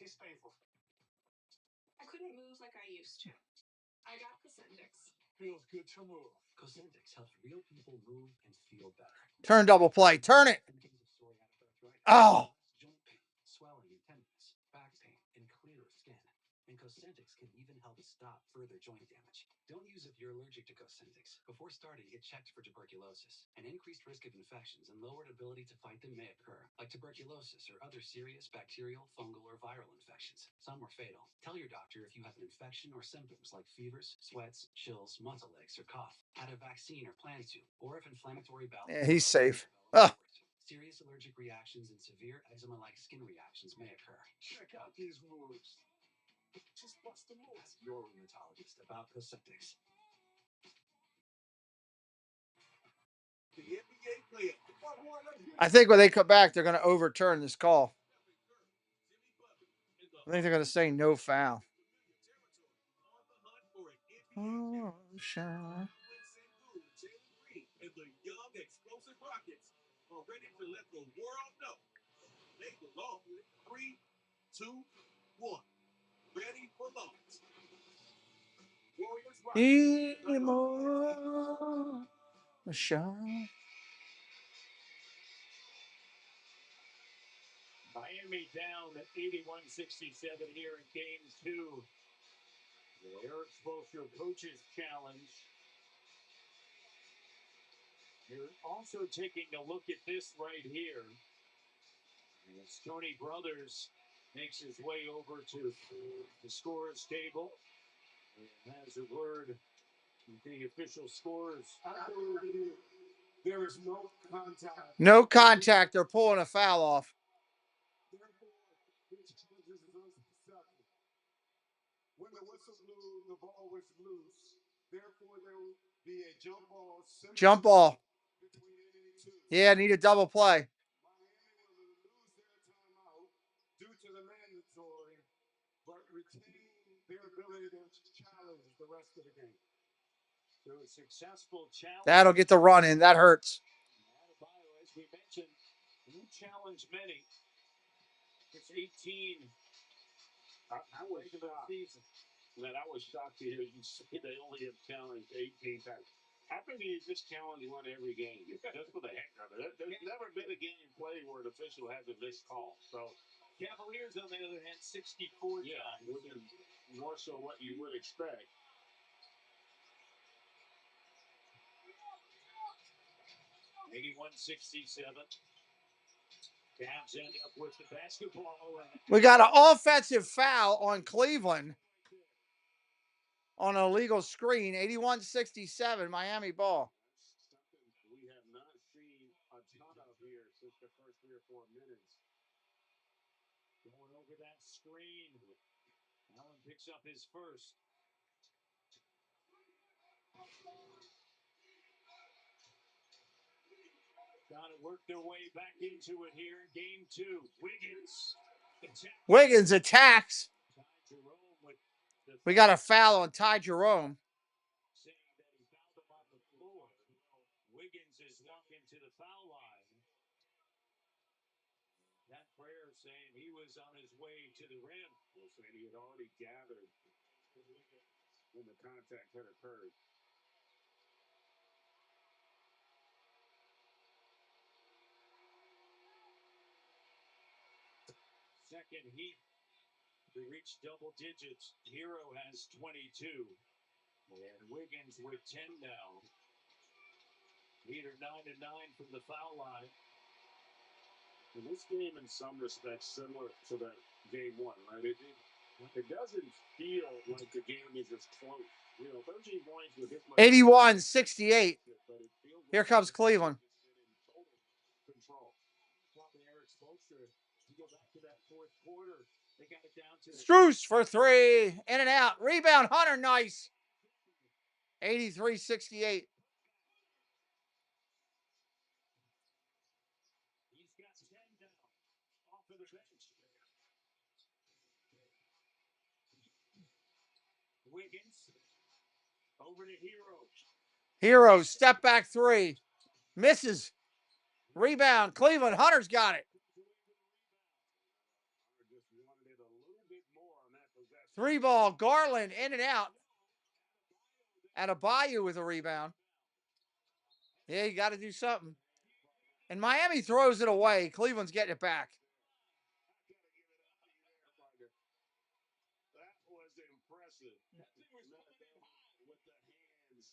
It's painful. I couldn't move like I used to. I got Cosentix. Feels good to move. Cosentix helps real people move and feel better. Turn double play. Turn it. Oh. Joint pain, swelling and tenderness, back pain, and clearer skin. And Cosentix can even help stop further joint damage. Don't use if you're allergic to Cosentix. Before starting, get checked for tuberculosis. An increased risk of infections and lowered ability to fight them may occur, like tuberculosis or other serious bacterial, fungal, or viral infections. Some are fatal. Tell your doctor if you have an infection or symptoms like fevers, sweats, chills, muscle aches, or cough. Had a vaccine or plan to, or if inflammatory bowel. Yeah, he's safe. Oh. Serious allergic reactions and severe eczema-like skin reactions may occur. Check out these moves. Just bust a move. Ask your rheumatologist about Cosentix. The NBA player. I think when they come back, they're going to overturn this call. I think they're going to say no foul. Oh, shine. And the young explosive Rockets are ready to let the world know they belong. 3, 2, 1. Ready for launch. Warriors Anymore. Shine. Miami down at 81-67 here in game 2. The Eric Spoelstra Coaches Challenge. You're also taking a look at this right here. As Tony Brothers makes his way over to the scorer's table and has a word with the official scores. There is no contact. No contact. They're pulling a foul off. When the whistle blew, the ball was loose. Therefore, there will be a jump ball. Jump ball. Yeah, need a double play. Miami will lose their timeout due to the mandatory, but retain their ability to challenge the rest of the game. So a successful challenge. That'll get the run in. That hurts. As we mentioned, you challenge many. It's 18. I was shocked. Man, I was shocked to hear you say they only have challenged 18 times. How can you just challenge one every game? Just for the heck of it. There's never been a game played where an official hasn't missed call. So Cavaliers, on the other hand, 64 yeah, times. which is more so what you would expect. 81-67. Cavs end up with the basketball. We got an offensive foul on Cleveland on an illegal screen. 81-67, Miami ball. Something we have not seen a ton of here since the first 3 or 4 minutes. Going over that screen. Allen picks up his first. Trying to work their way back into it here in game 2. Wiggins attacks. We got a foul on Ty Jerome. Saying that he fouled him on the floor. Wiggins is walking to the foul line. That prayer saying he was on his way to the rim. Well, saying he had already gathered when the contact had occurred. Second Heat. We reached double digits. Hero has 22. And Wiggins with 10 now. Heat are 9-9 from the foul line. And this game, in some respects, similar to that game 1, right? It doesn't feel like the game is as close. You know, 13 points with this much. 81-68. Here comes Cleveland. Control. Eric Spoelstra to go back to that fourth quarter. They got it down to Strus for 3. In and out. Rebound, Hunter. Nice. 83-68. He's got 10 down off of the bench. Wiggins over to Hero. Hero, step back 3. Misses. Rebound. Cleveland. Hunter's got it. 3 ball. Garland in and out. Adebayo with a rebound. Yeah, you got to do something. And Miami throws it away. Cleveland's getting it back. That was impressive. With the hands.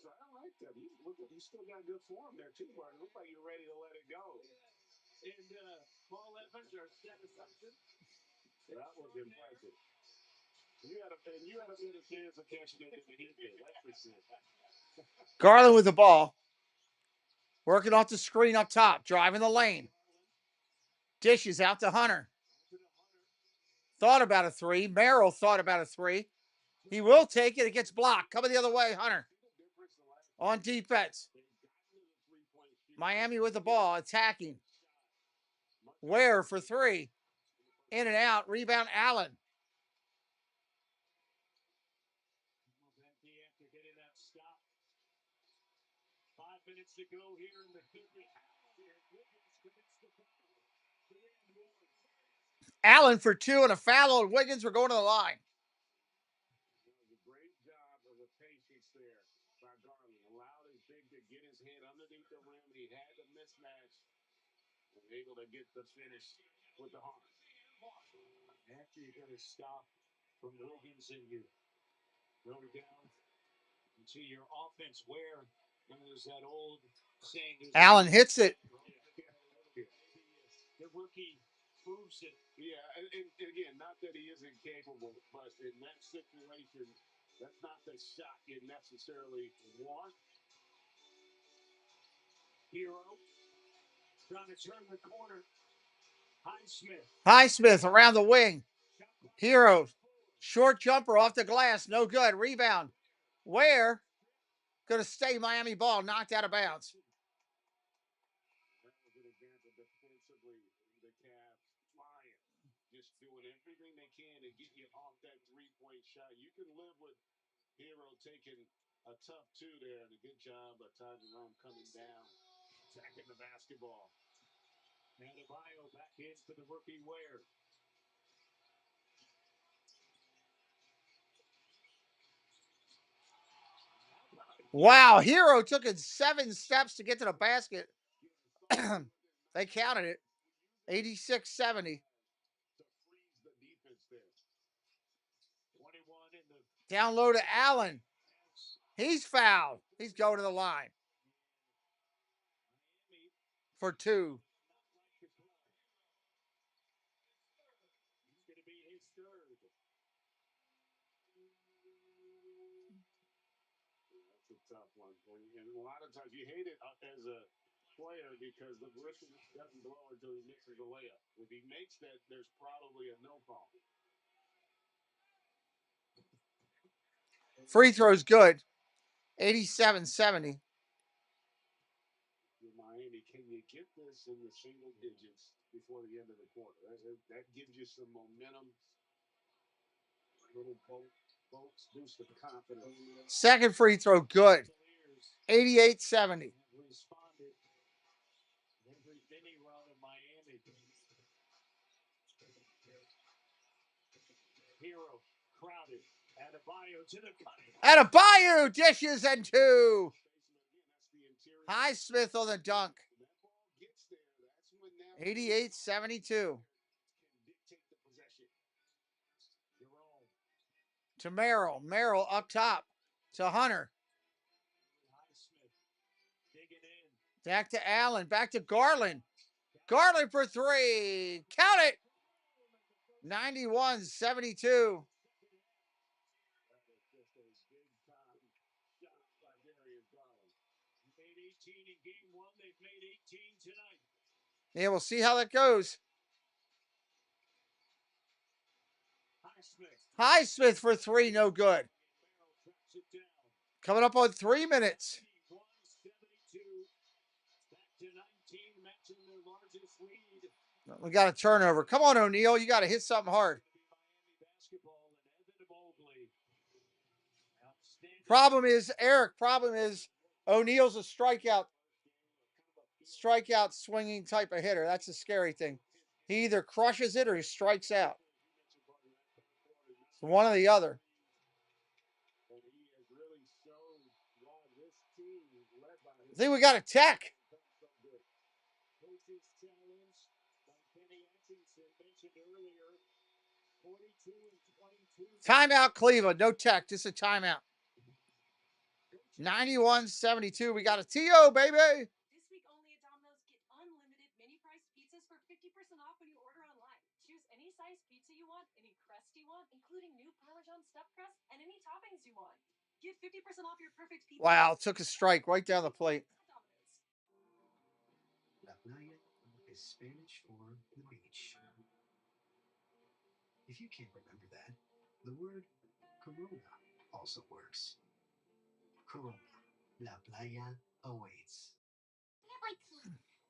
I like that. He's still got good form there, too, Martin. Looks like you're ready to let it go. And Paul Evans, our set assistant. That was impressive. You had a better chance of catching it than the Heat did. That's for sure. Garland with the ball. Working off the screen up top. Driving the lane. Dishes out to Hunter. Thought about a three. Merrill thought about a three. He will take it. It gets blocked. Coming the other way, Hunter. On defense. Miami with the ball, attacking. Ware for three. In and out. Rebound, Allen. Allen for two and a foul on Wiggins. We're going to the line. Great job of the patience there by Garland. Allowed his big to get his head underneath the rim. He had the mismatch and able to get the finish with the heart. After you get a stop from Wiggins and you go down to your offense, where there's that old saying. Allen hits it. The rookie proves it. Yeah, and again, not that he isn't capable, but in that situation, that's not the shot you necessarily want. Hero trying to turn the corner. Highsmith around the wing. Hero. Short jumper off the glass. No good. Rebound. Ware. Going to stay Miami ball. Knocked out of bounds. That was an example defensively. The Cavs flying. Just doing everything they can to get you off that three-point shot. You can live with Hero taking a tough two there. And a good job by Ty Jerome coming down. Attacking the basketball. Adebayo back in for the rookie Ware. Wow, Hero took it 7 steps to get to the basket. They counted it. 86-70. Down low to Allen. He's fouled. He's going to the line for two. It's going to be his third. That's a tough one. And a lot of times you hate it as a player because the whistle doesn't blow until he misses a layup. If he makes that, there's probably a no call. Free throw's good. 87-70. Miami, can you get this in the single digits before the end of the quarter? That gives you some momentum. Little boats boost of confidence. Second free throw, good. 88-70. Responded every mini run of Miami. Hero crowded. Adebayo to the cut. Adebayo dishes and two. Highsmith on the dunk. 88-72. To Merrill. Merrill up top. To Hunter. Back to Allen. Back to Garland. Garland for three. Count it. 91-72. Yeah, we'll see how that goes. Highsmith for three, no good. Coming up on 3 minutes. We got a turnover. Come on, O'Neal. You got to hit something hard. Problem is, Eric, O'Neal's a strikeout swinging type of hitter. That's a scary thing. He either crushes it or he strikes out. One or the other. I think we got a tech. Timeout, Cleveland. No tech, just a timeout. 91-72. We got a TO, baby. This week only at Domino's, get unlimited mini-priced pizzas for 50% off when you order online. Choose any size pizza you want, any crust you want, including new Parmesan stuffed crust, and any toppings you want. Get 50% off your perfect pizza. Wow, took a strike right down the plate. La playa is Spanish for the beach. If you can't remember that, the word Corona also works. Corona, La Playa awaits.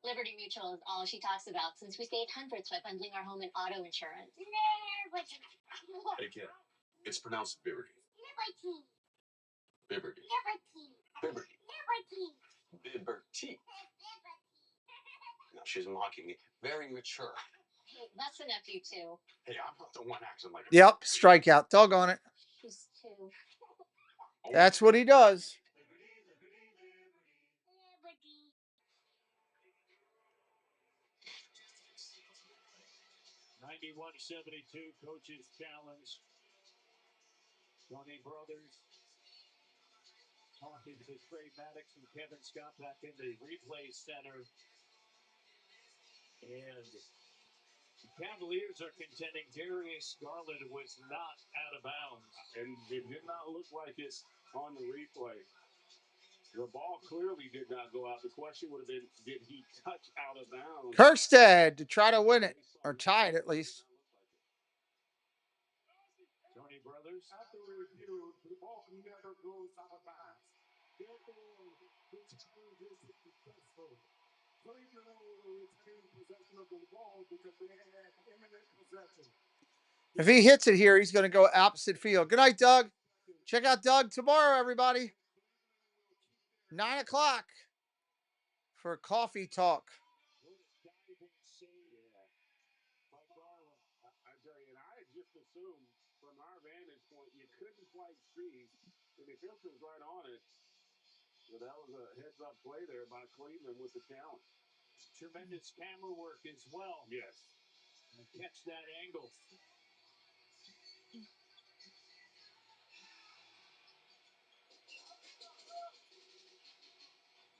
Liberty Mutual is all she talks about since we saved hundreds by bundling our home and auto insurance. Hey, kid. It's pronounced Liberty. Liberty. Liberty. Liberty. No, she's mocking me. Very mature. Hey, that's the nephew too. Hey, I'm not the one acting like a... Yep, strikeout. Doggone it. She's two. That's what he does. 91-72 coaches challenge. Tony Brothers talking to Trey Maddox and Kevin Scott back in the replay center. And the Cavaliers are contending Darius Garland was not out of bounds. And it did not look like it on the replay. The ball clearly did not go out. The question would have been, did he touch out of bounds? Kirkstead to try to win it, or tie it at least. Tony Brothers. After review, the ball never goes out of bounds. Therefore, the challenge is successful. Cleveland will retain possession of the ball because they had imminent possession. If he hits it here, he's going to go opposite field. Good night, Doug. Check out Doug tomorrow, everybody. 9 o'clock for coffee talk. I tell you, and I just assumed from our vantage point, you couldn't quite see, and the filter was right on it. So that was a heads-up play there by Cleveland with the challenge. Tremendous camera work as well. Yes. And catch that angle.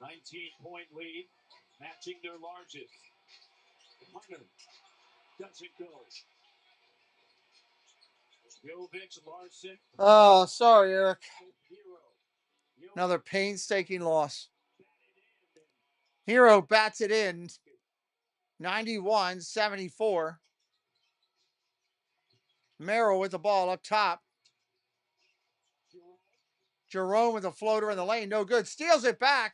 $19-point lead, matching their largest. Hunter doesn't go. Jovic, Larson. Oh, sorry, Eric. Another painstaking loss. Hero bats it in. 91-74. Merrill with the ball up top. Jerome with a floater in the lane. No good. Steals it back.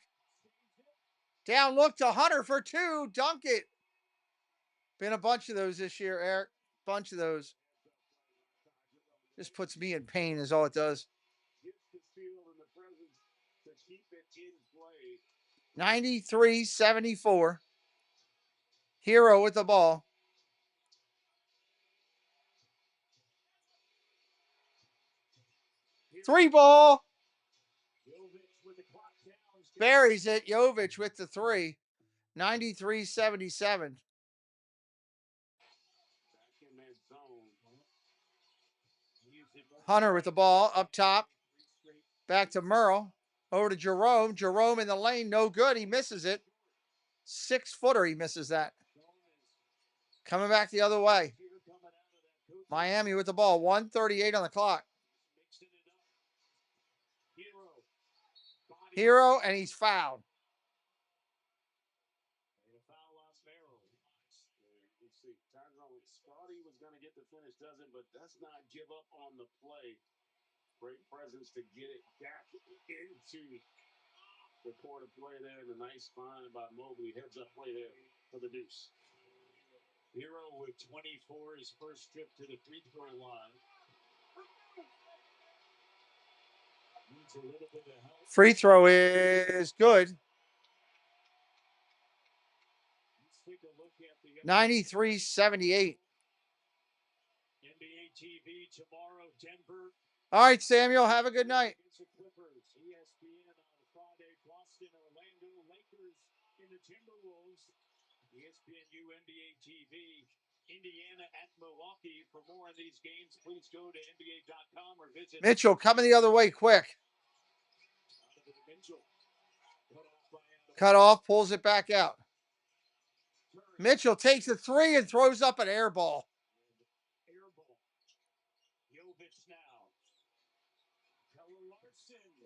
Down look to Hunter for two. Dunk it. Been a bunch of those this year, Eric. Bunch of those. Just puts me in pain is all it does. 93-74. Hero with the ball. Three ball. Buries it. Jovic with the three. 93-77. Hunter with the ball up top. Back to Merle. Over to Jerome. Jerome in the lane. No good. He misses it. 6-footer. He misses that. Coming back the other way. Miami with the ball. 1:38 on the clock. Hero, and he's fouled. Scotty was going to get the finish, doesn't, but does not give up on the play. Great presence to get it back into the court of play there. And a nice find by Mobley. Heads up play there for the deuce. Hero with 24, his first trip to the free throw line. Needs a little bit of help. Free throw is good. 93-78. NBA TV tomorrow, Denver. All right, Samuel, have a good night. ESPN on Friday, Boston, Orlando, Lakers in the Timberwolves. ESPNU NBA TV, Indiana at Milwaukee. For more on these games, please go to NBA.com or visit. Mitchell coming the other way quick. Mitchell. Cut off, pulls it back out. Mitchell takes a three and throws up an air ball. Air ball. Jovic now.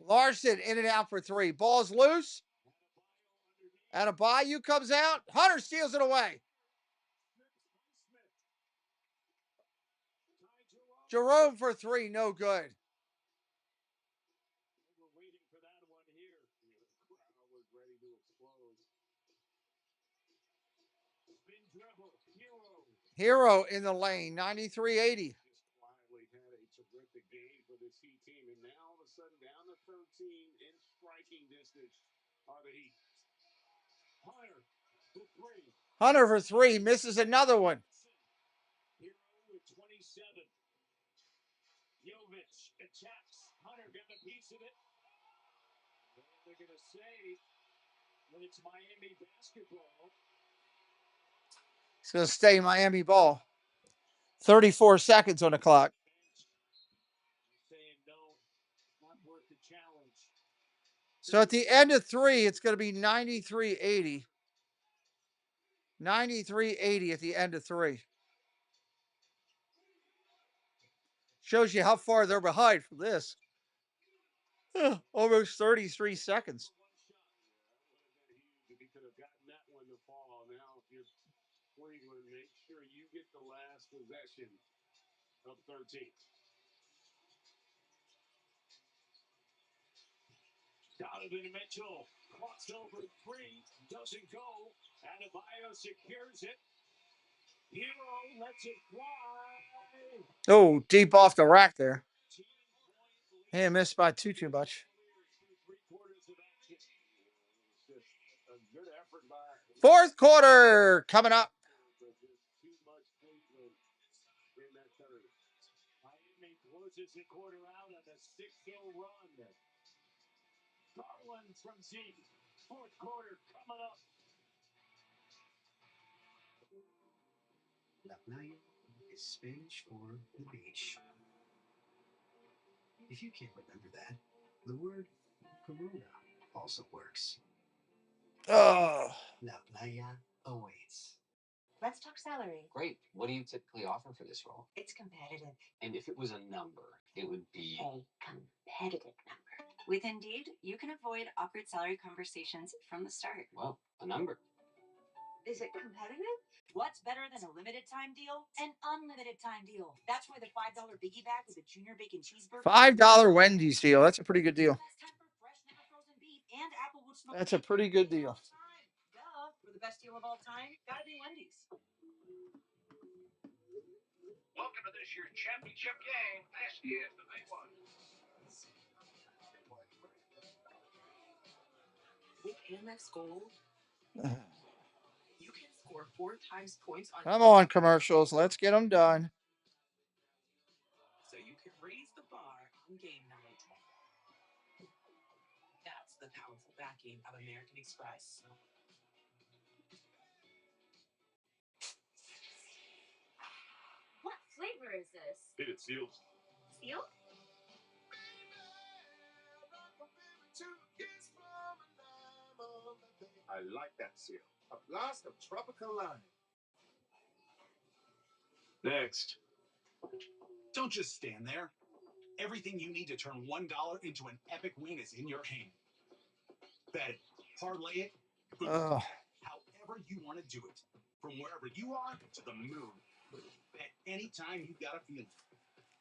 Larson in and out for three. Ball's loose. Adebayo comes out. Hunter steals it away. Jerome for three, no good. We're waiting for that one here. The crowd was ready to explode. Spin dribble, Hero in the lane, 93-80. just quietly had a terrific game for this Heat team, and now all of a sudden down to 13 in striking distance are the Heat. Hunter for three. Hunter for three, misses another one. Hero with 27. Jovic attacks. Hunter got a piece of it. And they're going to say that it's Miami basketball. It's going to stay Miami ball. 34 seconds on the clock. Saying no, not worth the challenge. So at the end of three, it's going to be 93-80. 93-80 at the end of three. Shows you how far they're behind from this. Almost 33 seconds. If he could have gotten that one to fall. Now, if you're Cleveland, make sure you get the last possession of 13. Donovan Mitchell, crossover three, doesn't go. Adebayo secures it. Hero lets it fly. Oh, deep off the rack there. Hey, missed by too much. Fourth quarter coming up. Miami closes the quarter out on a 6-0 run. Garland from deep. Fourth quarter coming up. La playa is Spanish for the beach. If you can't remember that, the word Corona also works. Oh. La playa awaits. Let's talk salary. Great. What do you typically offer for this role? It's competitive. And if it was a number, it would be A competitive number. With Indeed, you can avoid awkward salary conversations from the start. Well, a number. Is it competitive? What's better than a limited time deal? An unlimited time deal. That's why the $5 biggie bag with a junior bacon cheeseburger. $5 Wendy's deal. That's a pretty good deal. Best time for fresh, never frozen beef and Applewood smoked That's a bacon. pretty good deal. Duh, for the best deal of all time, gotta be Wendy's. Welcome to this year's championship game. This is the big one. With Amex Gold, you can score 4 times points on. Come on, commercials. Let's get them done. So you can raise the bar on game night. That's the powerful backing of American Express. What flavor is this? Hit it, Seals. Seal? I like that seal. A blast of tropical lime. Next. Don't just stand there. Everything you need to turn $1 into an epic win is in your hand. Bet it, parlay it, however you want to do it. From wherever you are to the moon. Bet anytime you got a feeling.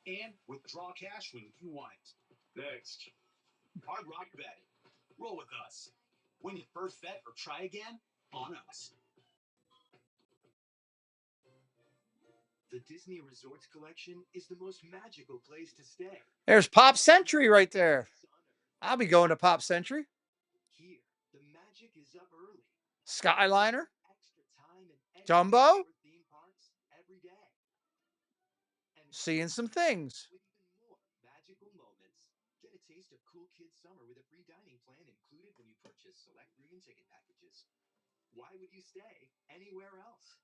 And withdraw cash when you want it. Next. Hard Rock Bet. Roll with us. Win your first bet or try again on us. The Disney Resorts Collection is the most magical place to stay. There's Pop Century right there. I'll be going to Pop Century. Here, the magic is up early. Skyliner. Extra time and Dumbo. theme parks every day. And Seeing some things. with even more magical moments. Get a taste of cool kids summer with a free dining plan included when you purchase select room and ticket packages. Why would you stay anywhere else?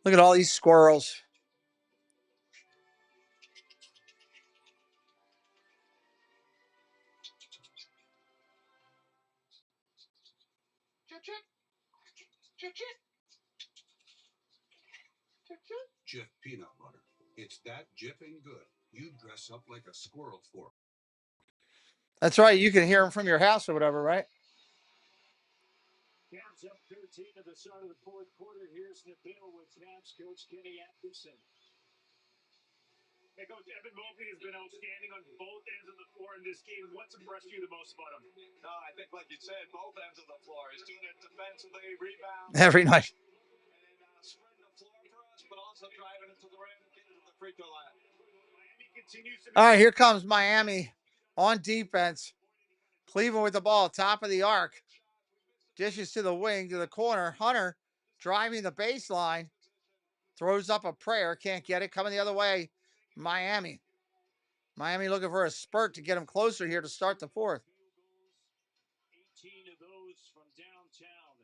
Look at all these squirrels. Jif peanut butter. It's that Jif and good. You dress up like a squirrel for. That's right. You can hear them from your house or whatever, right? Cavs up 13 at the start of the fourth quarter. Here's the bill with Cavs coach Kenny Atkinson. Hey, Coach, Evan Mobley has been outstanding on both ends of the floor in this game. What's impressed you the most about him? No, I think, like you said, both ends of the floor. He's doing it defensively, rebound, Every night. and spreading the floor for us, but also driving it to the rim and getting to the free throw line. Miami continues to be. All right, here comes Miami on defense. Cleveland with the ball, top of the arc. Dishes to the wing, to the corner. Hunter driving the baseline. Throws up a prayer. Can't get it. Coming the other way. Miami. Miami looking for a spurt to get them closer here to start the fourth. 18 of those from downtown.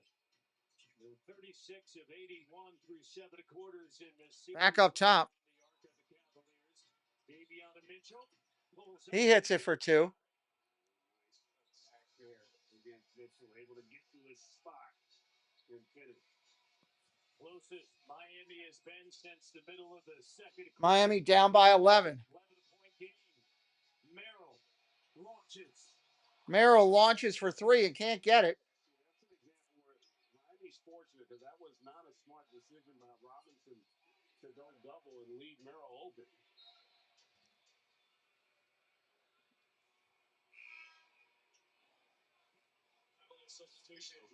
36 of 81 through 7 quarters in the series. Back up top. He hits it for two. Able to get to his spot and finish. Closest Miami has been since the middle of the second quarter. Miami down by 11. 11-point game. Merrill launches. Merrill launches for three and can't get it. That's an example where Miami's fortunate because that was not a smart decision by Robinson to go double and leave Merrill open.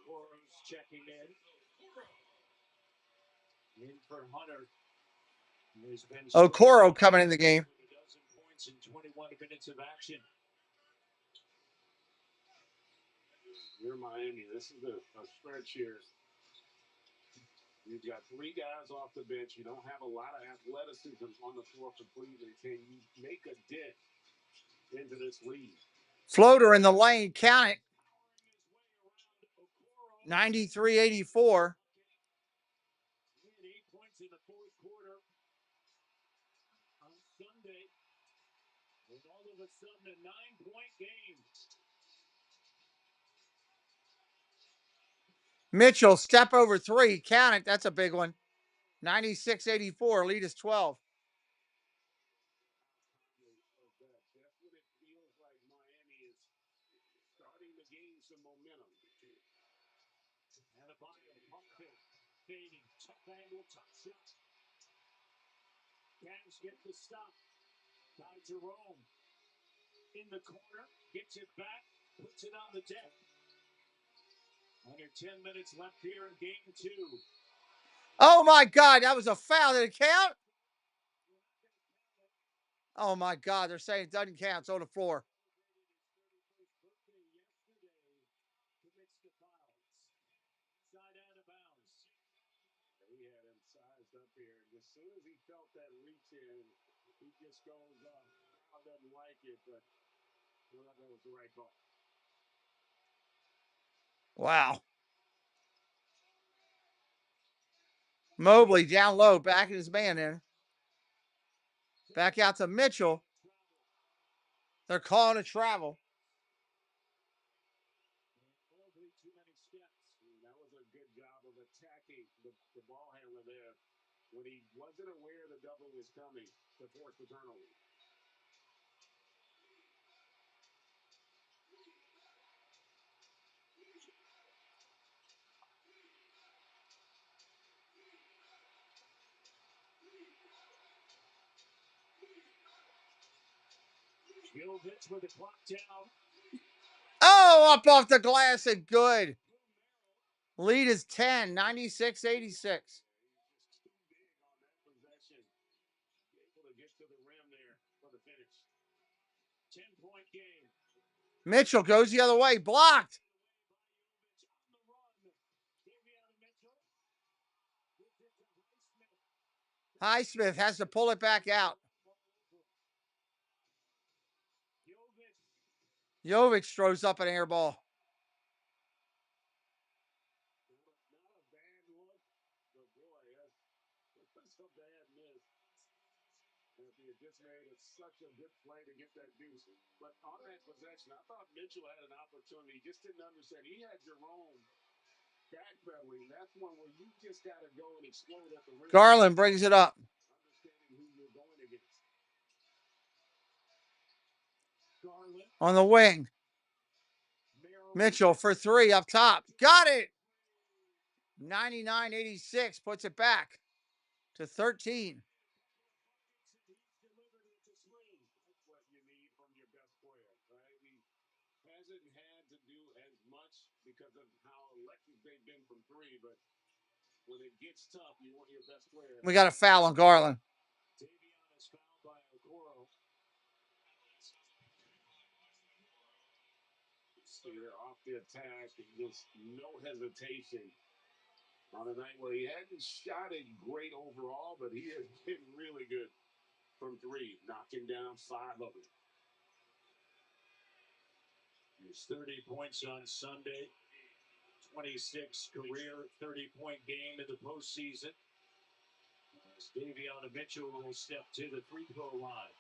Okoro's checking in. In for Hunter. Okoro coming in the game. A dozen points in 21 minutes of action. You're Miami. This is a stretch here. You've got three guys off the bench. You don't have a lot of athleticism on the floor for Cleveland. Can you make a dent into this lead? Floater in the lane. Count it. 93-84. He had 8 points in the fourth quarter on Sunday. And all of a sudden, a 9-point game. Mitchell, step over three. Count it. That's a big one. 96-84. Lead is 12. That's what it feels like Miami is starting to gain some momentum. And a body pump fake. Fading. Tough angle, tough shot. Cavs get the stop. By Jerome. In the corner. Gets it back. Puts it on the deck. Under 10 minutes left here in game 2. Oh, my God. That was a foul. Did it count? Oh, my God. They're saying it doesn't count. It's on the floor. Side out of bounds. He had him sized up here. And as soon as he felt that reach in, he just goes up. I doesn't like it, but that was the right call. Wow. Mobley down low, backing his man in. Back out to Mitchell. They're calling a travel. Mobley too many steps. That was a good job of attacking the ball handler there when he wasn't aware the double was coming to force the turnover. Gilvich with the clock down. Oh, up off the glass and good. Lead is 10, 96-86. Mitchell goes the other way. Blocked. Highsmith has to pull it back out. Jovic throws up an air ball. Not a bad look, but boy, that's a bad miss. If he had just made such a good play to get that deuce. But on that possession, I thought Mitchell had an opportunity. He just didn't understand. He had Jerome backpedaling. That's one where you just got to go and explode at the rim. Garland brings it up. Understanding who you're going against. Garland On the wing. Mitchell for three up top. Got it. 99-86 puts it back to 13. What you need from your best player, right? He hasn't had to do as much because of how electric they've been from three, but when it gets tough, you want your best player. We got a foul on Garland. Davion is fouled by Okoro. Steeler off the attack, just no hesitation. On a night where he hadn't shot it great overall, but he has been really good from three, knocking down 5 of them. He's 30 points on Sunday, 26 career 30-point game in the postseason. As Davion Mitchell will step to the free throw line.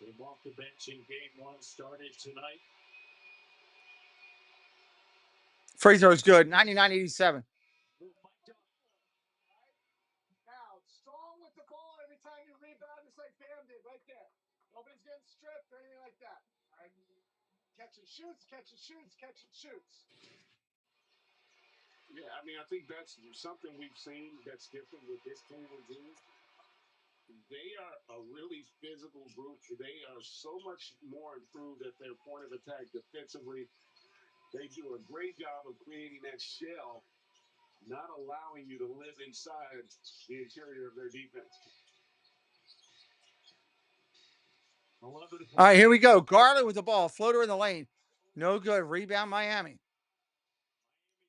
Came off the bench in game 1, started tonight. Free throw's good. 99-87. Now, strong with the ball every time you rebound, just like Bam did right there. Nobody's getting stripped or anything like that. All right? Catch and shoots, catch and shoots, catch and shoots. Yeah, I mean, I think that's something we've seen that's different with this team and team. They are a really physical group. They are so much more improved at their point of attack defensively. They do a great job of creating that shell, not allowing you to live inside the interior of their defense. All right, here we go. Garland with the ball. Floater in the lane. No good. Rebound, Miami.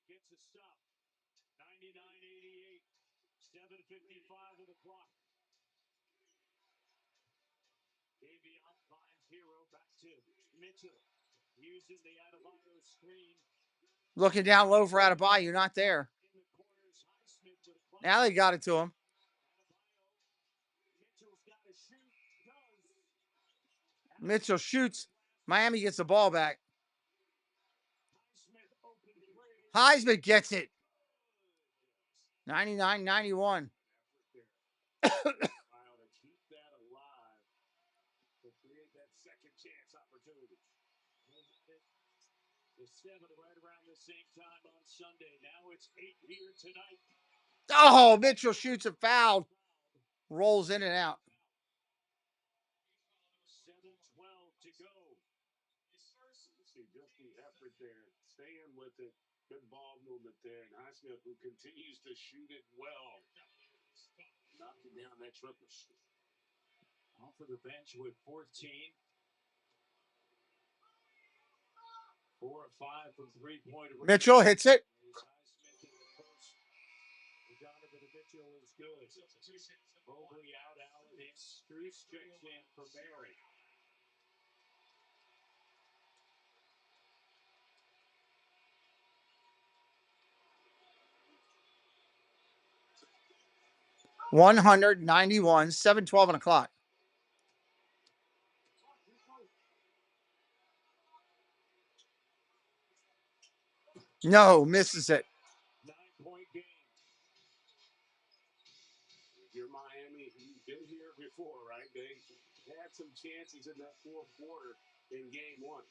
Gets a stop. 99-88. 7:55 of the clock. Davion finds Hero back to Mitchell. Using the Adebayo screen. Looking down low for Adebayo. You're not there. Now they got it to him. Mitchell shoots. Miami gets the ball back. Heisman gets it. 99-91. To keep that alive, to create that second chance opportunity. The 7 right around the same time on Sunday. Now it's 8 here tonight. Oh, Mitchell shoots and fouled. Rolls in and out. 7:12 to go. See just the effort there, staying with it, good ball movement there, and Highsmith who continues to shoot it well, knocking down that triple. Off of the bench with 14. 4 or 5 from 3-point range. Mitchell hits it. Donovan Mitchell is good. Mobley out, Allen in. Streets checks in for Mary. $191, 7:12 on the clock. No, misses it. 9-point game. If you're Miami, you've been here before, right? They had some chances in that fourth quarter in game 1.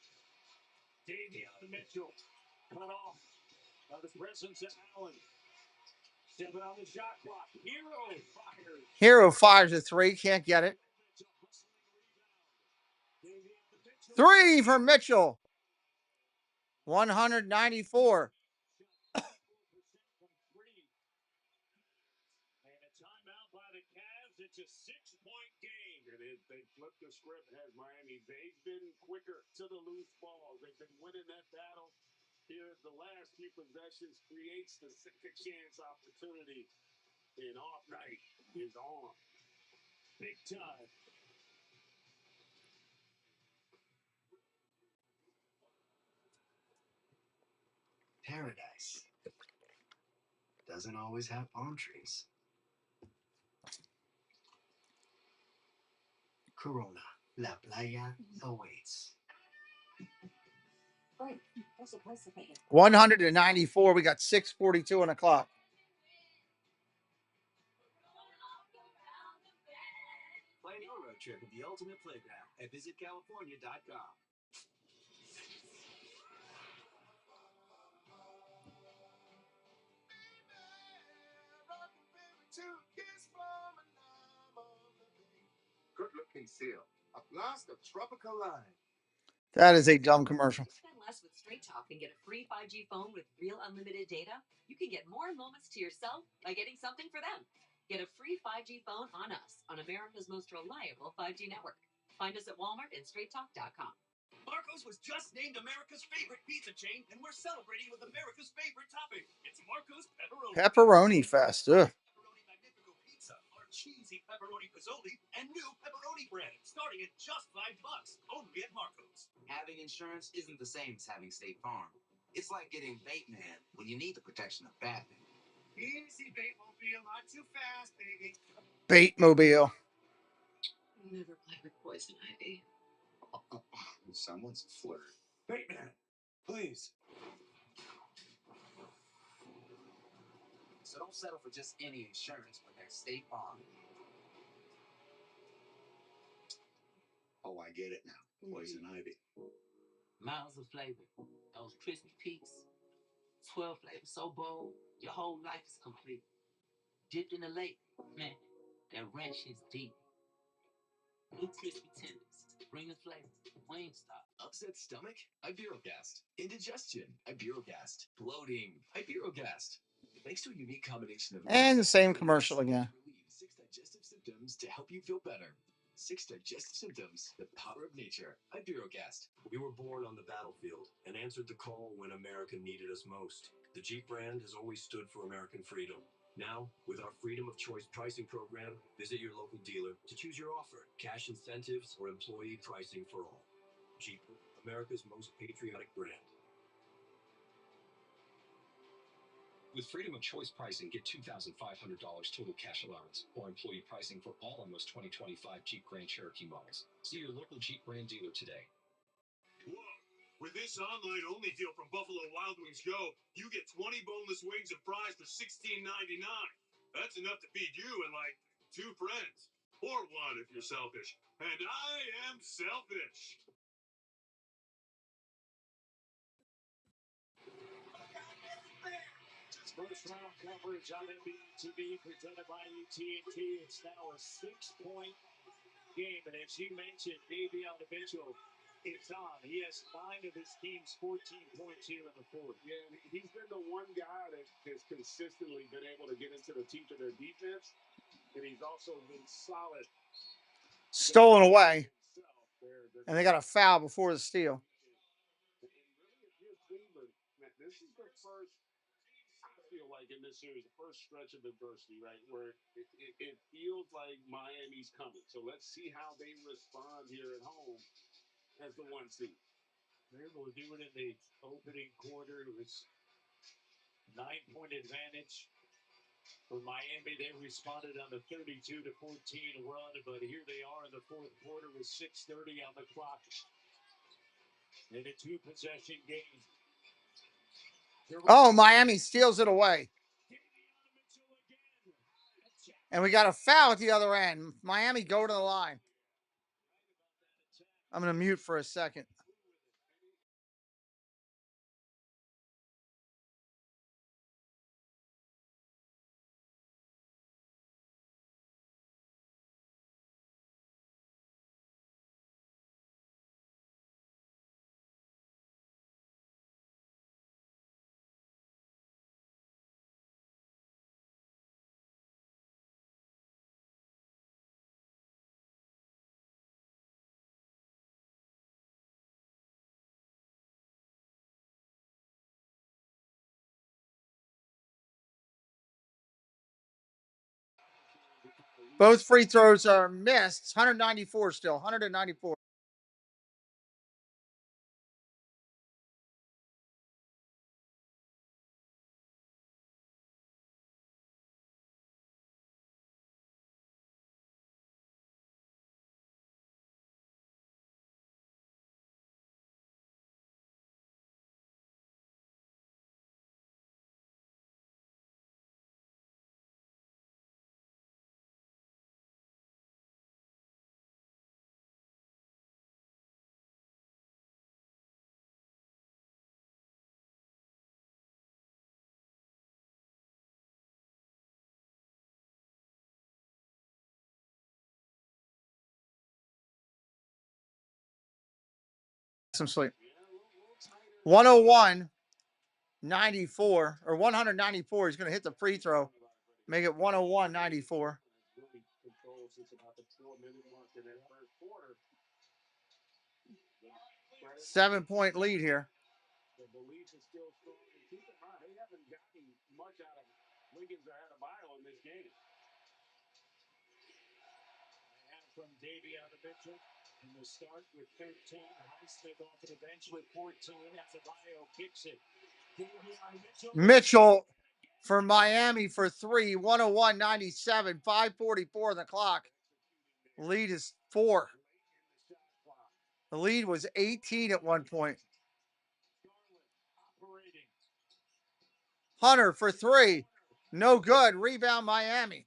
Davion Mitchell cut off by the presence of Allen. 7 on the shot clock. Hero fires. Hero fires a three. Can't get it. 3 for Mitchell. 194. And a timeout by the Cavs. It's a 6-point game. They flipped the script, has Miami. They've been quicker to the loose balls. They've been winning that battle. Here, the last few possessions creates the second chance opportunity. And off night is on. Big time. Paradise doesn't always have palm trees. Corona, La Playa awaits. 194. We got 6:42 on the clock. trip at the ultimate playground at visitcalifornia.com. Good-looking seal. A blast of tropical lime. That is a dumb commercial. Spend less with Straight Talk and get a free 5G phone with real unlimited data. You can get more moments to yourself by getting something for them. Get a free 5G phone on us on America's most reliable 5G network. Find us at Walmart and straighttalk.com. Marco's was just named America's favorite pizza chain, and we're celebrating with America's favorite topping. It's Marco's Pepperoni. Pepperoni Fest. Ugh. Pepperoni Magnifico Pizza, our cheesy pepperoni pizzoli, and new pepperoni bread, starting at just $5, only at Marco's. Having insurance isn't the same as having State Farm. It's like getting Bateman when you need the protection of Batman. Easy, Batemobile, not too fast, baby. Batemobile. Never play with poison ivy. Someone's a flirt. Bateman, please. So don't settle for just any insurance when there's State Farm. Oh, I get it now. Poison ivy. Miles of flavor. Those crispy peaks. 12 flavors so bold, your whole life is complete. Dipped in the lake, man, that ranch is deep. New crispy tenders, bring the flavor. Wingstop. Upset stomach? Ibirogast. Indigestion? Ibirogast. Bloating? Ibirogast. Thanks to a unique combination of And the same commercial again. relieve 6 digestive symptoms to help you feel better. 6 digestive symptoms, the power of nature. Ibirogast. We were born on the battlefield and answered the call when America needed us most. The Jeep brand has always stood for American freedom. Now, with our freedom of choice pricing program, visit your local dealer to choose your offer, cash incentives, or employee pricing for all. Jeep, America's most patriotic brand. With freedom of choice pricing, get $2,500 total cash allowance or employee pricing for all almost 2025 Jeep Grand Cherokee models. See your local Jeep brand dealer today. Whoa. With this online-only deal from Buffalo Wild Wings Go, you get 20 boneless wings and fries for $16.99. That's enough to feed you and, like, 2 friends. Or 1 if you're selfish. And I am selfish. First round coverage on NBA TV presented by AT&T. It's now a 6-point game, and as you mentioned, Davion Mitchell, it's on. He has 9 of his team's 14 points here in the fourth. Yeah, and he's been the one guy that has consistently been able to get into the teeth of their defense, and he's also been solid. Stolen away. And they got a foul before the steal. And really, if you're Cleveland, man, this is the first, I feel like in this series, the first stretch of adversity, right, where it feels like Miami's coming. So let's see how they respond here at home as the 1 seed. They're able to do it in the opening quarter. It was 9-point advantage for Miami. They responded on the 32-14 run, but here they are in the fourth quarter with 6:30 on the clock in a 2-possession game. Oh, Miami steals it away. And we got a foul at the other end. Miami go to the line. I'm going to mute for a second. Both free throws are missed. 194 still. 194. some sleep. 101 94 or 194. He's going to hit the free throw, make it 101 94. Control since about the 4-minute mark in that first quarter. 7-point lead here. The belief is still strong. And keep in mind, they haven't gotten much out of Wiggins or Adebayo in this game. They have from Davion to Mitchell in the start with 13. Highsmith off of the bench with 14. Adebayo kicks it. Mitchell for Miami for 3, 101 97, 5:44 on the clock. Lead is 4. The lead was 18 at one point. Hunter for 3. No good. Rebound Miami.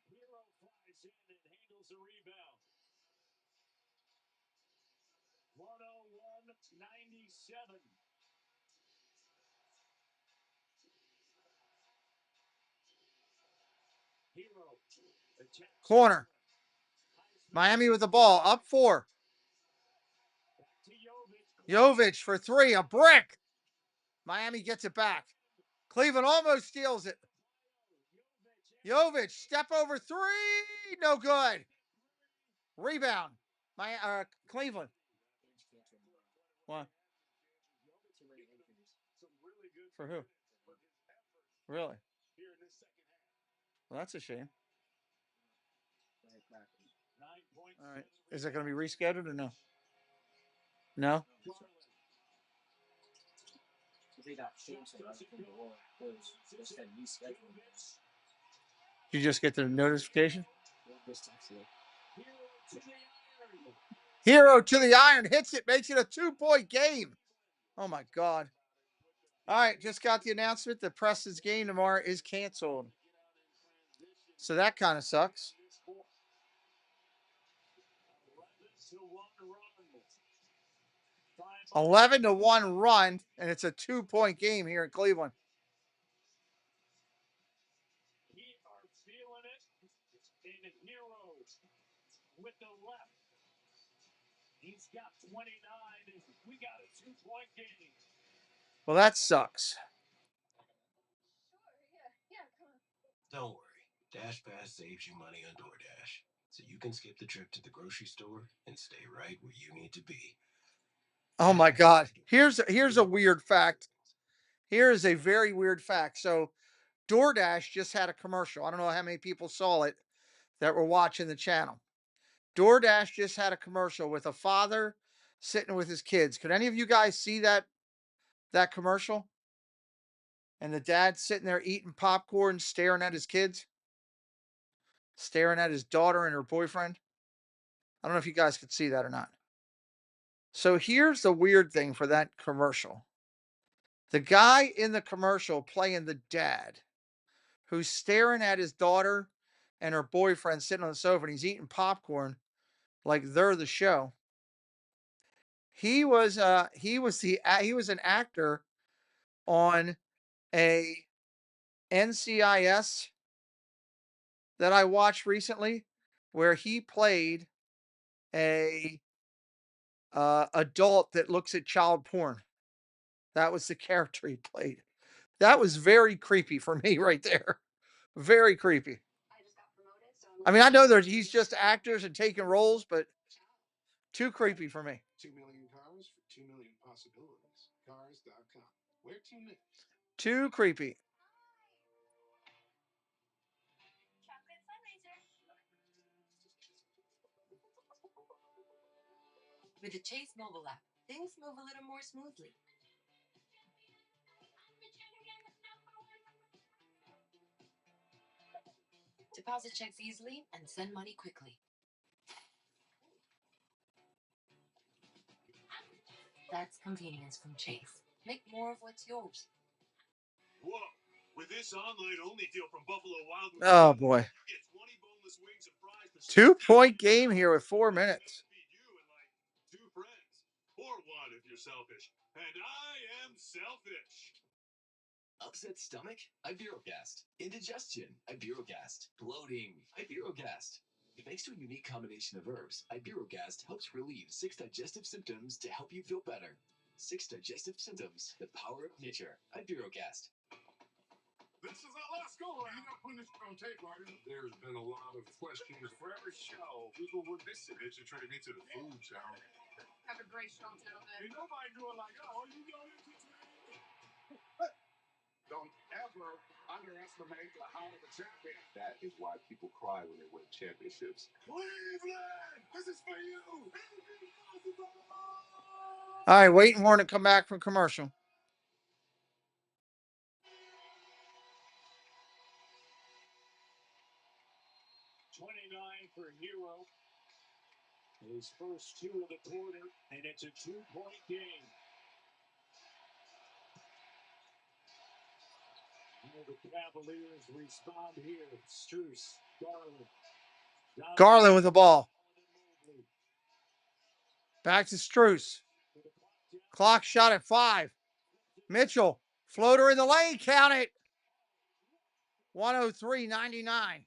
Corner. Miami with the ball. Up 4. Jovic for 3. A brick. Miami gets it back. Cleveland almost steals it. Jovic, step over 3. No good. Rebound. Cleveland. What? For who? Really? Well, that's a shame. All right. Is it going to be rescheduled or no? No? Did you just get the notification? Hero to the iron. Hits it. Makes it a 2-point game. Oh, my God. All right. Just got the announcement that Preston's game tomorrow is canceled. So that kind of sucks. 11-1 run, and it's a 2-point game here in Cleveland. With the left. He's got 29. We got a 2-point game. Well, that sucks. Don't worry. DashPass saves you money on DoorDash, so you can skip the trip to the grocery store and stay right where you need to be. Oh my God. Here's a weird fact. Here is a very weird fact. So DoorDash just had a commercial. I don't know how many people saw it that were watching the channel. DoorDash just had a commercial with a father sitting with his kids. Could any of you guys see that commercial? And the dad sitting there eating popcorn, staring at his kids, staring at his daughter and her boyfriend. I don't know if you guys could see that or not. So here's the weird thing for that commercial. The guy in the commercial playing the dad who's staring at his daughter and her boyfriend sitting on the sofa and he's eating popcorn like they're the show. He was an actor on a NCIS that I watched recently where he played a adult that looks at child porn. That was the character he played. That was very creepy for me right there. Very creepy. I mean, I know he's just actors and taking roles, but too creepy for me. 2 million cars for 2 million possibilities. Cars.com. Where 2 million? Too creepy. With the Chase mobile app, things move a little more smoothly. Deposit checks easily and send money quickly. That's convenience from Chase. Make more of what's yours. Whoa. With this online-only deal from Buffalo Wild Wings, Oh, boy. you get 20 boneless wings and fries for 2-point game here with 4 minutes. feed you and like 2 friends. Or one if you're selfish. And I am selfish. Upset stomach? Iberogast. Indigestion? Iberogast. Bloating? Iberogast. Thanks to a unique combination of herbs, Iberogast helps relieve 6 digestive symptoms to help you feel better. 6 digestive symptoms. The power of nature. I'm Durocast. This is our last go around. You're not putting this on tape, are you? There's been a lot of questions for every show. People would miss it. They should trade me to the food channel. Have a great show, gentlemen. Ain't nobody doing like, oh, you know this. Don't ever underestimate the heart of a champion. That is why people cry when they win championships. Cleveland, this is for you. Anything possible? All right, waiting for him to come back from commercial. For Hero. His first two of the quarter, and it's a 2-point game. Now the Cavaliers respond here. Struce, Garland with the ball. Back to Struce. Clock shot at 5. Mitchell, floater in the lane, count it. 103.99.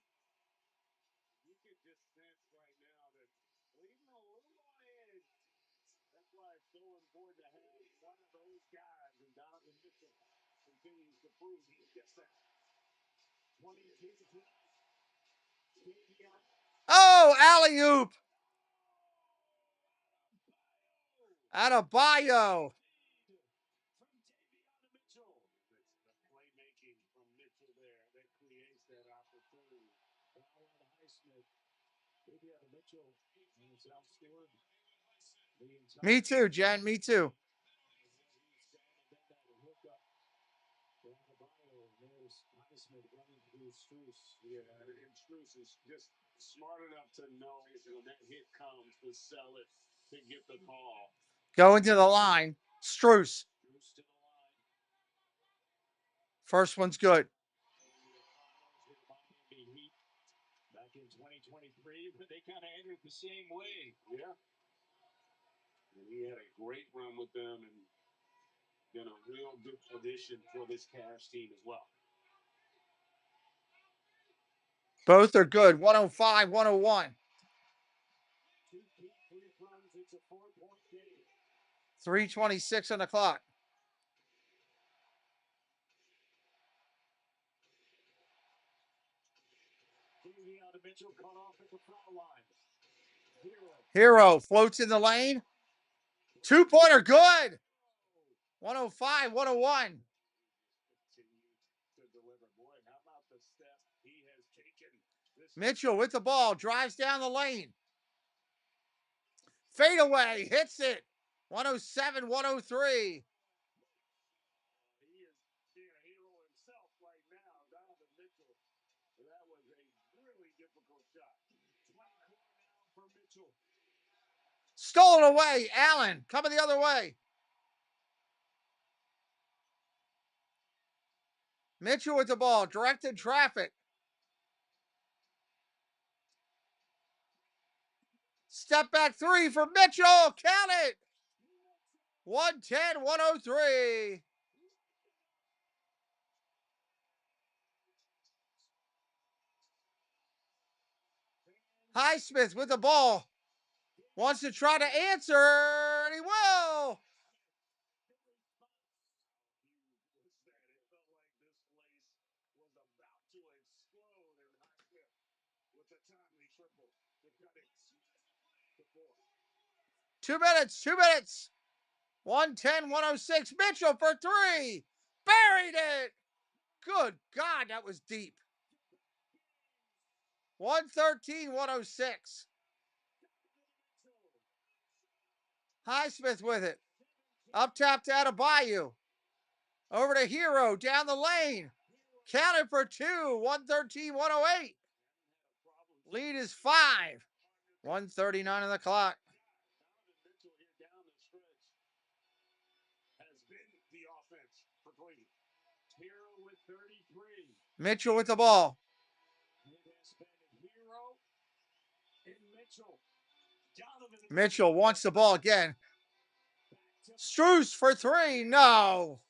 Oh, alley-oop. Adebayo. Me too, Jen. Me too. Yeah, and Struce is just smart enough to know when that hit comes to sell it to get the call. Going to the line. Struce. First one's good. Back in 2023, but they kind of entered the same way. Yeah. And he had a great run with them and been a real good addition for this Cavs team as well. Both are good. 105, 101. 3:26 on the clock. Hero floats in the lane. 2-pointer good. 105, 101. Mitchell with the ball, drives down the lane. Fade away, hits it. 107, 103. Stolen away. Allen coming the other way. Mitchell with the ball, directed traffic. Step back 3 for Mitchell. Count it. 110, 103. Highsmith with the ball. Wants to try to answer, and he will. Two minutes. 110, 106. Mitchell for 3. Buried it. Good God, that was deep. 113, 106. Highsmith with it. Up top to Adebayo. Over to Hero, down the lane. Counted for 2, 113, 108. Lead is 5. 139 on the clock. Mitchell with the ball. Mitchell wants the ball again. Struce for 3. No.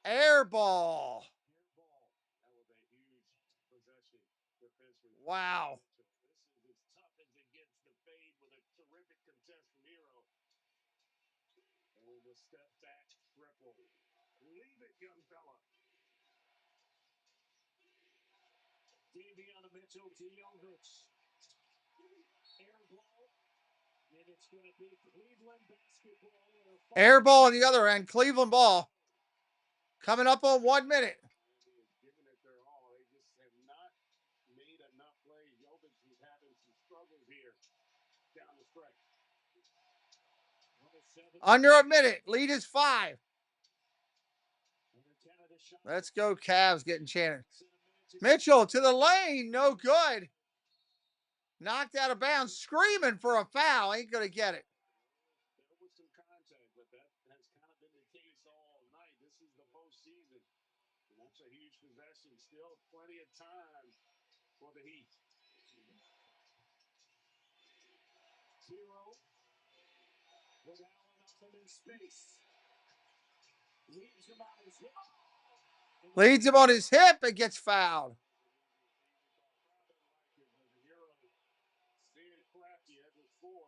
Air ball. Wow. Davion Mitchell to Jovic. Air ball. And it's going to be Cleveland basketball. Air ball on the other end. Cleveland ball. Coming up on 1 minute. Giving it their all. They just have not made enough plays. Jovic is having some struggles here down the stretch. Under a minute. Lead is 5. Let's go, Cavs getting chanted. Mitchell to the lane. No good. Knocked out of bounds. Screaming for a foul. Ain't going to get it. There was some contact, but that has kind of been the case all night. This is the postseason. And that's a huge possession. Still plenty of time for the Heat. Zero. With Allen up in space. Leads him on his hip. Leads him on his hip and gets fouled. Staying crafty at the four.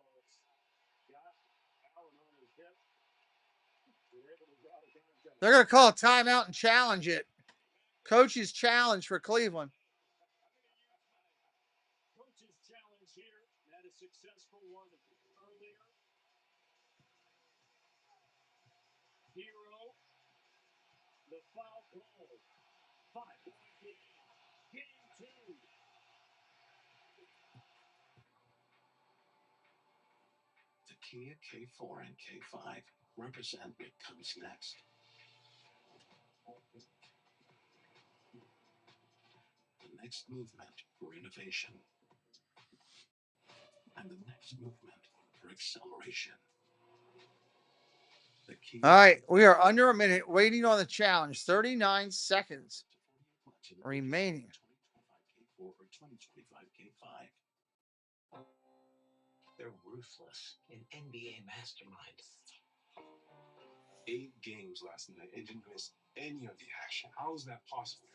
Got Allen on his hip. They're going to call a timeout and challenge it. Coach's challenge for Cleveland. Coach's challenge here. That is successful one earlier. Hero. The foul call. 5-point game. Game 2. The Kia K4 and K5 represent what comes next. The next movement for innovation. And the next movement for acceleration. All right, we are under a minute waiting on the challenge. 39 seconds remaining. K4 or 2025 K5. They're ruthless in NBA Mastermind. 8 games last night and didn't miss any of the action. How is that possible?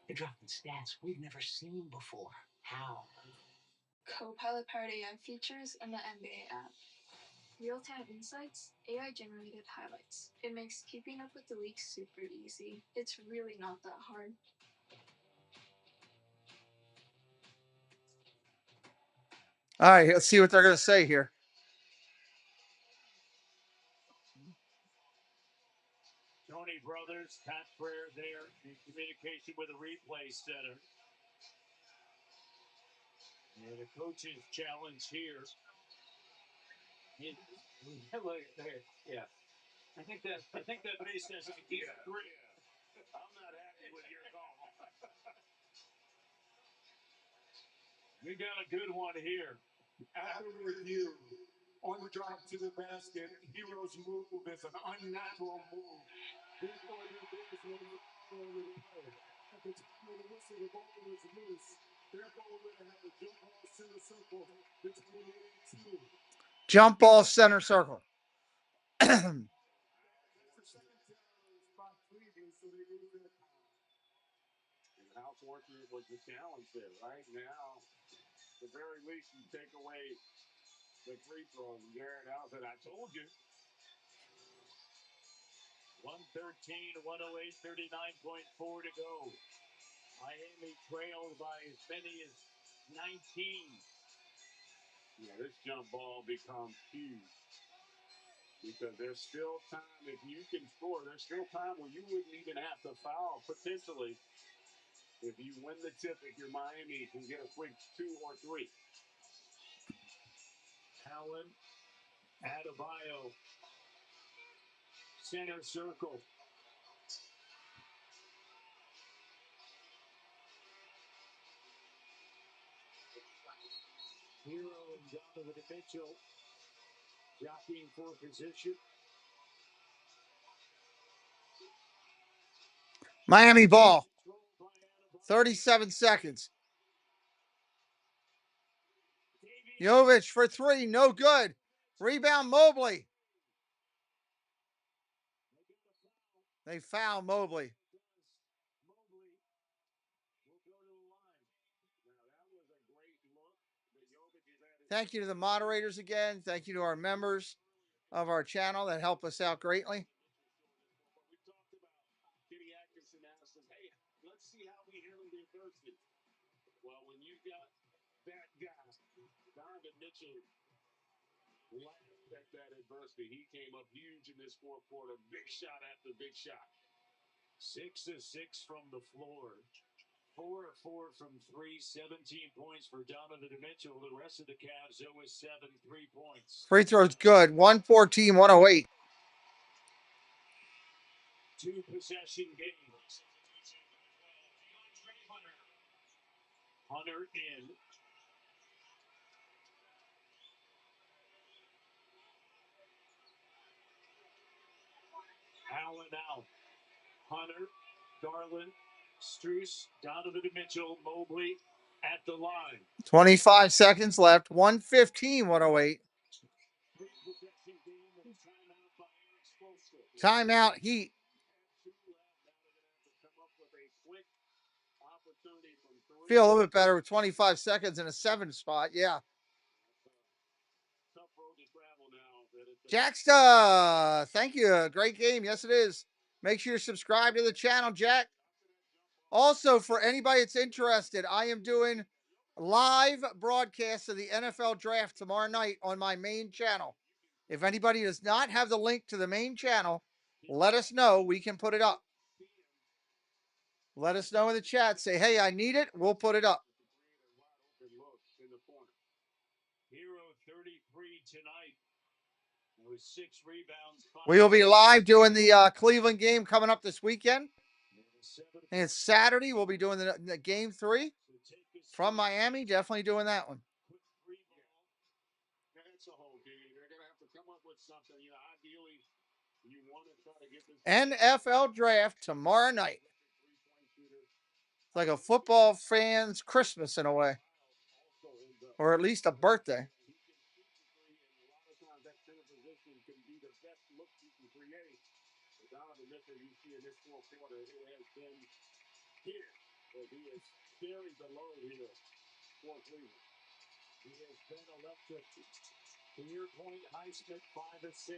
They're dropping stats we've never seen before. How? Copilot powered AI features in the NBA app. Real-time insights, AI-generated highlights. It makes keeping up with the league super easy. It's really not that hard. All right, let's see what they're going to say here. Tony Brothers, Pat Frere there in communication with the replay center. And the coach's challenge here. Look there. Yeah. I think that base says I get 3. I'm not happy with your call. We got a good one here. After review, on the drive to the basket, Hero's move is an unnatural move. Therefore, there is no foul on the play. At the time of the whistle, the ball was loose. Therefore, we're going to have a jump ball center circle between the 2. Jump ball center circle. That's the second challenge by Cleveland, so they lose their time. And how fortunate was the challenge there, right? Now, at the very least, you take away the free throws. And Garrett Allen, I told you. 113, 108, 39.4 to go. Miami trails by as many as 19. Yeah, this jump ball becomes huge. Because there's still time, if you can score, there's still time where you wouldn't even have to foul, potentially. If you win the tip, if you're Miami, you can get a quick 2 or 3. Allen, Adebayo, center circle. Hero and Donovan Mitchell jockeying for position. Miami ball. 37 seconds. Jovic for 3. No good. Rebound Mobley. They foul Mobley. Thank you to the moderators again. Thank you to our members of our channel that help us out greatly. We talked about Kenny Atkinson asked him, hey, let's see how we handle the adversity. Well, when you got that guy, Donovan Mitchell laughed at that adversity. He came up huge in this fourth quarter. Big shot after big shot. 6 of 6 from the floor. 4 of 4 from 3, 17 points for Donovan Mitchell. The rest of the Cavs 0 of 7, 3 points. Free throw's good. 114, 108. 2 possession games. Hunter in. Allen out. Hunter, Garland, Struess, Donovan Mitchell, Mobley at the line. 25 seconds left. 115, 108. Timeout, Heat. Feel a little bit better with 25 seconds in a 7 spot. Yeah. Jacksta, thank you. Great game. Yes, it is. Make sure you subscribe to the channel, Jack. Also, for anybody that's interested, I am doing live broadcasts of the NFL draft tomorrow night on my main channel. If anybody does not have the link to the main channel, let us know. We can put it up. Let us know in the chat. Say, hey, I need it. We'll put it up. Hero 33 tonight with 6 rebounds. We will be live doing the Cleveland game coming up this weekend. And it's Saturday. We'll be doing the game 3 from Miami. Definitely doing that one. That's a whole game. They're going to have to come up with something. You know, ideally, you want to try to get this NFL draft tomorrow night. It's like a football fan's Christmas in a way, or at least a birthday. A lot of times that center position can be the best look you can create. Donovan Mitchell, you see in this fourth quarter, it has been here. But he is very below here for Cleveland. He has been electric. To your point, Highsmith 5 of 6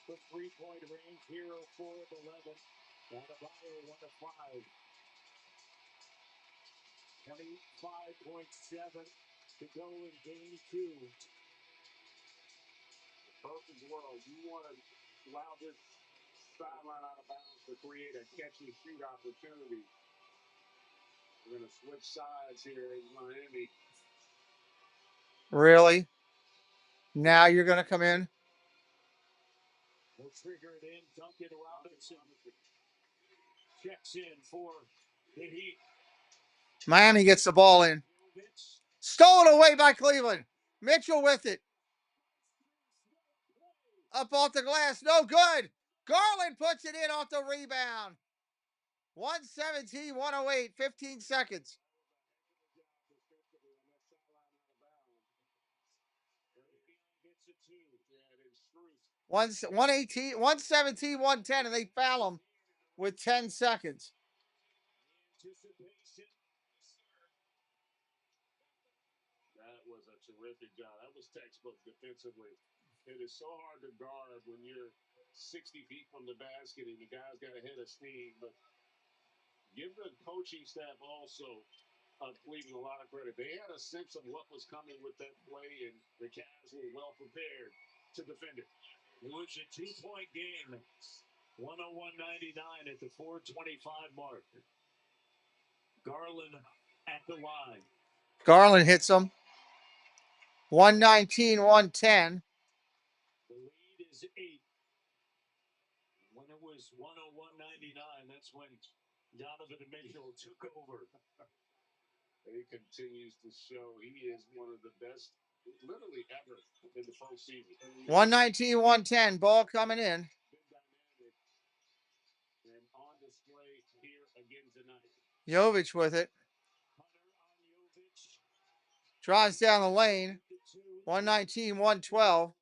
for 3-point range. Hero 4 of 11. Adebayo 1 of 5. 25.7 to go in game 2. The perfect world. You want to allow this sideline out of bounds to create a catch and shoot opportunity. We're going to switch sides here in Miami. Really? Now you're going to come in? We'll trigger it in. Duncan Robinson checks in for the Heat. Miami gets the ball in. Stolen away by Cleveland. Mitchell with it. Up off the glass. No good. Garland puts it in off the rebound. 117, 108, 15 seconds. 118, 117, 110, and they foul him with 10 seconds. That was a terrific job. That was textbook defensively. It is so hard to guard when you're 60 feet from the basket and the guy's got a head of steam. But give the coaching staff also of Cleveland a lot of credit. They had a sense of what was coming with that play, and the Cavs were well prepared to defend it. It was a 2-point game. 101-99 at the 4:25 mark. Garland at the line. Garland hits him. 119, 110. The lead is 8. When it was 101-99, that's when Donovan Mitchell took over. He continues to show he is one of the best, literally ever, in the postseason. 119, 110. Ball coming in. And on display here again tonight. Jovic with it. Drives down the lane. 119, 112.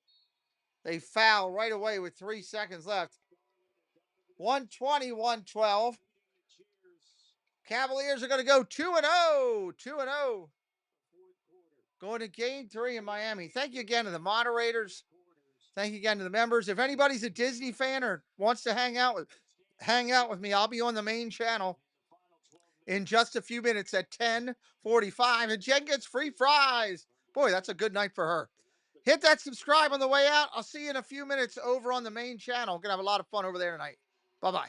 They foul right away with 3 seconds left. 120, 112. Cavaliers are going to go 2-0. 2-0. Going to game 3 in Miami. Thank you again to the moderators. Thank you again to the members. If anybody's a Disney fan or wants to hang out with me, I'll be on the main channel. in just a few minutes at 10:45. And Jen gets free fries. Boy, that's a good night for her. Hit that subscribe on the way out. I'll see you in a few minutes over on the main channel. We're going to have a lot of fun over there tonight. Bye-bye.